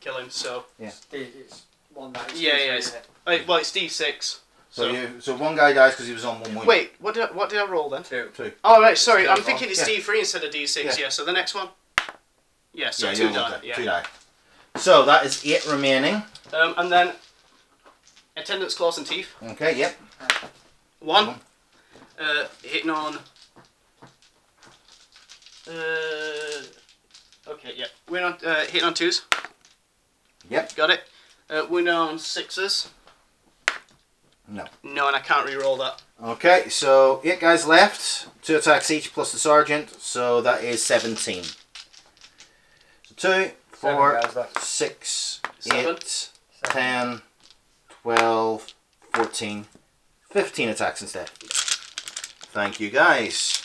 kill him. So yeah, it's 1 that is well, it's D6. So 1 guy dies because he was on 1 wound. Wait, what did I roll then? 2. Oh right, sorry, I'm thinking it's D3 instead of D6. Yeah. So the next one. Yeah, so 2 die. Yeah. 2 die. So that is 8 remaining. And then attendance, claws, and teeth. Okay. Yep. 1. Hitting on. Okay, yeah. We're on hitting on 2s. Yep. Got it. We're on 6s. No. No, and I can't re-roll that. Okay, so 8 guys left. 2 attacks each plus the sergeant, so that is 17. So 2, 4, 6, 8, 10, 12, 14, 15 attacks instead. Thank you guys.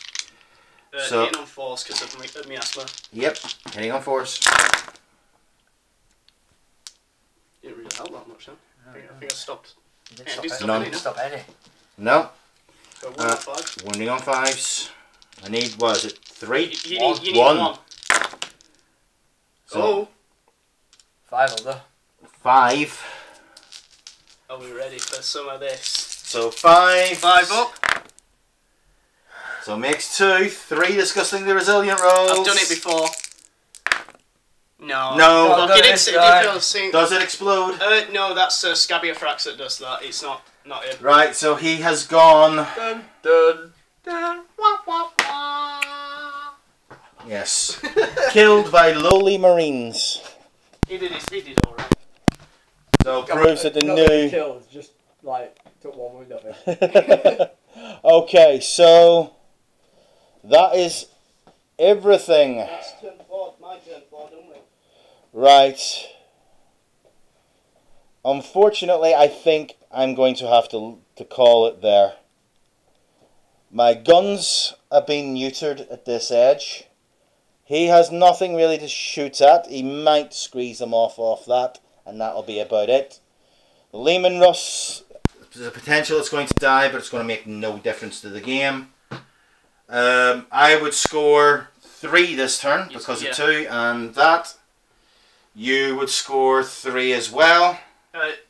So hitting on 4s because of my asthma. Yep, hitting on 4s. Didn't really help that much, huh? I think I stopped. Didn't stop any. No. So 1 on 5. Wounding on 5s. I need, what is it, 3? You need 1. So 5 other. 5. Are we ready for some of this? So 5. 5 up. So makes 2. 3 disgustingly resilient rolls. I've done it before. No. No. Does it explode? No, that's Scabiathrax that does that. It's not him. Right, so he has gone. Dun, dun, dun, wah, wah, wah. Yes. Killed by lowly marines. He did alright. So proves that the new. Killed, just like took 1 wound of it. Okay, so that is everything. It's turn 4, my turn 4, don't we? Right. Unfortunately, I think I'm going to have to call it there. My guns have been neutered at this edge. He has nothing really to shoot at. He might squeeze them off that, and that'll be about it. Lehman Russ, there's a potential it's going to die, but it's going to make no difference to the game. I would score 3 this turn because of 2, and that. You would score 3 as well.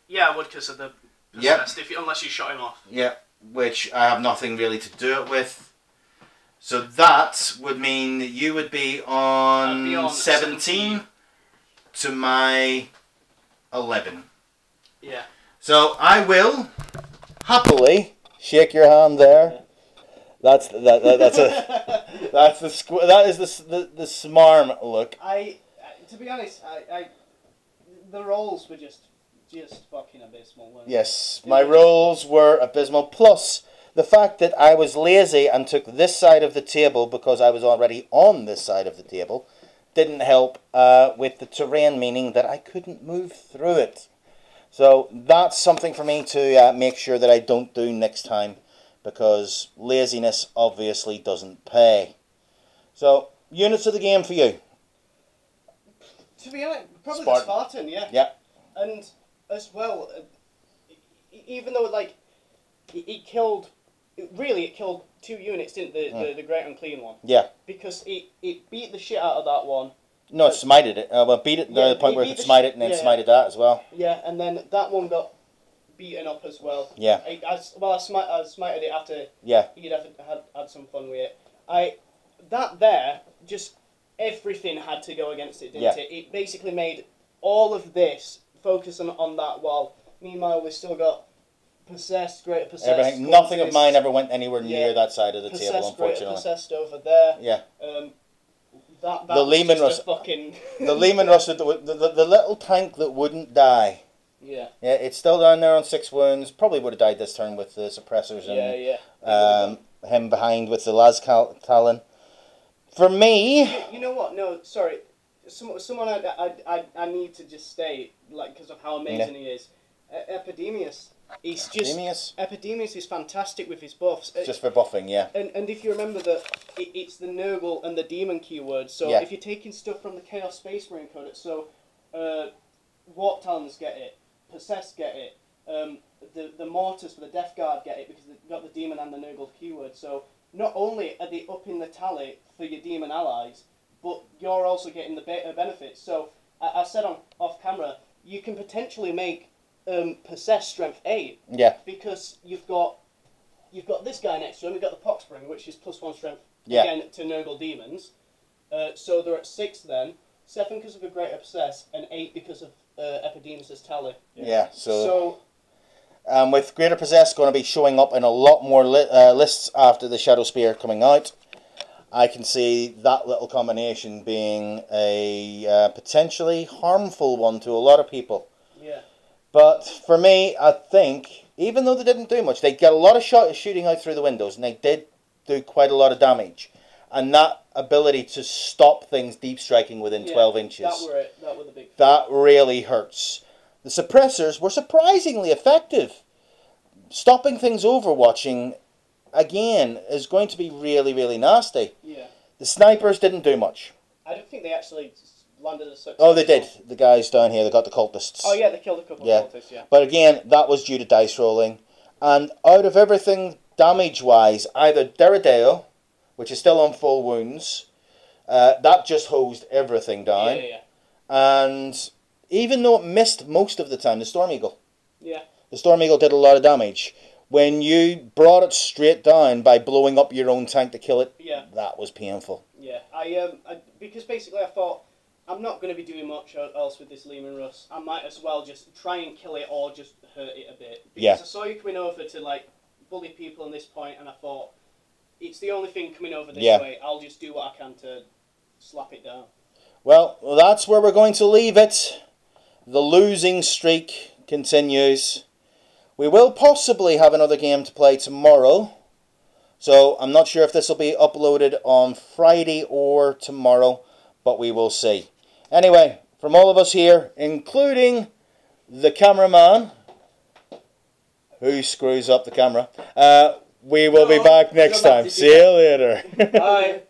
Yeah, I would because of the test, unless you shot him off. Yeah, which I have nothing really to do it with. So that would mean that you would be on 17 to my 11. Yeah. So I will happily shake your hand there. That is the smarm look. To be honest, the rolls were just fucking abysmal. Yes, my rolls were abysmal. Plus, the fact that I was lazy and took this side of the table because I was already on this side of the table didn't help with the terrain, meaning that I couldn't move through it. So that's something for me to make sure that I don't do next time, because laziness obviously doesn't pay. So, units of the game for you. To be honest, probably Spartan. the Spartan, yeah. Yeah. And as well, even though it killed 2 units, didn't the Great Unclean one? Yeah. Because it beat the shit out of that one. No, it smited it. Well, beat it to the point where it could smite it and then smited that as well. Yeah, and then that one got beaten up as well. Yeah. I smited it after. Yeah. You'd have had some fun with it. that there, just everything had to go against it, didn't it? It basically made all of this focus on that wall. Meanwhile, we've still got Possessed, Greater Possessed. Everything. Nothing of mine ever went anywhere near that side of the table, unfortunately. Possessed over there. Yeah. The Lehman Russ. Fucking the Lehman Russ, the little tank that wouldn't die. Yeah. Yeah, it's still down there on 6 wounds. Probably would have died this turn with the suppressors and him behind with the Talon. For me... You know what? No, sorry. Someone I need to just state, like, because of how amazing he is. Epidemius. He's just... Epidemius is fantastic with his buffs. Just for buffing, yeah. And if you remember that it's the Nurgle and the Demon keyword, so if you're taking stuff from the Chaos Space Marine Codex, so Warp Talons get it, Possessed get it, the Mortars for the Death Guard get it because they've got the Demon and the Nurgle keyword, so not only are they upping the tally for your Demon allies, but you're also getting the benefits. So I said off camera, you can potentially make Possessed Strength 8. Yeah. Because you've got this guy next to him. We've got the Poxbringer, which is +1 Strength again to Nurgle Demons. So they're at 6 then. 7 because of a Greater Possess, and 8 because of Epidemus' tally. Yeah. So with Greater Possess going to be showing up in a lot more lists after the Shadow Spear coming out, I can see that little combination being a potentially harmful one to a lot of people. Yeah. But for me, I think, even though they didn't do much, they got a lot of shooting out through the windows, and they did do quite a lot of damage. And that ability to stop things deep striking within 12 inches, that were the big thing. That really hurts. The suppressors were surprisingly effective. Stopping things overwatching, again, is going to be really, really nasty. Yeah. The snipers didn't do much. I don't think they actually landed a success. Oh, they did. The guys down here, they got the cultists. Oh, yeah, they killed a couple of cultists, yeah. But again, that was due to dice rolling. And out of everything damage-wise, either Derideo, which is still on full wounds, that just hosed everything down. Yeah. And even though it missed most of the time, the Storm Eagle. Yeah. The Storm Eagle did a lot of damage. When you brought it straight down by blowing up your own tank to kill it, that was painful. Yeah. Because basically I thought, I'm not going to be doing much else with this Lehman Russ. I might as well just try and kill it or just hurt it a bit. Because I saw you coming over to like bully people on this point, and I thought, it's the only thing coming over this way. I'll just do what I can to slap it down. Well, that's where we're going to leave it. The losing streak continues. We will possibly have another game to play tomorrow. So I'm not sure if this will be uploaded on Friday or tomorrow, but we will see. Anyway, from all of us here, including the cameraman, who screws up the camera, we will be back next time. See you later. Bye.